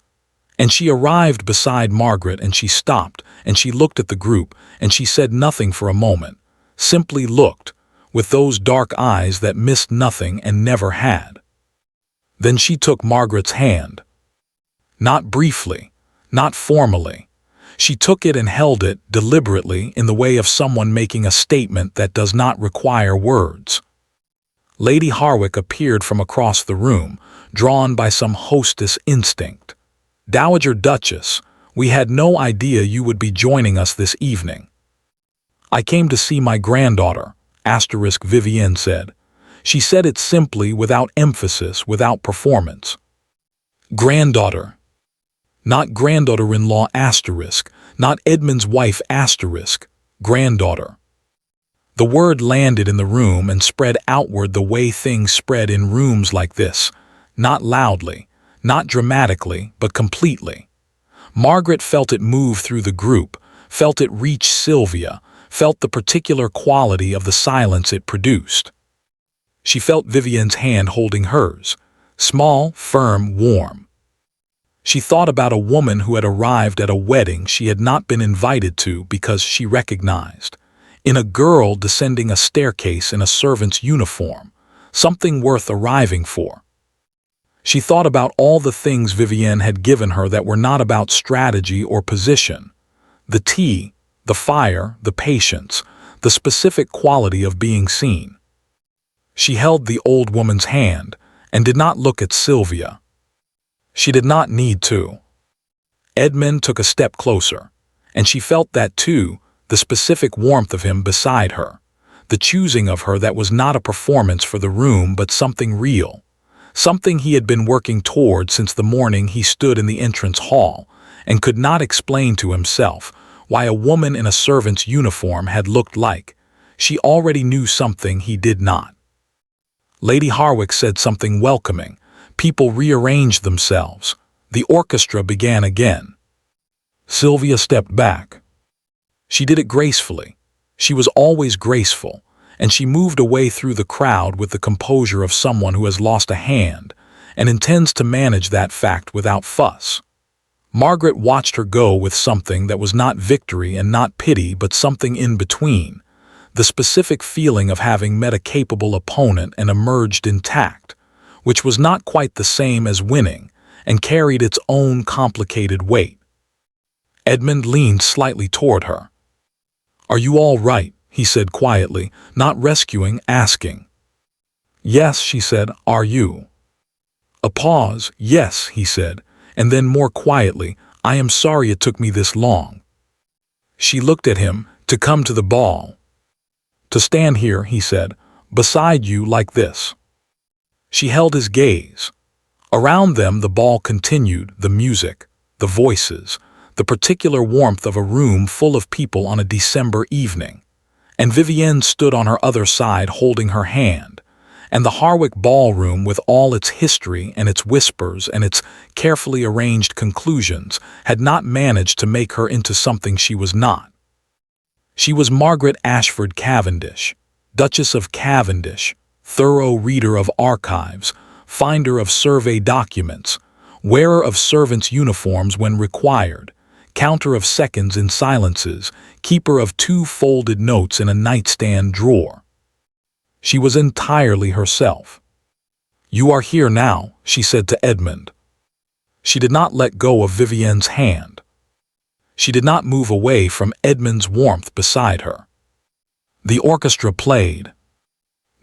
And she arrived beside Margaret, and she stopped, and she looked at the group, and she said nothing for a moment, simply looked, with those dark eyes that missed nothing and never had. Then she took Margaret's hand. Not briefly, not formally. She took it and held it deliberately in the way of someone making a statement that does not require words. Lady Harwick appeared from across the room, drawn by some hostess instinct. "Dowager Duchess, We had no idea you would be joining us this evening. I came to see my granddaughter, Vivienne said. She said it simply, without emphasis, without performance. Granddaughter. Not granddaughter-in-law asterisk, not Edmund's wife asterisk, granddaughter. The word landed in the room and spread outward the way things spread in rooms like this, not loudly, not dramatically, but completely. Margaret felt it move through the group, felt it reach Sylvia, felt the particular quality of the silence it produced. She felt Vivienne's hand holding hers, small, firm, warm. She thought about a woman who had arrived at a wedding she had not been invited to because she recognized, in a girl descending a staircase in a servant's uniform, something worth arriving for. She thought about all the things Vivienne had given her that were not about strategy or position. The tea, the fire, the patience, the specific quality of being seen. She held the old woman's hand and did not look at Sylvia. She did not need to. Edmund took a step closer, and she felt that too, the specific warmth of him beside her, the choosing of her that was not a performance for the room but something real, something he had been working toward since the morning he stood in the entrance hall and could not explain to himself why a woman in a servant's uniform had looked like. She already knew something he did not. Lady Harwick said something welcoming. People rearranged themselves. The orchestra began again. Sylvia stepped back. She did it gracefully. She was always graceful, and she moved away through the crowd with the composure of someone who has lost a hand and intends to manage that fact without fuss. Margaret watched her go with something that was not victory and not pity but something in between, the specific feeling of having met a capable opponent and emerged intact, which was not quite the same as winning and carried its own complicated weight. Edmund leaned slightly toward her. "Are you all right?" he said quietly, not rescuing, asking. "Yes," she said. "Are you?" A pause. "Yes," he said, and then more quietly, "I am sorry it took me this long." She looked at him. "To come to the ball." "To stand here," he said, "beside you like this." She held his gaze. Around them the ball continued, the music, the voices, the particular warmth of a room full of people on a December evening. And Vivienne stood on her other side holding her hand, and the Harwick ballroom with all its history and its whispers and its carefully arranged conclusions had not managed to make her into something she was not. She was Margaret Ashford Cavendish, Duchess of Cavendish, thorough reader of archives, finder of survey documents, wearer of servants' uniforms when required, counter of seconds in silences, keeper of 2 folded notes in a nightstand drawer. She was entirely herself. "You are here now," she said to Edmund. She did not let go of Vivienne's hand. She did not move away from Edmund's warmth beside her. The orchestra played.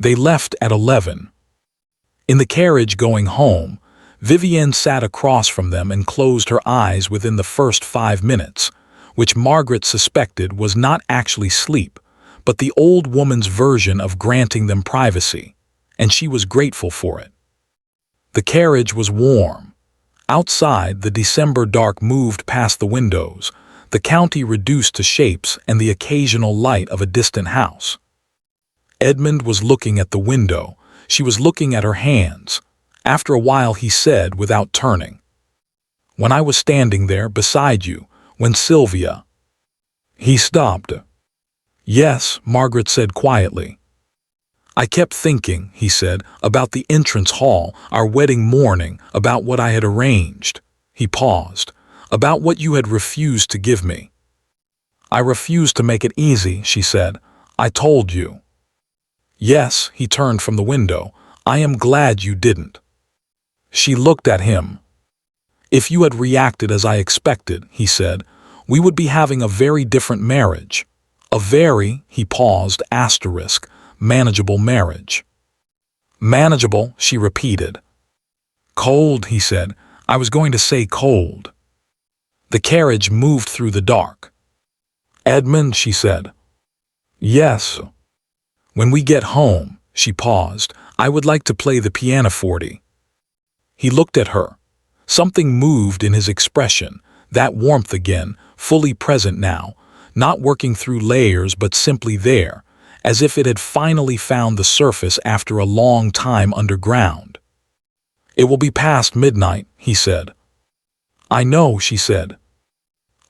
They left at 11. In the carriage going home, Vivienne sat across from them and closed her eyes within the first 5 minutes, which Margaret suspected was not actually sleep, but the old woman's version of granting them privacy, and she was grateful for it. The carriage was warm. Outside, the December dark moved past the windows, the county reduced to shapes and the occasional light of a distant house. Edmund was looking at the window. She was looking at her hands. After a while he said, without turning, "When I was standing there beside you, when Sylvia—" He stopped. "Yes," Margaret said quietly. "I kept thinking," he said, "about the entrance hall, our wedding morning, about what I had arranged." He paused. "About what you had refused to give me." "I refused to make it easy," she said. "I told you." "Yes," he turned from the window. "I am glad you didn't." She looked at him. "If you had reacted as I expected," he said, "we would be having a very different marriage. A very," he paused, asterisk, "manageable marriage." "Manageable," she repeated. "Cold," he said. "I was going to say cold." The carriage moved through the dark. "Edmund," she said. "Yes." "When we get home," she paused, "I would like to play the pianoforte." He looked at her. Something moved in his expression, that warmth again, fully present now, not working through layers but simply there, as if it had finally found the surface after a long time underground. "It will be past midnight," he said. "I know," she said.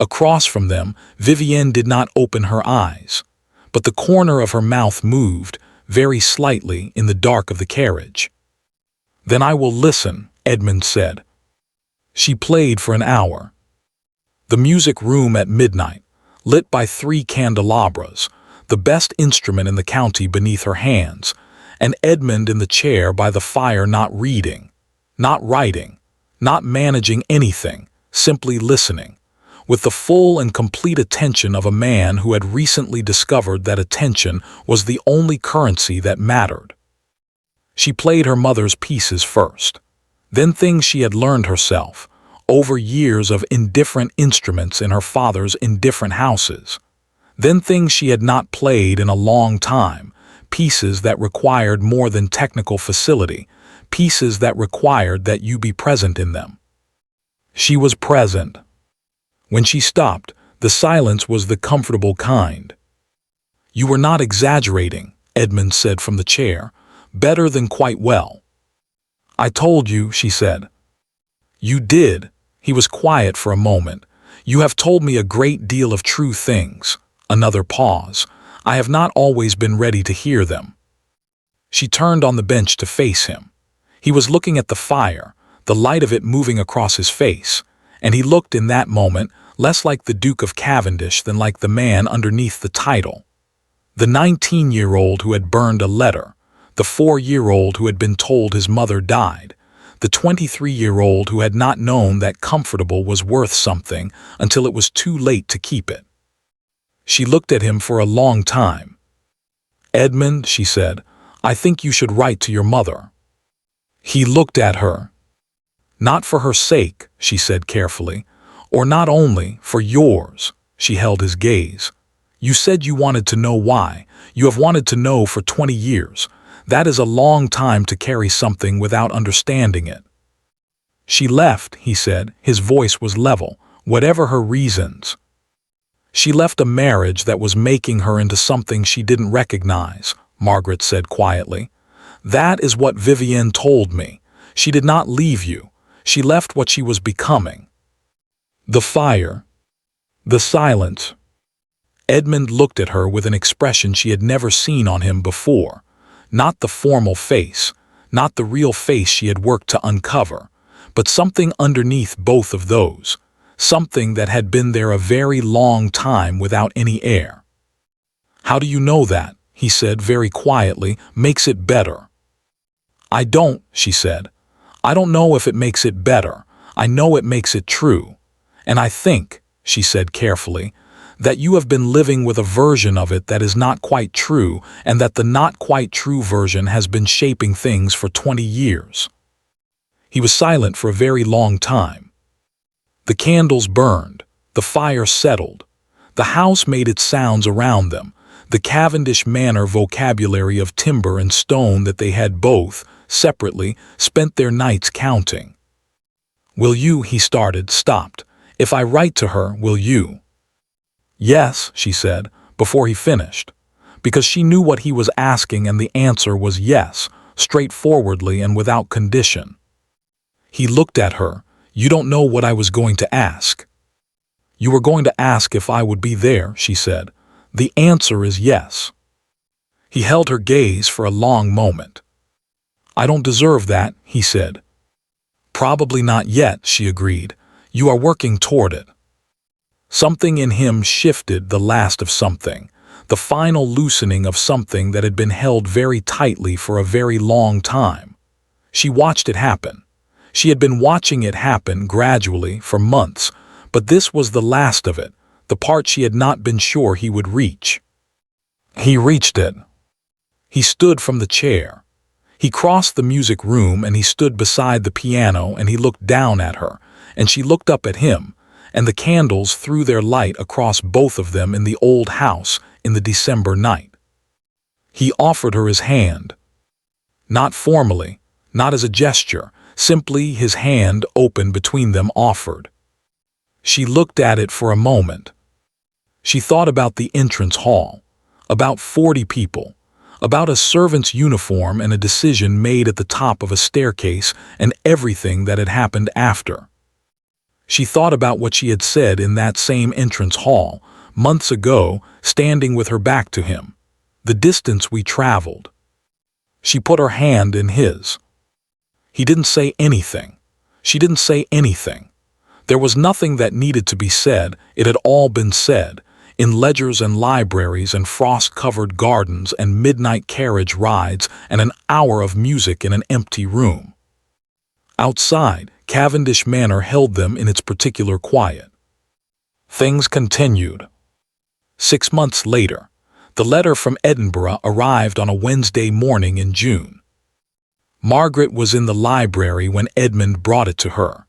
Across from them, Vivienne did not open her eyes, but the corner of her mouth moved, very slightly, in the dark of the carriage. "Then I will listen," Edmund said. She played for an hour. The music room at midnight, lit by 3 candelabras, the best instrument in the county beneath her hands, and Edmund in the chair by the fire, not reading, not writing, not managing anything, simply listening, with the full and complete attention of a man who had recently discovered that attention was the only currency that mattered. She played her mother's pieces first, then things she had learned herself, over years of indifferent instruments in her father's indifferent houses, then things she had not played in a long time, pieces that required more than technical facility, pieces that required that you be present in them. She was present. When she stopped, the silence was the comfortable kind. "You were not exaggerating," Edmund said from the chair, "better than quite well." "I told you," she said. "You did." He was quiet for a moment. "You have told me a great deal of true things." Another pause. "I have not always been ready to hear them." She turned on the bench to face him. He was looking at the fire, the light of it moving across his face, and he looked in that moment less like the Duke of Cavendish than like the man underneath the title. The 19-year-old who had burned a letter, the 4-year-old who had been told his mother died, the 23-year-old who had not known that comfortable was worth something until it was too late to keep it. She looked at him for a long time. "Edmund," she said, "I think you should write to your mother." He looked at her. "Not for her sake," she said carefully, "or not only for yours." She held his gaze. "You said you wanted to know why. You have wanted to know for 20 years. That is a long time to carry something without understanding it." "She left," he said. His voice was level. "Whatever her reasons. She left a marriage that was making her into something she didn't recognize," Margaret said quietly. "That is what Vivienne told me. She did not leave you. She left what she was becoming." The fire. The silence. Edmund looked at her with an expression she had never seen on him before. Not the formal face, not the real face she had worked to uncover, but something underneath both of those. Something that had been there a very long time without any air. "How do you know that?" he said very quietly. "Makes it better." "I don't," she said. "I don't know if it makes it better. I know it makes it true. And I think," she said carefully, "that you have been living with a version of it that is not quite true, and that the not quite true version has been shaping things for 20 years. He was silent for a very long time. The candles burned, the fire settled, the house made its sounds around them, the Cavendish Manor vocabulary of timber and stone that they had both, separately, spent their nights counting. "Will you," he started, stopped. "If I write to her, will you?" "Yes," she said, before he finished, because she knew what he was asking, and the answer was yes, straightforwardly and without condition. He looked at her. "You don't know what I was going to ask." "You were going to ask if I would be there," she said. "The answer is yes." He held her gaze for a long moment. "I don't deserve that," he said. "Probably not yet," she agreed. "You are working toward it." Something in him shifted, the last of something, the final loosening of something that had been held very tightly for a very long time. She watched it happen. She had been watching it happen gradually for months, but this was the last of it, the part she had not been sure he would reach. He reached it. He stood from the chair. He crossed the music room and he stood beside the piano and he looked down at her, and she looked up at him, and the candles threw their light across both of them in the old house in the December night. He offered her his hand. Not formally, not as a gesture, simply his hand open between them offered. She looked at it for a moment. She thought about the entrance hall, about 40 people, about a servant's uniform and a decision made at the top of a staircase and everything that had happened after. She thought about what she had said in that same entrance hall, months ago, standing with her back to him, the distance we traveled. She put her hand in his. He didn't say anything. She didn't say anything. There was nothing that needed to be said. It had all been said, in ledgers and libraries and frost-covered gardens and midnight carriage rides and an hour of music in an empty room. Outside, Cavendish Manor held them in its particular quiet. Things continued. 6 months later, the letter from Edinburgh arrived on a Wednesday morning in June. Margaret was in the library when Edmund brought it to her.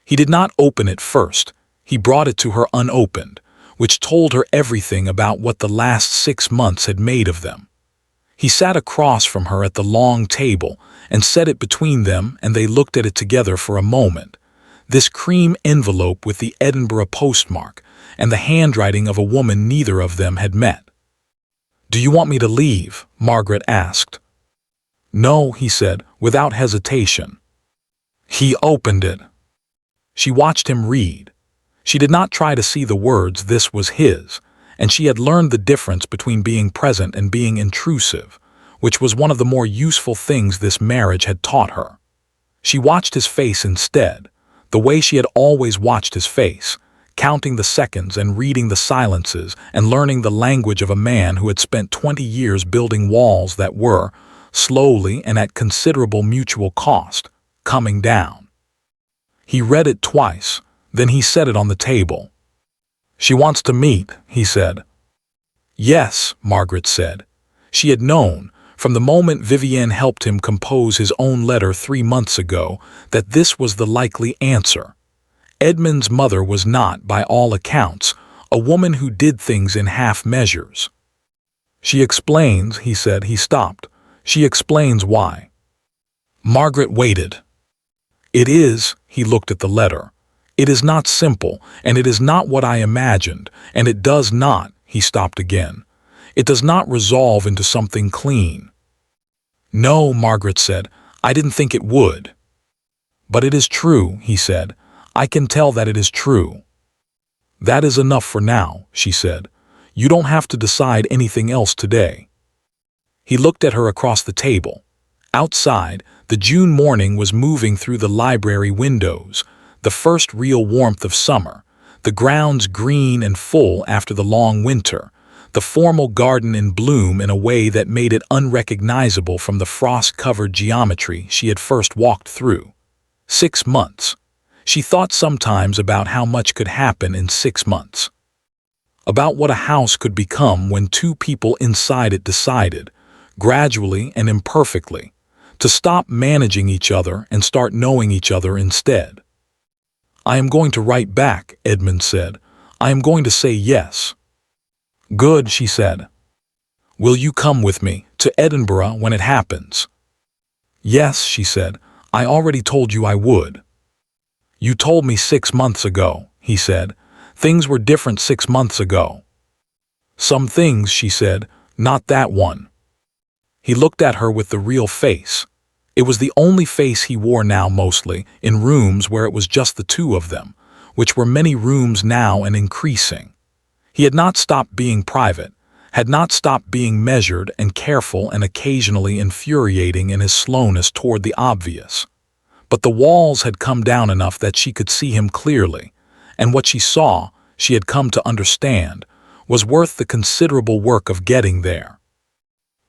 He did not open it first. He brought it to her unopened, which told her everything about what the last 6 months had made of them. He sat across from her at the long table and set it between them, and they looked at it together for a moment. This cream envelope with the Edinburgh postmark and the handwriting of a woman neither of them had met. "Do you want me to leave?" Margaret asked. "No," he said, without hesitation. He opened it. She watched him read. She did not try to see the words. This was his, and she had learned the difference between being present and being intrusive, which was one of the more useful things this marriage had taught her. She watched his face instead, the way she had always watched his face, counting the seconds and reading the silences and learning the language of a man who had spent 20 years building walls that were, slowly and at considerable mutual cost, coming down. He read it twice, then he set it on the table. "She wants to meet," he said. "Yes," Margaret said. She had known, from the moment Vivienne helped him compose his own letter 3 months ago, that this was the likely answer. Edmund's mother was not, by all accounts, a woman who did things in half measures. "She explains," he said. He stopped. "She explains why." Margaret waited. "It is," he looked at the letter. "It is not simple, and it is not what I imagined, and it does not," he stopped again. "It does not resolve into something clean." "No," Margaret said, "I didn't think it would." "But it is true," he said. "I can tell that it is true." "That is enough for now," she said. "You don't have to decide anything else today." He looked at her across the table. Outside, the June morning was moving through the library windows, the first real warmth of summer, the grounds green and full after the long winter, the formal garden in bloom in a way that made it unrecognizable from the frost-covered geometry she had first walked through. 6 months. She thought sometimes about how much could happen in 6 months. About what a house could become when 2 people inside it decided, gradually and imperfectly, to stop managing each other and start knowing each other instead. "I am going to write back," Edmund said. "I am going to say yes." "Good," she said. "Will you come with me to Edinburgh when it happens?" "Yes," she said. "I already told you I would." "You told me 6 months ago," he said. "Things were different 6 months ago." "Some things," she said, "not that one." He looked at her with the real face. It was the only face he wore now mostly, in rooms where it was just the 2 of them, which were many rooms now and increasing. He had not stopped being private, had not stopped being measured and careful and occasionally infuriating in his slowness toward the obvious. But the walls had come down enough that she could see him clearly, and what she saw, she had come to understand, was worth the considerable work of getting there.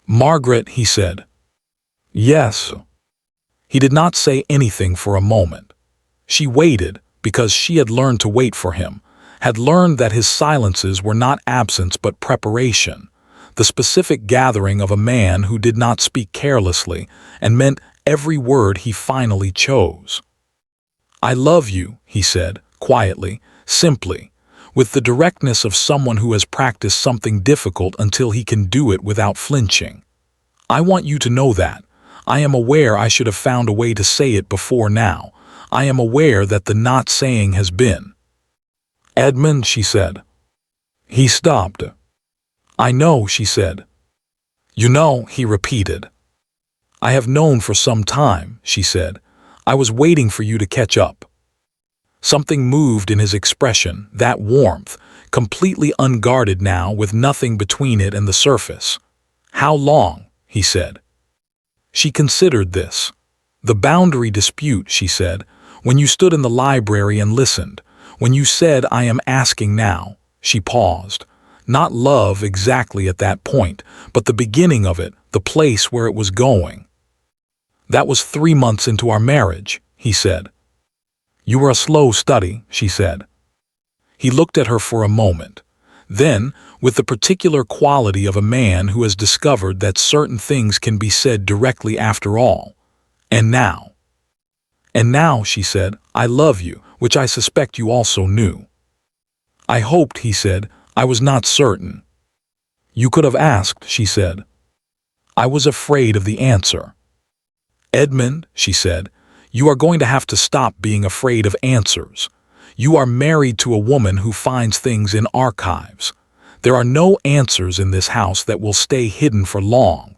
"Margaret," he said. "Yes." He did not say anything for a moment. She waited because she had learned to wait for him, had learned that his silences were not absence but preparation, the specific gathering of a man who did not speak carelessly and meant every word he finally chose. "I love you," he said, quietly, simply, with the directness of someone who has practiced something difficult until he can do it without flinching. I want you to know that. I am aware I should have found a way to say it before now. I am aware that the not saying has been. Edmund, she said. He stopped. I know, she said. You know, he repeated. I have known for some time, she said. I was waiting for you to catch up. Something moved in his expression, that warmth, completely unguarded now with nothing between it and the surface. How long? He said. She considered this. The boundary dispute, she said, when you stood in the library and listened, when you said, I am asking now. She paused. Not love exactly at that point, but the beginning of it, the place where it was going. That was 3 months into our marriage, he said. You were a slow study, she said. He looked at her for a moment. Then, with the particular quality of a man who has discovered that certain things can be said directly after all. And now? And now, she said, I love you, which I suspect you also knew. I hoped, he said. I was not certain. You could have asked, she said. I was afraid of the answer. Edmund, she said, you are going to have to stop being afraid of answers. You are married to a woman who finds things in archives. There are no answers in this house that will stay hidden for long.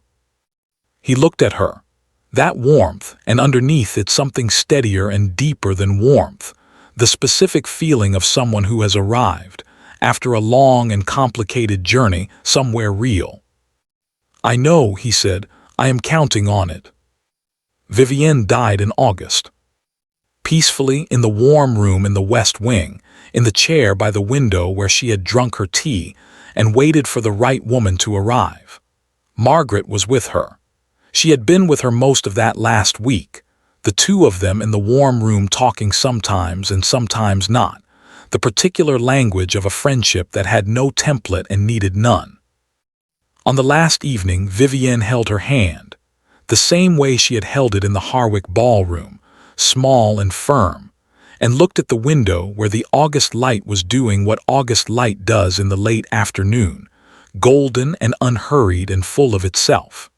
He looked at her. That warmth, and underneath it something steadier and deeper than warmth, the specific feeling of someone who has arrived, after a long and complicated journey, somewhere real. I know, he said, I am counting on it. Vivienne died in August. Peacefully, in the warm room in the West Wing, in the chair by the window where she had drunk her tea and waited for the right woman to arrive. Margaret was with her. She had been with her most of that last week, the two of them in the warm room talking sometimes and sometimes not, the particular language of a friendship that had no template and needed none. On the last evening, Vivienne held her hand, the same way she had held it in the Harwick ballroom, small and firm, and looked at the window where the August light was doing what August light does in the late afternoon, golden and unhurried and full of itself.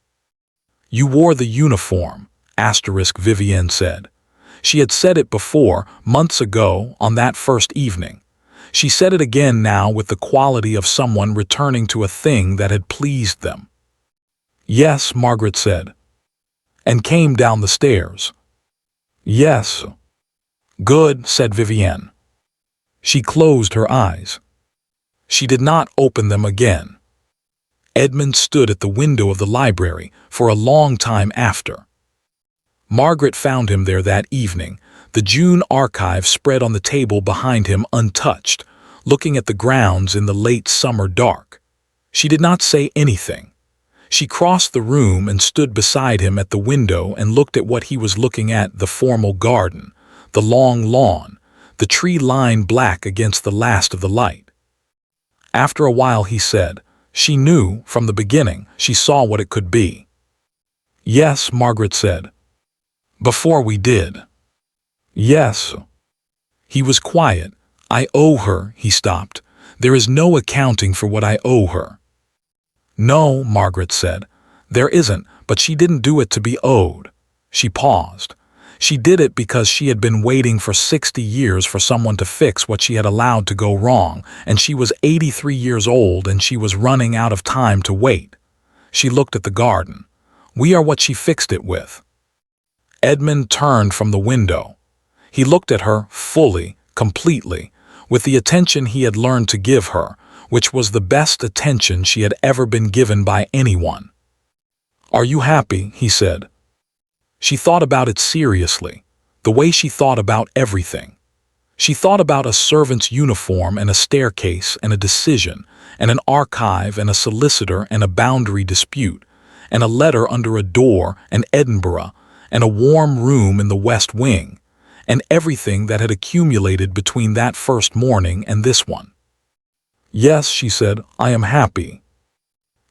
You wore the uniform, Vivienne said. She had said it before, months ago, on that first evening. She said it again now with the quality of someone returning to a thing that had pleased them. Yes, Margaret said. And came down the stairs. Yes. Good, said Vivienne. She closed her eyes. She did not open them again. Edmund stood at the window of the library for a long time after. Margaret found him there that evening, the June archive spread on the table behind him untouched, looking at the grounds in the late summer dark. She did not say anything. She crossed the room and stood beside him at the window and looked at what he was looking at, the formal garden, the long lawn, the tree lined black against the last of the light. After a while he said, she knew, from the beginning, she saw what it could be. Yes, Margaret said. Before we did. Yes. He was quiet. I owe her, he stopped. There is no accounting for what I owe her. No, Margaret said. There isn't, but she didn't do it to be owed. She paused. She did it because she had been waiting for 60 years for someone to fix what she had allowed to go wrong, and she was 83 years old and she was running out of time to wait. She looked at the garden. We are what she fixed it with. Edmund turned from the window. He looked at her fully, completely, with the attention he had learned to give her, which was the best attention she had ever been given by anyone. Are you happy? He said. She thought about it seriously, the way she thought about everything. She thought about a servant's uniform and a staircase and a decision and an archive and a solicitor and a boundary dispute and a letter under a door and Edinburgh and a warm room in the West Wing and everything that had accumulated between that first morning and this one. Yes, she said, I am happy.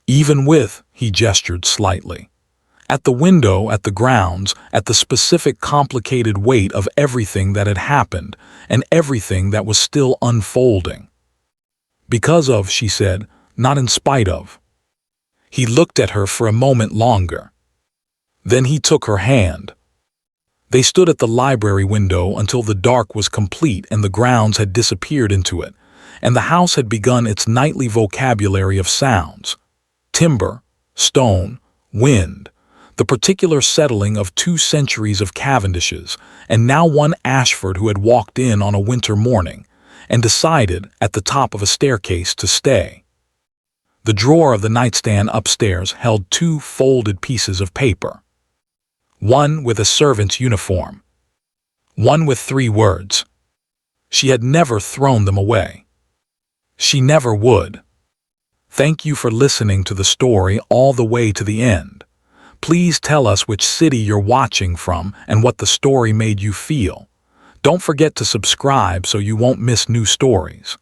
Even with, he gestured slightly. At the window, at the grounds, at the specific complicated weight of everything that had happened and everything that was still unfolding. Because of, she said, not in spite of. He looked at her for a moment longer. Then he took her hand. They stood at the library window until the dark was complete and the grounds had disappeared into it, and the house had begun its nightly vocabulary of sounds. Timber, stone, wind, the particular settling of 2 centuries of Cavendishes, and now one Ashford who had walked in on a winter morning and decided at the top of a staircase to stay. The drawer of the nightstand upstairs held 2 folded pieces of paper. One with a servant's uniform. One with 3 words. She had never thrown them away. She never would. Thank you for listening to the story all the way to the end. Please tell us which city you're watching from and what the story made you feel. Don't forget to subscribe so you won't miss new stories.